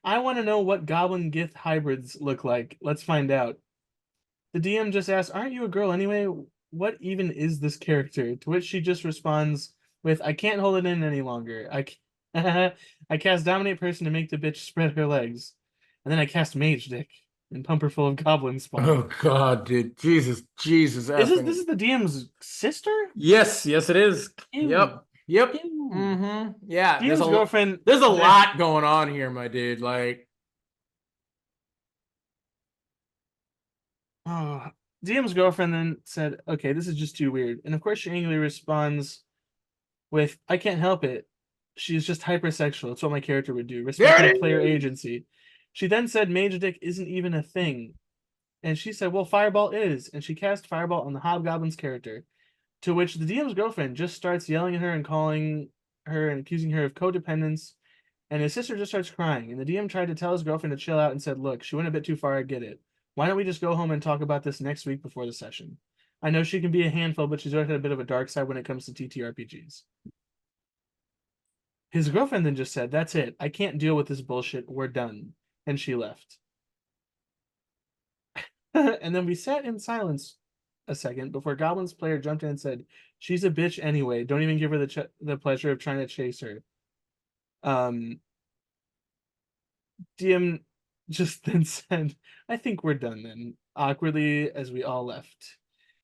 I want to know what Goblin Gith hybrids look like. Let's find out." The DM just asks, "Aren't you a girl anyway? What even is this character?" To which she just responds with, "I can't hold it in any longer. I cast Dominate Person to make the bitch spread her legs. And then I cast Mage Dick and pump her full of goblin spawn." Oh god, dude. Jesus. This is the DM's sister? Yes, it is. Ew. Yep. Ew. Mm-hmm. Yeah. DM's girlfriend. There's a lot going on here, my dude. Like, DM's girlfriend then said, "Okay, this is just too weird." And of course, she angrily responds with, "I can't help it. She's just hypersexual. It's what my character would do. Respect player agency." She then said Mage Dick isn't even a thing. And she said, "Well, Fireball is." And she cast Fireball on the Hobgoblin's character. To which the DM's girlfriend just starts yelling at her and calling her and accusing her of codependence. And his sister just starts crying. And the DM tried to tell his girlfriend to chill out and said, "Look, she went a bit too far. I get it. Why don't we just go home and talk about this next week before the session? I know she can be a handful, but she's always had a bit of a dark side when it comes to TTRPGs." His girlfriend then just said, "That's it. I can't deal with this bullshit. We're done." And she left. And then we sat in silence a second before Goblin's player jumped in and said, "She's a bitch anyway. Don't even give her the pleasure of trying to chase her." DM just then said, "I think we're done then," awkwardly, as we all left.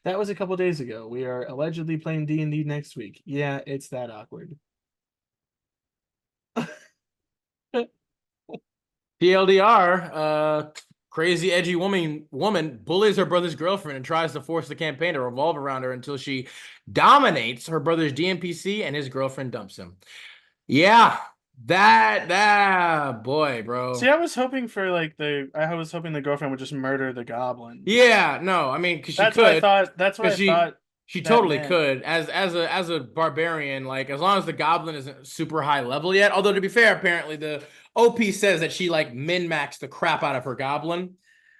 That was a couple days ago. We are allegedly playing D&D next week. Yeah, it's that awkward. TLDR, crazy edgy woman bullies her brother's girlfriend and tries to force the campaign to revolve around her until she dominates her brother's DMPC and his girlfriend dumps him. Yeah, that boy, bro. See, I was hoping the girlfriend would just murder the goblin. Yeah, no, I mean, because she That's could. what I thought. That's what I thought. She totally could. As a barbarian, like, as long as the goblin isn't super high level yet. Although, to be fair, apparently the OP says that she like min-maxed the crap out of her goblin.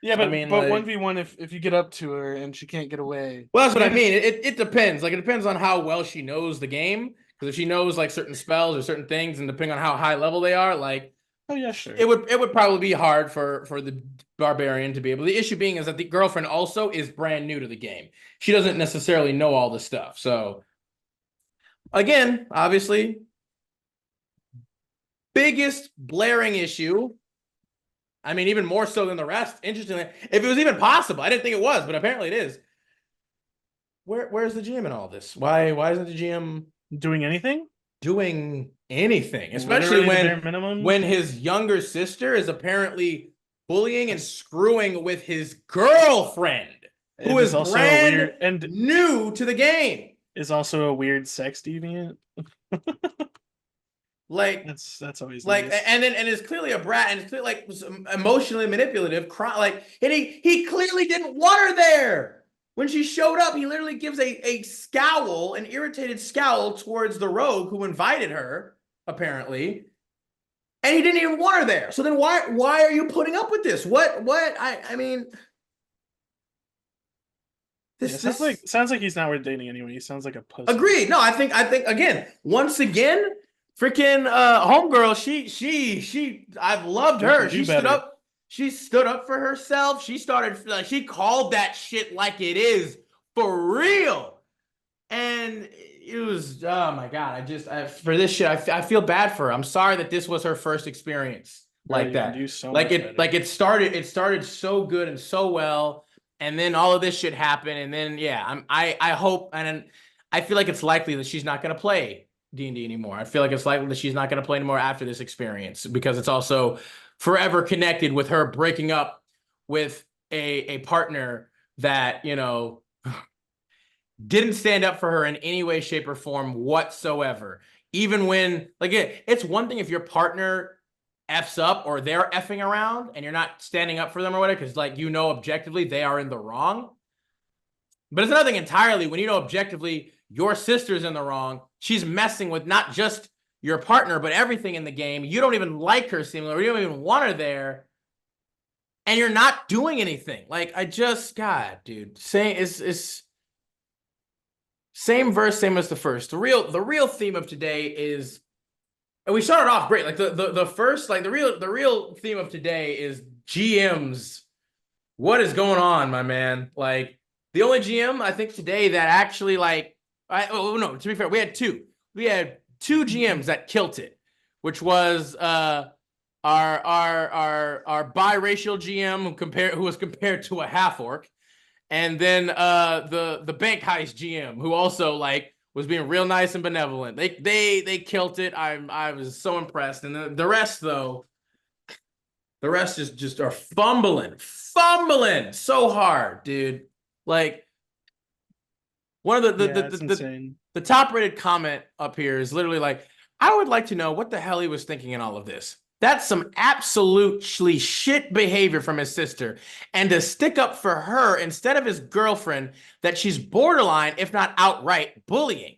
Yeah, So, I mean, but like, 1v1 if you get up to her and she can't get away. well, that's what I And mean. It depends. Like, it depends on how well she knows the game. Because if she knows like certain spells or certain things, and depending on how high level they are, like oh yeah, sure. it would probably be hard for the barbarian to be able. The issue being is that the girlfriend also is brand new to the game. She doesn't necessarily know all the stuff. So again, obviously, biggest blaring issue. I mean, even more so than the rest. Interestingly, if it was even possible, I didn't think it was, but apparently it is. Where's the GM in all this? Why isn't the GM Doing anything? doing anything? Especially Literally the bare minimum. when his younger sister is apparently bullying and screwing with his girlfriend, who It is is also a brand weird and new to the game. is also a weird sex deviant. Like That's always like nice. and is clearly a brat and it's clearly like emotionally manipulative. Like and he clearly didn't want her there. When she showed up, he literally gives a scowl, an irritated scowl towards the rogue who invited her, apparently, and he didn't even want her there. So then why are you putting up with this? What I mean, Yeah, sounds like he's not worth dating anyway. He sounds like a pussy. agreed. No, I think again, once again, freaking homegirl, she I've loved her. She stood up. She stood up for herself. She started she called that shit like it is for real. And it was, oh my God, for this shit, I feel bad for her. I'm sorry that this was her first experience like that. It started so good and so well, and then all of this shit happened, and then yeah, I hope, and I feel like it's likely that she's not gonna play D&D anymore. I feel like it's likely that she's not gonna play anymore after this experience, because it's also forever connected with her breaking up with a partner that, didn't stand up for her in any way, shape, or form whatsoever. Even when, like, it's one thing if your partner F's up or they're effing around and you're not standing up for them or whatever, because, like, objectively they are in the wrong. But it's another thing entirely when objectively your sister's in the wrong. She's messing with not just your partner, but everything in the game. You don't even like her, seemingly, or you don't even want her there. And you're not doing anything. Like, God, dude, saying is same verse, same as the first. The real theme of today is, and we started off great. Like the first, like the real theme of today is GMs. What is going on, my man? Like the only GM I think today that actually no, to be fair, we had two. We had two GMs that killed it, which was our biracial GM who was compared to a half-orc. And then the bank heist GM, who also was being real nice and benevolent. They killed it. I was so impressed. And the rest though, the rest just are fumbling so hard, dude. Like one of the top rated comment up here is literally like, I would like to know what the hell he was thinking in all of this. That's some absolutely shit behavior from his sister. And to stick up for her instead of his girlfriend that she's borderline, if not outright, bullying.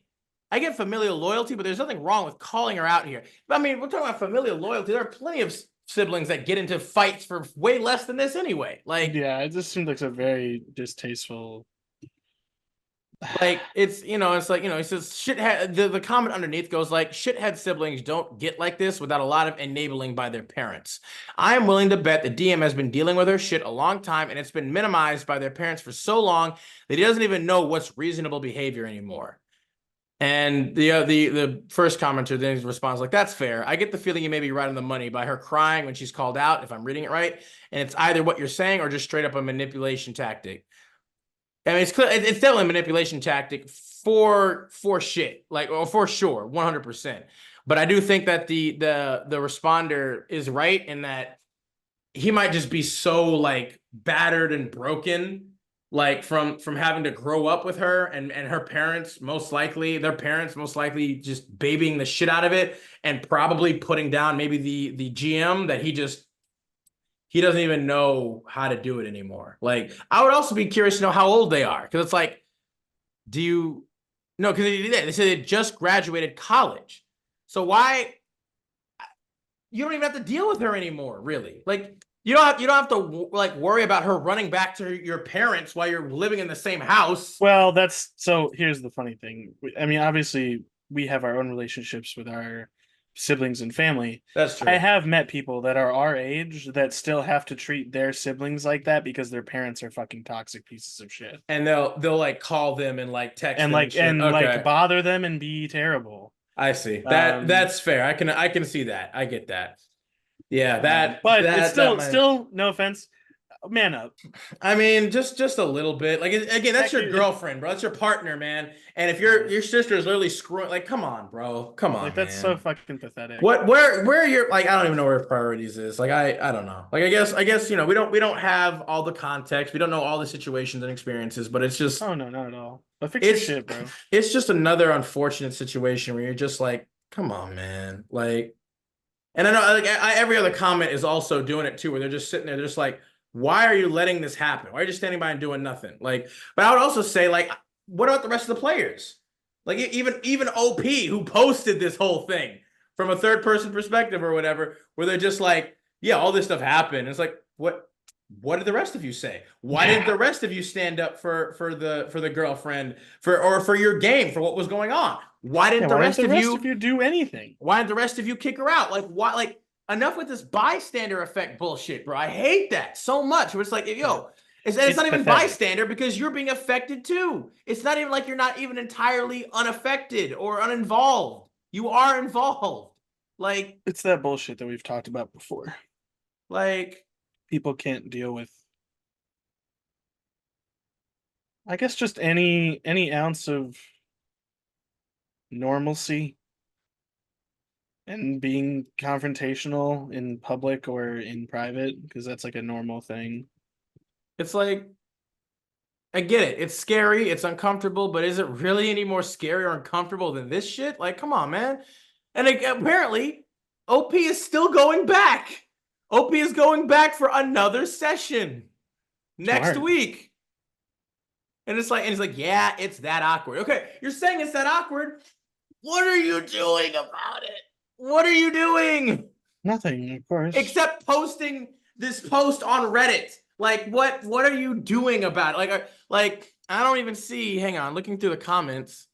I get familial loyalty, but there's nothing wrong with calling her out here. I mean, we're talking about familial loyalty. There are plenty of siblings that get into fights for way less than this anyway. Like, yeah, it just seems like a very distasteful. Like it's he says shithead. The comment underneath goes like, shithead siblings don't get like this without a lot of enabling by their parents. I am willing to bet the DM has been dealing with her shit a long time, and it's been minimized by their parents for so long that he doesn't even know what's reasonable behavior anymore. And the first commenter then responds like, that's fair. I get the feeling you may be right on the money by her crying when she's called out, if I'm reading it right, and it's either what you're saying or just straight up a manipulation tactic. I mean, it's clear, it's definitely a manipulation tactic for shit, or for sure, 100%. But I do think that the responder is right in that he might just be so battered and broken, from having to grow up with her and her parents, their parents most likely just babying the shit out of it and probably putting down maybe the GM that he doesn't even know how to do it anymore. Like, I would also be curious to know how old they are. Because it's like, because they said they just graduated college. So why, you don't even have to deal with her anymore, really. Like, you don't have to like worry about her running back to your parents while you're living in the same house. Well, that's so here's the funny thing. I mean, obviously, we have our own relationships with our siblings and family. That's I true. have met people that are our age that still have to treat their siblings like that because their parents are fucking toxic pieces of shit. And they'll like call them and like text And them and like shit. and like Okay. bother them and be terrible. I see. Um, That's fair. I can see that. I get that. Yeah, but it's that still might. still no offense, man up. I mean, just a little bit. Like again, that's your girlfriend, bro. That's your partner, man. And if your sister is literally screwing, like, come on, bro. Come Like on, that's so man. fucking pathetic. Where are your like I don't even know where priorities is. Like I don't know. Like I guess you know we don't have all the context. We don't know all the situations and experiences, but it's just Oh no, not at all. But fix your it's shit, bro. it's just another unfortunate situation where you're just like, come on, man. Like, and I know like every other comment is also doing it too, where they're just sitting there, they're just like, why are you letting this happen? Why are you just standing by and doing nothing? Like, but I would also say, like, what about the rest of the players? Like even OP who posted this whole thing from a third person perspective or whatever, where they're just like, yeah, all this stuff happened. It's like, what did the rest of you say? Why didn't the rest of you stand up for the girlfriend or for your game for what was going on? Why Yeah, didn't the why didn't rest the of rest of you you do anything? why didn't the rest of you kick her out? Like why like enough with this bystander effect bullshit, bro. I hate that so much. It's like, Yeah. yo, it's It's not even pathetic. bystander because you're being affected too. It's not even like you're not even entirely unaffected or uninvolved. You are involved. Like, It's that bullshit that we've talked about before. like, People can't deal with, I guess, just any ounce of normalcy and being confrontational in public or in private because that's like a normal thing. it's like I get it. It's scary. It's uncomfortable, but is it really any more scary or uncomfortable than this shit? Like, come on, man. And apparently, OP is still going back. OP is going back for another session next Smart. week. And it's like, yeah, it's that awkward. Okay, you're saying it's that awkward. What are you doing about it? What are you doing? Nothing, of course. Except posting this post on Reddit. Like, what are you doing about it? Like I don't even see. Hang on, looking through the comments.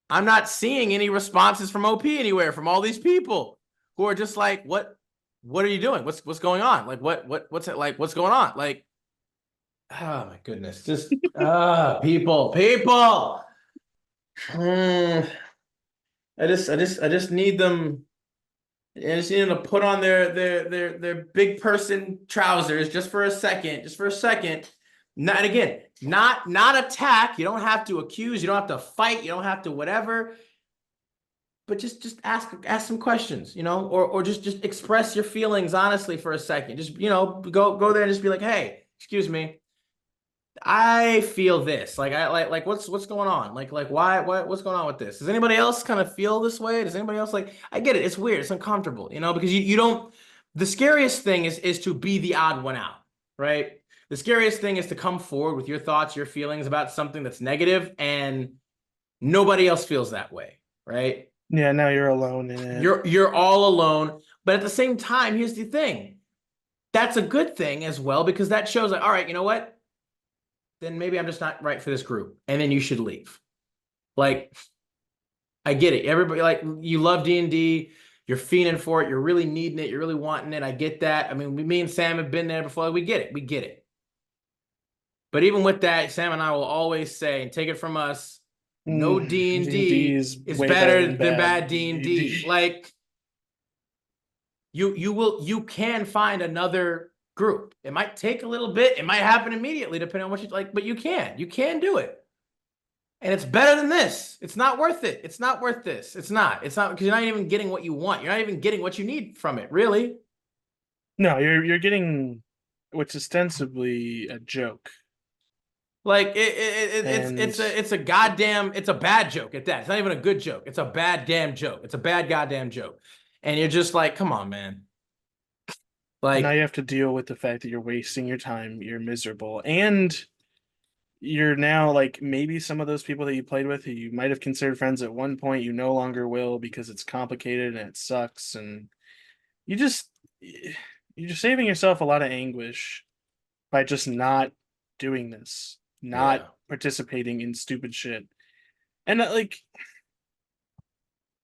I'm not seeing any responses from OP anywhere from all these people who are just like, what are you doing? What's going on? Like, what's it like? What's going on? Like, oh my goodness, just people. Mm, I just need them. I just need them to put on their big person trousers just for a second, just for a second. Not and again, not attack. You don't have to accuse. You don't have to fight. You don't have to whatever. But just ask some questions, you know, or just express your feelings honestly for a second. Just you know, go there and just be like, hey, excuse me, I feel this. Like I like what's going on? Like why what's going on with this? Does anybody else kind of feel this way? Does anybody else like I get it. It's weird. It's uncomfortable, you know, because you don't the scariest thing is to be the odd one out, right? The scariest thing is to come forward with your thoughts, your feelings about something that's negative and nobody else feels that way, right? Yeah, now you're alone in it. You're all alone, but at the same time, here's the thing. That's a good thing as well because that shows like, all right, you know what? Then maybe I'm just not right for this group. And then you should leave. Like, I get it. Everybody, like, you love D&D. You're fiending for it. You're really needing it. You're really wanting it. I get that. I mean, me and Sam have been there before. We get it. We get it. But even with that, Sam and I will always say, and take it from us, no D&D D&D is is way better better than than bad bad D&D. D&D. Like, you can find another group. It might take a little bit. It might happen immediately, depending on what you like, but you can do it. And it's better than this. It's not worth it. It's not worth this. It's not because you're not even getting what you want. You're not even getting what you need from it, really. No, you're getting what's ostensibly a joke. Like And it's a goddamn it's a bad joke at that. It's not even a good joke. It's a bad damn joke. It's a bad goddamn joke. And you're just like, come on, man. now Like you have to deal with the fact that you're wasting your time, you're miserable, and you're now like maybe some of those people that you played with who you might have considered friends at one point, you no longer will because it's complicated and it sucks, and you just you're saving yourself a lot of anguish by just not doing this, not Yeah. participating in stupid shit. And like,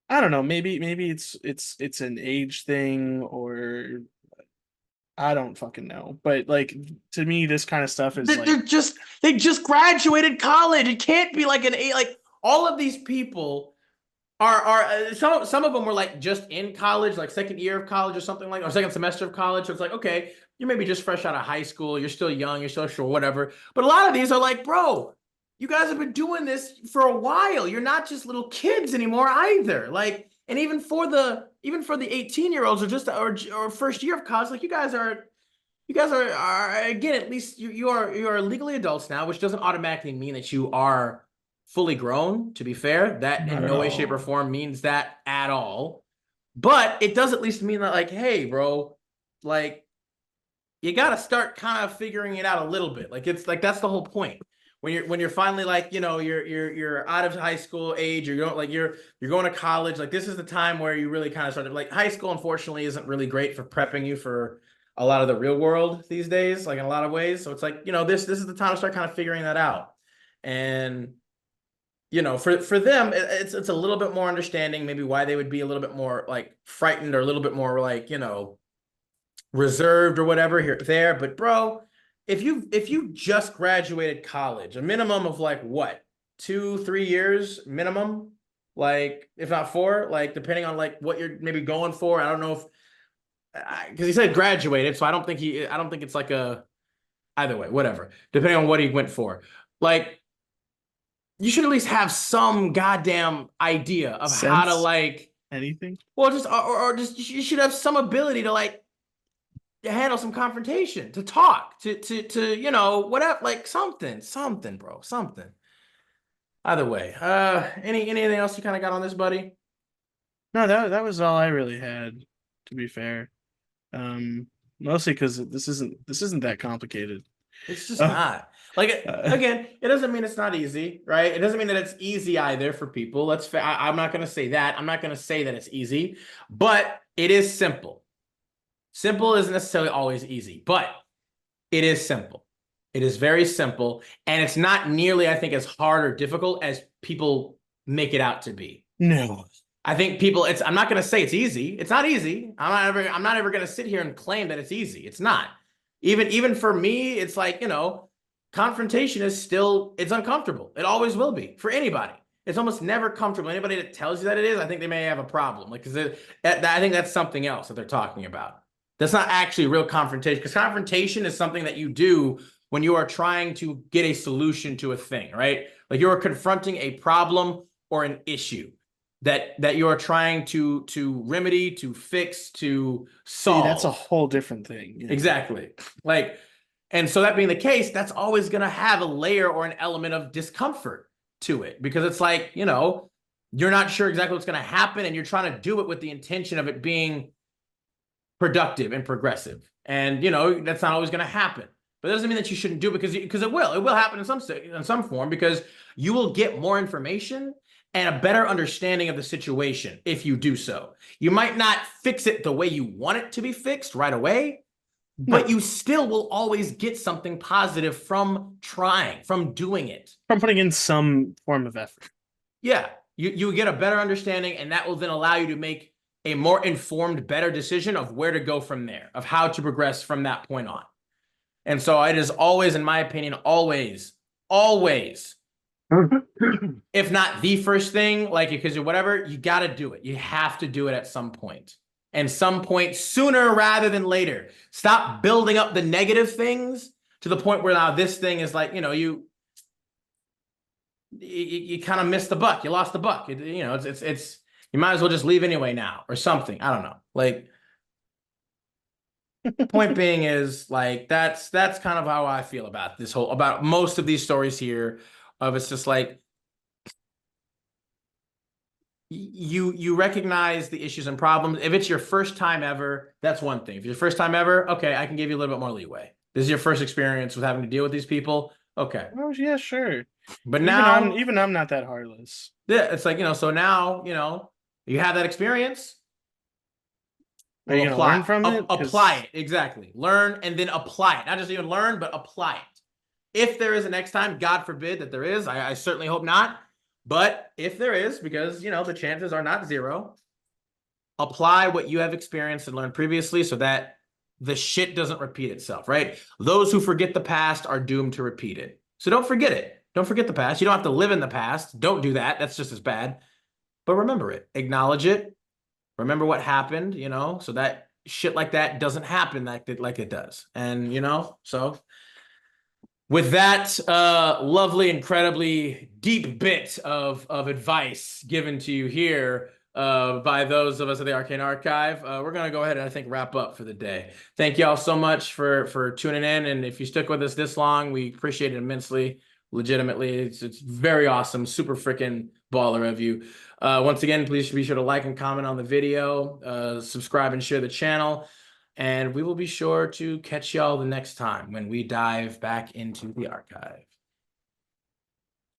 I don't know, maybe it's an age thing, or I don't fucking know. But like, to me, this kind of stuff is like, They just graduated college. It can't be like like all of these people are some of them were like just in college, like second year of college or something like, or second semester of college. So it's like, okay, you're maybe just fresh out of high school, you're still young, you're still sure, whatever. But a lot of these are like, bro, you guys have been doing this for a while. You're not just little kids anymore either. Like, and even for the 18-year-olds or just or first year of college, like you guys are again, at least you are legally adults now, which doesn't automatically mean that you are fully grown. To be fair, that in not at no way, shape, or all. form means that at all. But it does at least mean that, like, hey, bro, like you got to start kind of figuring it out a little bit. Like it's like that's the whole point. When you're finally like, you're out of high school age, or you're going to college. Like this is the time where you really kind of start, like, high school unfortunately isn't really great for prepping you for a lot of the real world these days, like in a lot of ways. So it's like, this is the time to start kind of figuring that out. And for them, it's a little bit more understanding maybe why they would be a little bit more like frightened, or a little bit more like, reserved or whatever here there. But bro, if you just graduated college, a minimum of like what, 2-3 years minimum, like if not four, like depending on like what you're maybe going for. I don't know if, because he said graduated, so I don't think it's like a, either way, whatever, depending on what he went for. Like, you should at least have some goddamn idea of how to, Sense like, anything? well, just or just you should have some ability to, like, to handle some confrontation, to talk, to whatever, like something, bro, something. Either way, anything else you kind of got on this, buddy? No, that was all I really had, to be fair. Mostly because this isn't that complicated. It's just Uh, not. Like, uh, again, it doesn't mean it's not easy, right? It doesn't mean that it's easy either for people. I'm not going to say that. I'm not going to say that it's easy, but it is simple. Simple isn't necessarily always easy, but it is simple. It is very simple, and it's not nearly, I think, as hard or difficult as people make it out to be. no. I think I'm not going to say it's easy. It's not easy. I'm not ever going to sit here and claim that it's easy. It's not. Even for me, it's like, confrontation is still, it's uncomfortable. It always will be for anybody. It's almost never comfortable. Anybody that tells you that it is, I think they may have a problem. Like, because I think that's something else that they're talking about. That's not actually real confrontation, because confrontation is something that you do when you are trying to get a solution to a thing, right? Like you are confronting a problem or an issue that you are trying to remedy, to fix, to See, that's a solve. whole different thing. Yeah. Exactly. Like, and so that being the case, that's always going to have a layer or an element of discomfort to it, because it's like, you're not sure exactly what's going to happen, and you're trying to do it with the intention of it being productive and progressive. And, that's not always going to happen. But that doesn't mean that you shouldn't do it, because it will happen in some form, because you will get more information and a better understanding of the situation if you do so. You might not fix it the way you want it to be fixed right away, No, but you still will always get something positive from trying, from doing it. from putting in some form of effort. Yeah, you get a better understanding, and that will then allow you to make a more informed, better decision of where to go from there, of how to progress from that point on. And so it is always, in my opinion, always, if not the first thing, like, because whatever, you got to do it. You have to do it at some point. And some point sooner rather than later. Stop building up the negative things to the point where now this thing is like, you kind of missed the buck. You lost the buck. It's you might as well just leave anyway now, or something. I don't know. Like, point being is, like, that's kind of how I feel about most of these stories here. Of, it's just like, you recognize the issues and problems. If it's your first time ever, that's one thing. If it's your first time ever, okay, I can give you a little bit more leeway. This is your first experience with having to deal with these people. Okay. Oh yeah, sure. But Even I'm now, even I'm not that heartless. yeah, it's like, so now, you have that experience. Are you Well, gonna learn from it? apply it. Exactly. Learn and then apply it. Not just even learn, but apply it. If there is a next time, God forbid that there is, I certainly hope not. But if there is, because, you know, the chances are not zero, apply what you have experienced and learned previously so that the shit doesn't repeat itself, right? Those who forget the past are doomed to repeat it. So don't forget it. Don't forget the past. You don't have to live in the past. Don't do that. That's just as bad. But remember it. Acknowledge it. Remember what happened, you know, so that shit like that doesn't happen like it does. And, you know, so with that lovely, incredibly deep bit of advice given to you here by those of us at the Arcane Archive, we're going to go ahead and I think wrap up for the day. Thank you all so much for tuning in. And if you stick with us this long, we appreciate it immensely. Legitimately, it's very awesome. Super freaking baller of you. Once again, please be sure to like and comment on the video, subscribe and share the channel. And we will be sure to catch y'all the next time when we dive back into the archive.